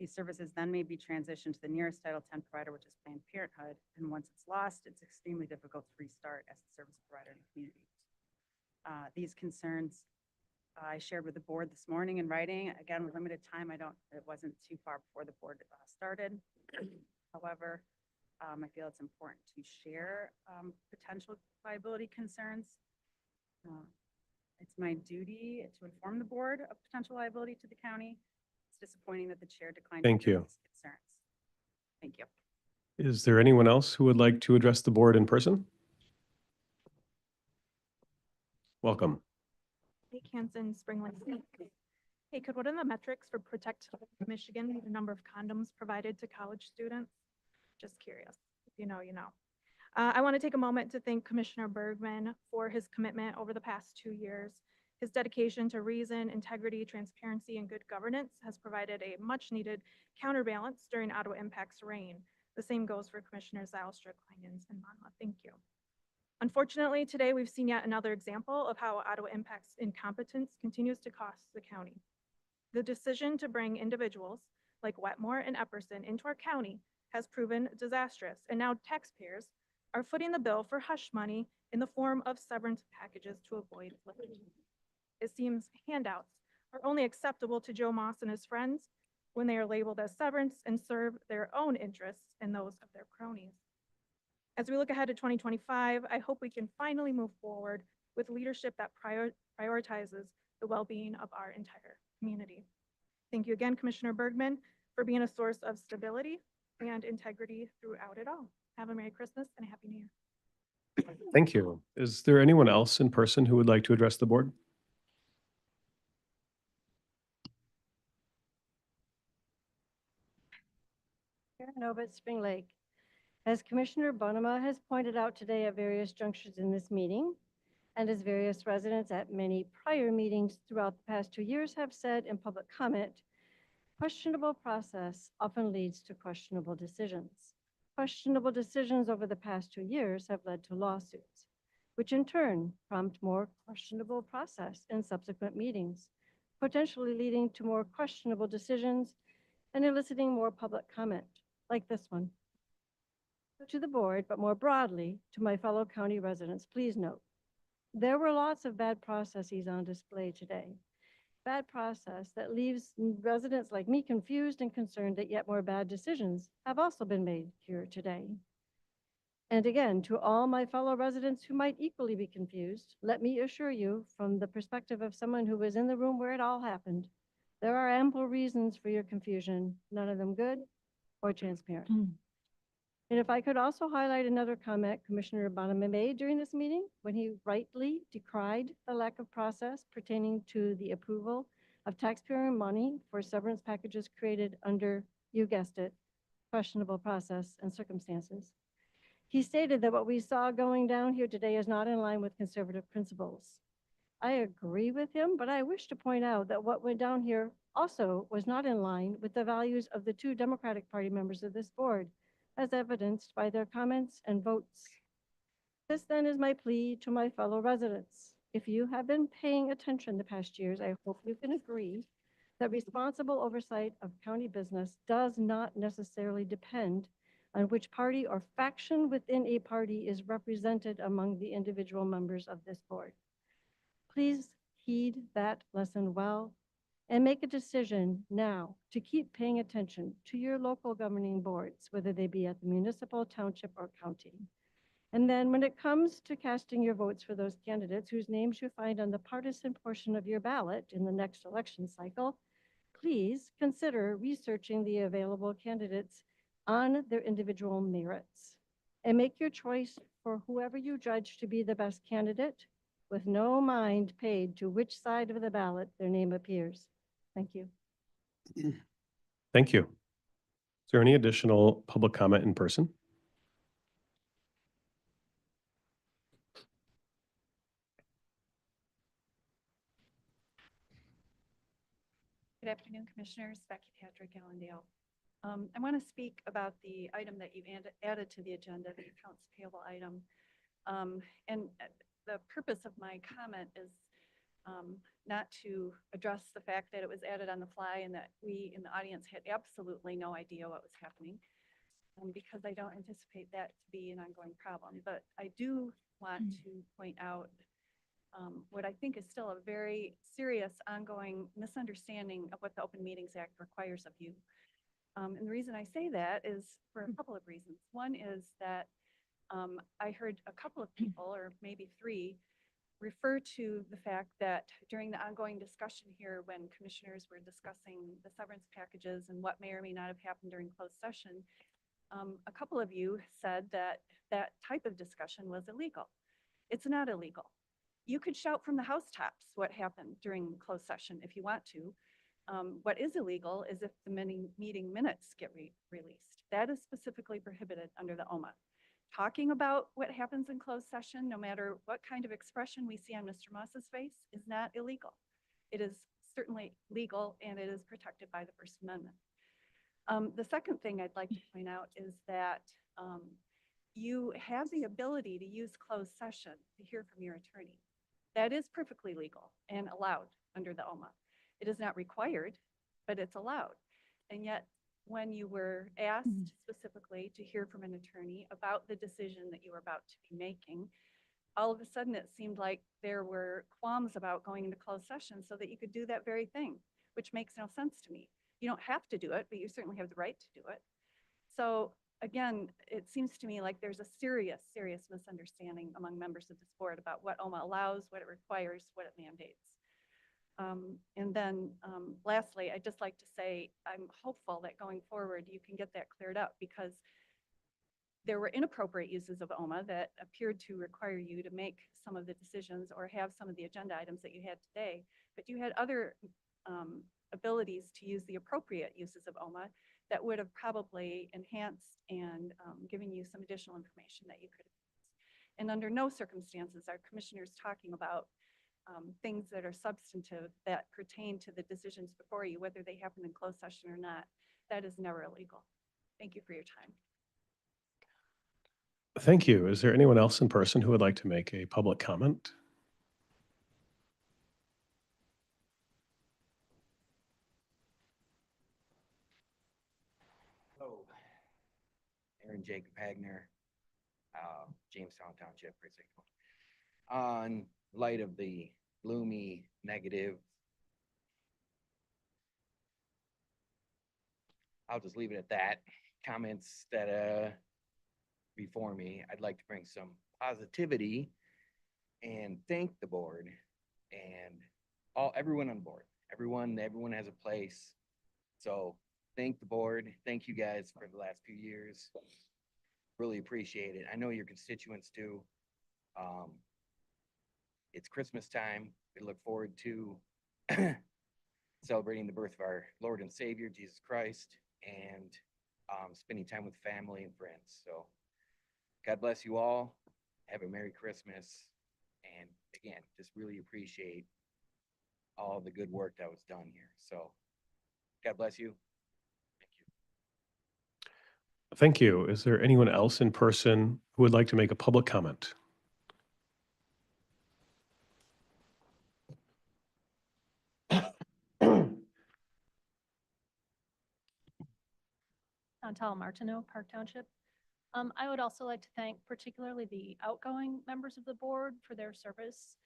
These services then may be transitioned to the nearest Title X provider, which is Planned Parenthood, and once it's lost, it's extremely difficult to restart as the service provider in the community. These concerns I shared with the board this morning in writing. Again, with limited time, it wasn't too far before the board started. However, I feel it's important to share potential liability concerns. It's my duty to inform the board of potential liability to the county. It's disappointing that the chair declined. Thank to you. address these concerns. Thank you. Is there anyone else who would like to address the board in person? Welcome. Hey, Hanson, Springland. Hey, could one of the metrics for Protect Michigan be the number of condoms provided to college students? Just curious. If you know, you know. I want to take a moment to thank Commissioner Bergman for his commitment over the past 2 years. His dedication to reason, integrity, transparency, and good governance has provided a much-needed counterbalance during Ottawa Impact's reign. The same goes for Commissioners Zylstra, Kleinens, and Monmouth. Thank you. Unfortunately, today we've seen yet another example of how Ottawa Impact's incompetence continues to cost the county. The decision to bring individuals like Wetmore and Epperson into our county has proven disastrous, and now taxpayers are footing the bill for hush money in the form of severance packages to avoid litigation. It seems handouts are only acceptable to Joe Moss and his friends when they are labeled as severance and serve their own interests and those of their cronies. As we look ahead to 2025, I hope we can finally move forward with leadership that prioritizes the well-being of our entire community. Thank you again, Commissioner Bergman, for being a source of stability and integrity throughout it all. Have a Merry Christmas and a Happy New Year. Thank you. Is there anyone else in person who would like to address the board? Karen Ovett, Spring Lake. As Commissioner Bonema has pointed out today at various junctures in this meeting, and as various residents at many prior meetings throughout the past 2 years have said in public comment, questionable process often leads to questionable decisions. Questionable decisions over the past 2 years have led to lawsuits, which in turn prompt more questionable process in subsequent meetings, potentially leading to more questionable decisions and eliciting more public comment, like this one. To the board, but more broadly, to my fellow county residents, please note, there were lots of bad processes on display today. Bad process that leaves residents like me confused and concerned that yet more bad decisions have also been made here today. And again, to all my fellow residents who might equally be confused, let me assure you, from the perspective of someone who was in the room where it all happened, there are ample reasons for your confusion, none of them good or transparent. And if I could also highlight another comment Commissioner Bonema made during this meeting when he rightly decried the lack of process pertaining to the approval of taxpayer money for severance packages created under, you guessed it, questionable process and circumstances. He stated that what we saw going down here today is not in line with conservative principles. I agree with him, but I wish to point out that what went down here also was not in line with the values of the 2 Democratic Party members of this board, as evidenced by their comments and votes. This then is my plea to my fellow residents. If you have been paying attention the past years, I hope you can agree that responsible oversight of county business does not necessarily depend on which party or faction within a party is represented among the individual members of this board. Please heed that lesson well and make a decision now to keep paying attention to your local governing boards, whether they be at the municipal, township, or county. And then when it comes to casting your votes for those candidates whose names you find on the partisan portion of your ballot in the next election cycle, please consider researching the available candidates on their individual merits and make your choice for whoever you judge to be the best candidate with no mind paid to which side of the ballot their name appears. Thank you. Thank you. Is there any additional public comment in person? Good afternoon, Commissioners. Becky Patrick, Allendale. I want to speak about the item that you added to the agenda, the accounts payable item. The purpose of my comment is not to address the fact that it was added on the fly and that we in the audience had absolutely no idea what was happening, because I don't anticipate that to be an ongoing problem. But I do want to point out what I think is still a very serious ongoing misunderstanding of what the Open Meetings Act requires of you. And the reason I say that is for a couple of reasons. One is that I heard a couple of people, or maybe 3, refer to the fact that during the ongoing discussion here, when commissioners were discussing the severance packages and what may or may not have happened during closed session, a couple of you said that that type of discussion was illegal. It's not illegal. You could shout from the housetops what happened during closed session if you want to. What is illegal is if the meeting minutes get released. That is specifically prohibited under the OMA. Talking about what happens in closed session, no matter what kind of expression we see on Mr. Moss's face, is not illegal. It is certainly legal and it is protected by the First Amendment. The second thing I'd like to point out is that you have the ability to use closed session to hear from your attorney. That is perfectly legal and allowed under the OMA. It is not required, but it's allowed. And yet, when you were asked specifically to hear from an attorney about the decision that you were about to be making, all of a sudden it seemed like there were qualms about going into closed session so that you could do that very thing, which makes no sense to me. You don't have to do it, but you certainly have the right to do it. So again, it seems to me like there's a serious, serious misunderstanding among members of this board about what OMA allows, what it requires, what it mandates. And then lastly, I'd just like to say I'm hopeful that going forward you can get that cleared up, because there were inappropriate uses of OMA that appeared to require you to make some of the decisions or have some of the agenda items that you had today, but you had other abilities to use the appropriate uses of OMA that would have probably enhanced and given you some additional information that you could have used. And under no circumstances are commissioners talking about things that are substantive that pertain to the decisions before you, whether they happen in closed session or not. That is never illegal. Thank you for your time. Thank you. Is there anyone else in person who would like to make a public comment? Hello, Aaron Jacob Hagner, Jamestown Township, Precinct 1. On light of the gloomy, negative, I'll just leave it at that. Comments that before me, I'd like to bring some positivity and thank the board and everyone on board. Everyone has a place. So thank the board. Thank you guys for the last few years. Really appreciate it. I know your constituents do. It's Christmas time. We look forward to celebrating the birth of our Lord and Savior, Jesus Christ, and spending time with family and friends. So God bless you all. Have a Merry Christmas. And again, just really appreciate all the good work that was done here. So God bless you. Thank you. Is there anyone else in person who would like to make a public comment? Chantal Martineau, Park Township. I would also like to thank particularly the outgoing members of the board for their service.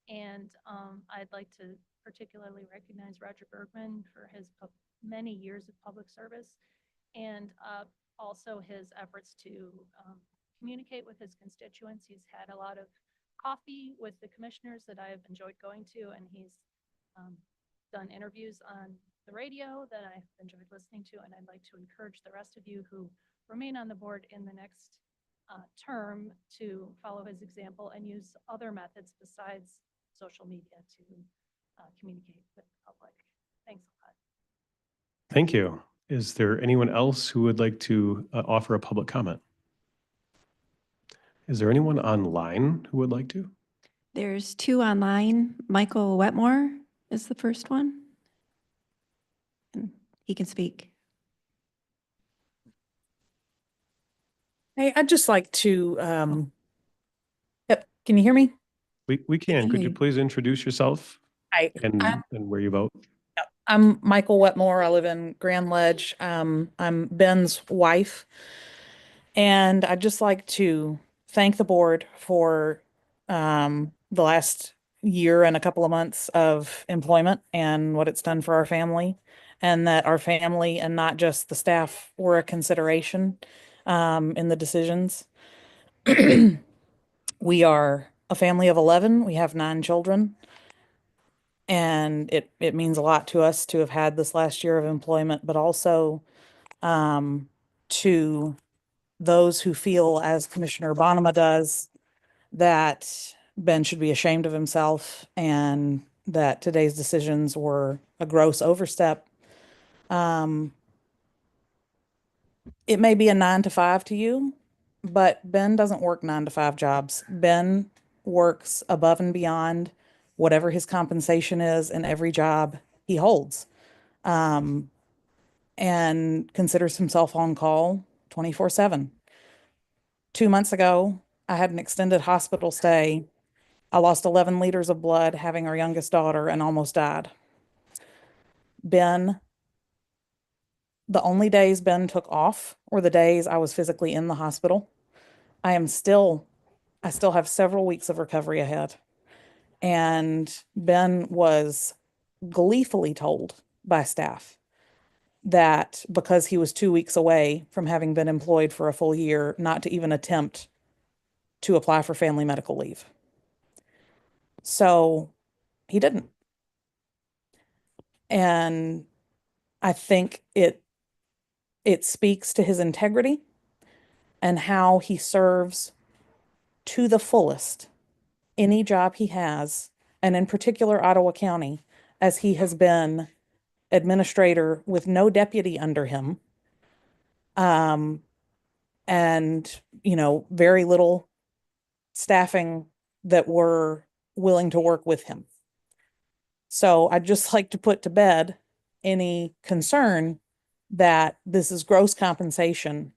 And I'd like to particularly recognize Roger Bergman for his many years of public service and also his efforts to communicate with his constituents. He's had a lot of coffee with the commissioners that I've enjoyed going to, and he's done interviews on the radio that I've enjoyed listening to, and I'd like to encourage the rest of you who remain on the board in the next term to follow his example and use other methods besides social media to communicate with the public. Thanks a lot. Thank you. Is there anyone else who would like to offer a public comment? Is there anyone online who would like to? There's two online. Michael Wetmore is the first one. And he can speak. Hey, I'd just like to, yep, can you hear me? We can. Could you please introduce yourself Hi, and where you vote? I'm Michael Wetmore. I live in Grand Ledge. I'm Ben's wife. And I'd just like to thank the board for the last year and a couple of months of employment and what it's done for our family, and that our family and not just the staff were a consideration in the decisions. We are a family of 11. We have 9 children. And it means a lot to us to have had this last year of employment, but also to those who feel, as Commissioner Bonema does, that Ben should be ashamed of himself and that today's decisions were a gross overstep. It may be a 9 to 5 to you, but Ben doesn't work 9 to 5 jobs. Ben works above and beyond whatever his compensation is in every job he holds, and considers himself on call 24/7. 2 months ago, I had an extended hospital stay. I lost 11 liters of blood having our youngest daughter and almost died. The only days Ben took off were the days I was physically in the hospital. I still have several weeks of recovery ahead. And Ben was gleefully told by staff that because he was 2 weeks away from having been employed for a full year, not to even attempt to apply for family medical leave. So he didn't. And I think it speaks to his integrity and how he serves to the fullest any job he has, and in particular Ottawa County, as he has been administrator with no deputy under him. And, you know, very little staffing that were willing to work with him. So I'd just like to put to bed any concern that this is gross compensation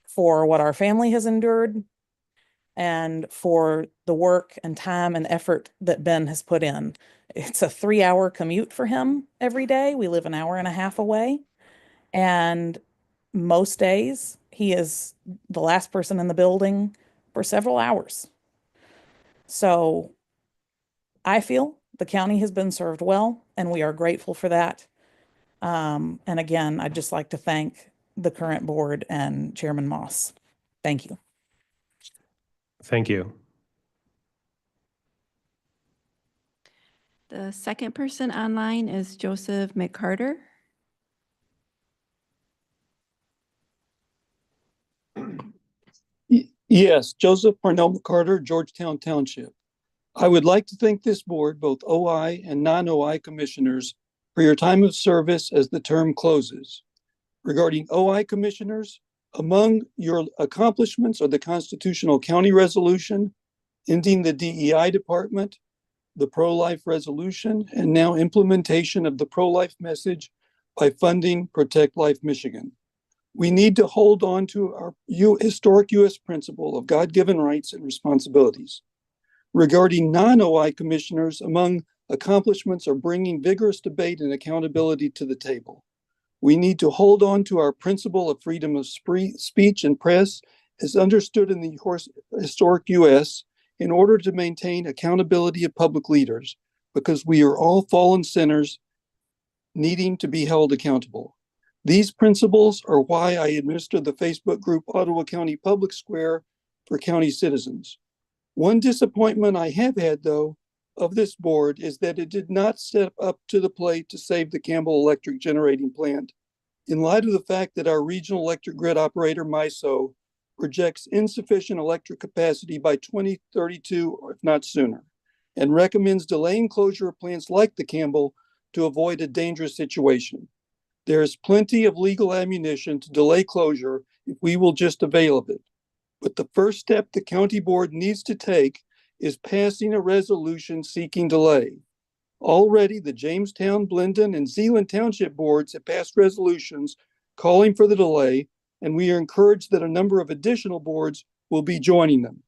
for what our family has endured and for the work and time and effort that Ben has put in. It's a 3-hour commute for him every day. We live an hour and a half away. And most days he is the last person in the building for several hours. So I feel the county has been served well, and we are grateful for that. And again, I'd just like to thank the current board and Chairman Moss. Thank you. Thank you. The second person online is Joseph McCarter. Yes, Joseph Parnell McCarter, Georgetown Township. I would like to thank this board, both OI and non-OI commissioners, for your time of service as the term closes. Regarding OI commissioners, among your accomplishments are the constitutional county resolution, ending the DEI department, the pro-life resolution, and now implementation of the pro-life message by funding Protect Life Michigan. We need to hold on to our historic U.S. principle of God-given rights and responsibilities. Regarding non-OI commissioners, among accomplishments are bringing vigorous debate and accountability to the table. We need to hold on to our principle of freedom of speech and press as understood in the historic U.S. in order to maintain accountability of public leaders, because we are all fallen sinners needing to be held accountable. These principles are why I administer the Facebook group Ottawa County Public Square for county citizens. One disappointment I have had, though, of this board is that it did not step up to the plate to save the Campbell Electric Generating Plant, in light of the fact that our regional electric grid operator, MISO, projects insufficient electric capacity by 2032, or if not sooner, and recommends delaying closure of plants like the Campbell to avoid a dangerous situation. There is plenty of legal ammunition to delay closure if we will just avail of it. But the first step the county board needs to take is passing a resolution seeking delay. Already, the Jamestown, Blendon, and Zeeland Township boards have passed resolutions calling for the delay, and we are encouraged that a number of additional boards will be joining them.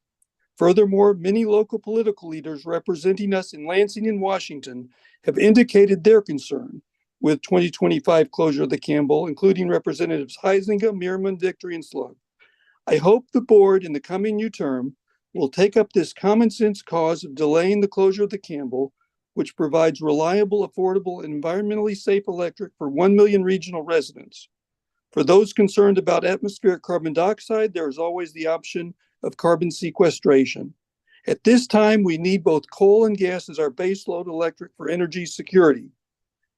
Furthermore, many local political leaders representing us in Lansing and Washington have indicated their concern with 2025 closure of the Campbell, including Representatives Heisinger, Meerman, Victory, and Slug. I hope the board in the coming new term will take up this common sense cause of delaying the closure of the Campbell, which provides reliable, affordable, and environmentally safe electric for 1 million regional residents. For those concerned about atmospheric carbon dioxide, there is always the option of carbon sequestration. At this time, we need both coal and gas as our baseload electric for energy security.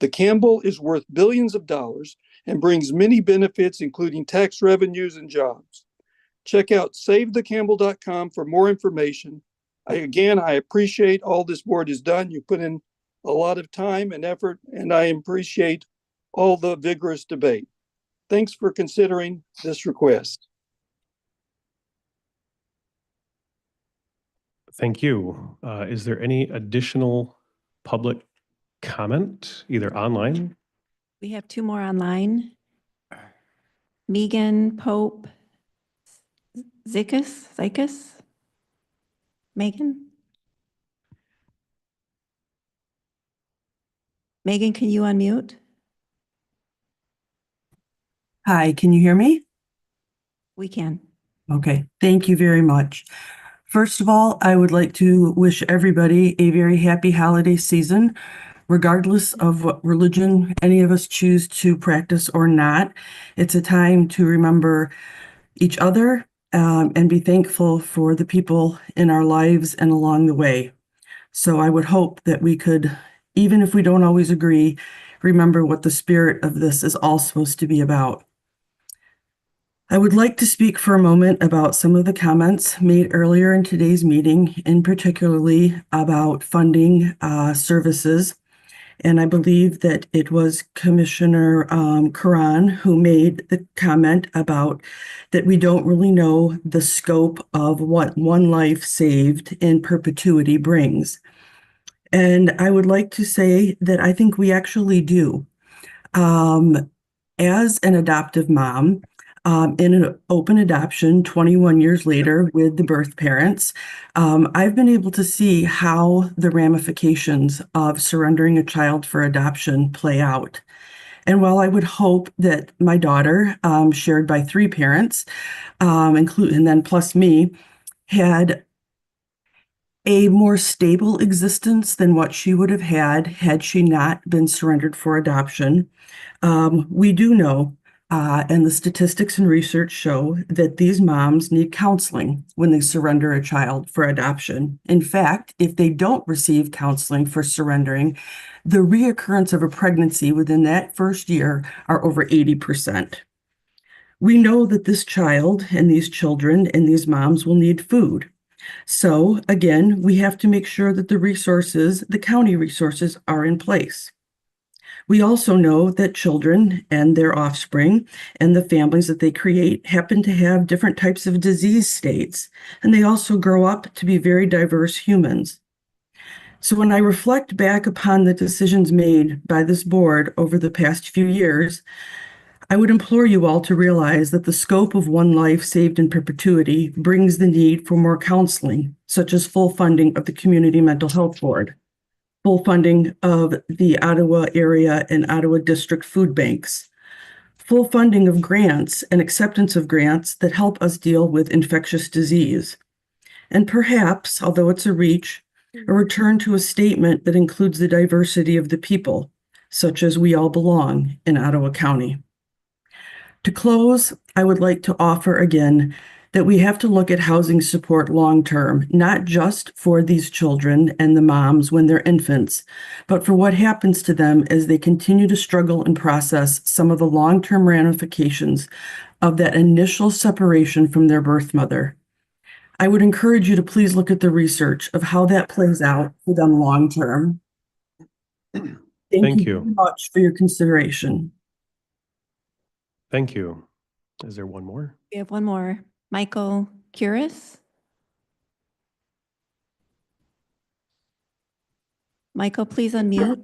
The Campbell is worth billions of dollars and brings many benefits, including tax revenues and jobs. Check out savethecampbell.com for more information. I appreciate all this board has done. You put in a lot of time and effort, and I appreciate all the vigorous debate. Thanks for considering this request. Thank you. Is there any additional public comment, either online? We have 2 more online. Megan Pope Zikas? Megan? Megan, can you unmute? Hi, can you hear me? We can. Okay, thank you very much. First of all, I would like to wish everybody a very happy holiday season, regardless of what religion any of us choose to practice or not. It's a time to remember each other and be thankful for the people in our lives and along the way. So I would hope that we could, even if we don't always agree, remember what the spirit of this is all supposed to be about. I would like to speak for a moment about some of the comments made earlier in today's meeting, in particularly about funding services. And I believe that it was Commissioner Karan who made the comment about that we don't really know the scope of what one life saved in perpetuity brings. And I would like to say that I think we actually do. As an adoptive mom, in an open adoption 21 years later with the birth parents, I've been able to see how the ramifications of surrendering a child for adoption play out. And while I would hope that my daughter, shared by 3 parents, and then plus me, had a more stable existence than what she would have had she not been surrendered for adoption, we do know, and the statistics and research show that these moms need counseling when they surrender a child for adoption. In fact, if they don't receive counseling for surrendering, the reoccurrence of a pregnancy within that first year are over 80%. We know that this child and these children and these moms will need food. So again, we have to make sure that the resources, the county resources, are in place. We also know that children and their offspring and the families that they create happen to have different types of disease states, and they also grow up to be very diverse humans. So when I reflect back upon the decisions made by this board over the past few years, I would implore you all to realize that the scope of one life saved in perpetuity brings the need for more counseling, such as full funding of the Community Mental Health Board, full funding of the Ottawa area and Ottawa district food banks, full funding of grants and acceptance of grants that help us deal with infectious disease, and perhaps, although it's a reach, a return to a statement that includes the diversity of the people, such as we all belong in Ottawa County. To close, I would like to offer again that we have to look at housing support long-term, not just for these children and the moms when they're infants, but for what happens to them as they continue to struggle and process some of the long-term ramifications of that initial separation from their birth mother. I would encourage you to please look at the research of how that plays out for them long-term. Thank you very much for your consideration. Thank you. Is there one more? We have one more. Michael Curis. Michael, please unmute.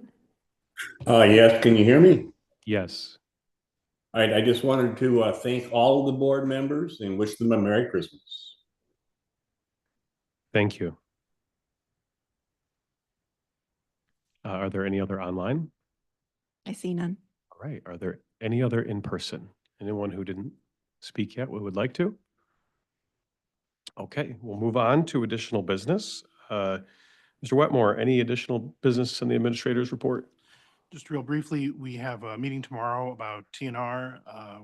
Yes, can you hear me? Yes. All right, I just wanted to thank all of the board members and wish them a Merry Christmas. Thank you. Are there any other online? I see none. All right. Are there any other in person? Anyone who didn't speak yet would like to? Okay, we'll move on to additional business. Mr. Wetmore, any additional business in the administrator's report? Just real briefly, we have a meeting tomorrow about TNR.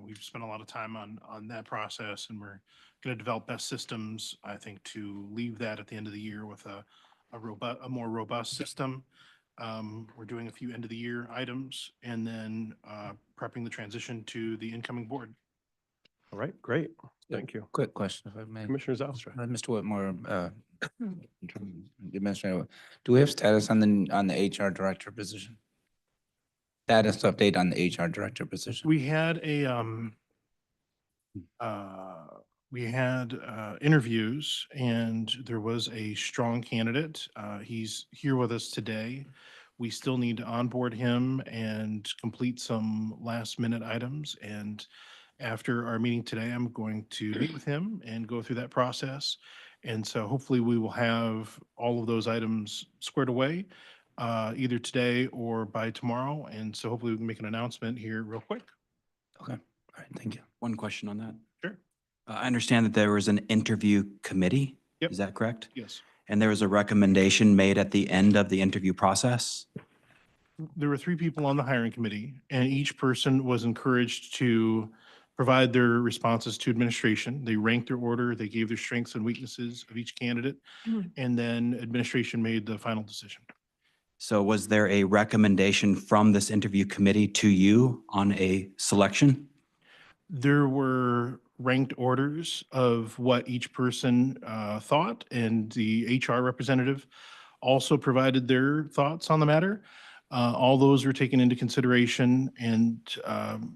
We've spent a lot of time on that process, and we're going to develop best systems, I think, to leave that at the end of the year with a more robust system. We're doing a few end of the year items and then prepping the transition to the incoming board. All right, great. Thank you. Quick question, if I may. Commissioner Zylstra. Mr. Whitmore, Administrator, do we have status on the HR director position? Status update on the HR director position? We had interviews, and there was a strong candidate. He's here with us today. We still need to onboard him and complete some last minute items. And after our meeting today, I'm going to meet with him and go through that process. And so hopefully we will have all of those items squared away either today or by tomorrow. And so hopefully we can make an announcement here real quick. Okay. All right. Thank you. One question on that. Sure. I understand that there was an interview committee. Yep. Is that correct? Yes. And there was a recommendation made at the end of the interview process? There were 3 people on the hiring committee, and each person was encouraged to provide their responses to administration. They ranked their order, they gave their strengths and weaknesses of each candidate, and then administration made the final decision. So was there a recommendation from this interview committee to you on a selection? There were ranked orders of what each person thought, and the HR representative also provided their thoughts on the matter. All those were taken into consideration, and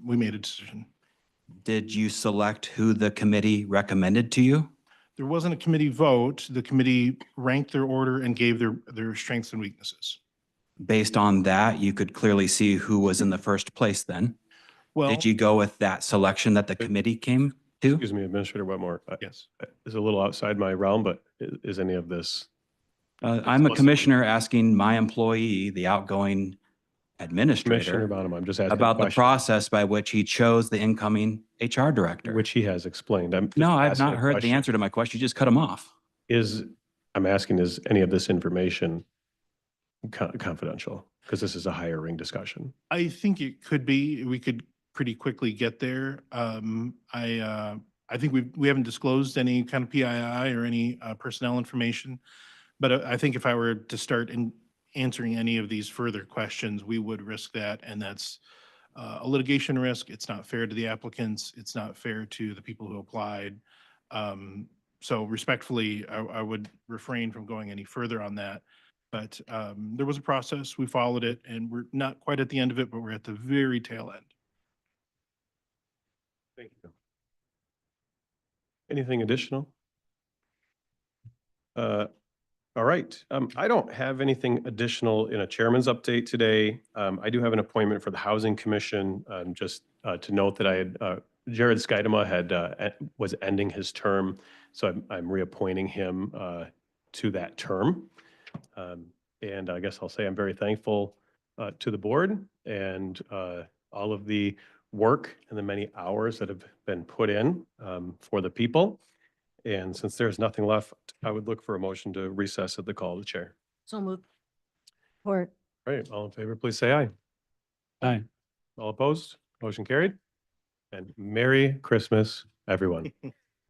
we made a decision. Did you select who the committee recommended to you? There wasn't a committee vote. The committee ranked their order and gave their strengths and weaknesses. Based on that, you could clearly see who was in the first place then. Well, Did you go with that selection that the committee came to? Excuse me, Administrator Wetmore. Yes. Is a little outside my realm, but is any of this? I'm a commissioner asking my employee, the outgoing Commissioner administrator, Bonham, I'm just asking. a about the question, process by which he chose the incoming HR director. which he has explained. I'm just No, I've asking not a heard the question. answer to my question. You just cut him off. I'm asking, is any of this information confidential? Because this is a hiring discussion. I think it could be. We could pretty quickly get there. I think we haven't disclosed any kind of PII or any personnel information, but I think if I were to start in answering any of these further questions, we would risk that, and that's a litigation risk. It's not fair to the applicants. It's not fair to the people who applied. So respectfully, I would refrain from going any further on that. But there was a process. We followed it, and we're not quite at the end of it, but we're at the very tail end. Thank you. Anything additional? All right. I don't have anything additional in a chairman's update today. I do have an appointment for the Housing Commission. Just to note that I had Jared Skidema was ending his term, so I'm reappointing him to that term. And I guess I'll say I'm very thankful to the board and all of the work and the many hours that have been put in for the people. And since there's nothing left, I would look for a motion to recess at the call of the chair. So moved. Support. All right, all in favor, please say aye. Aye. All opposed? Motion carried. And Merry Christmas, everyone.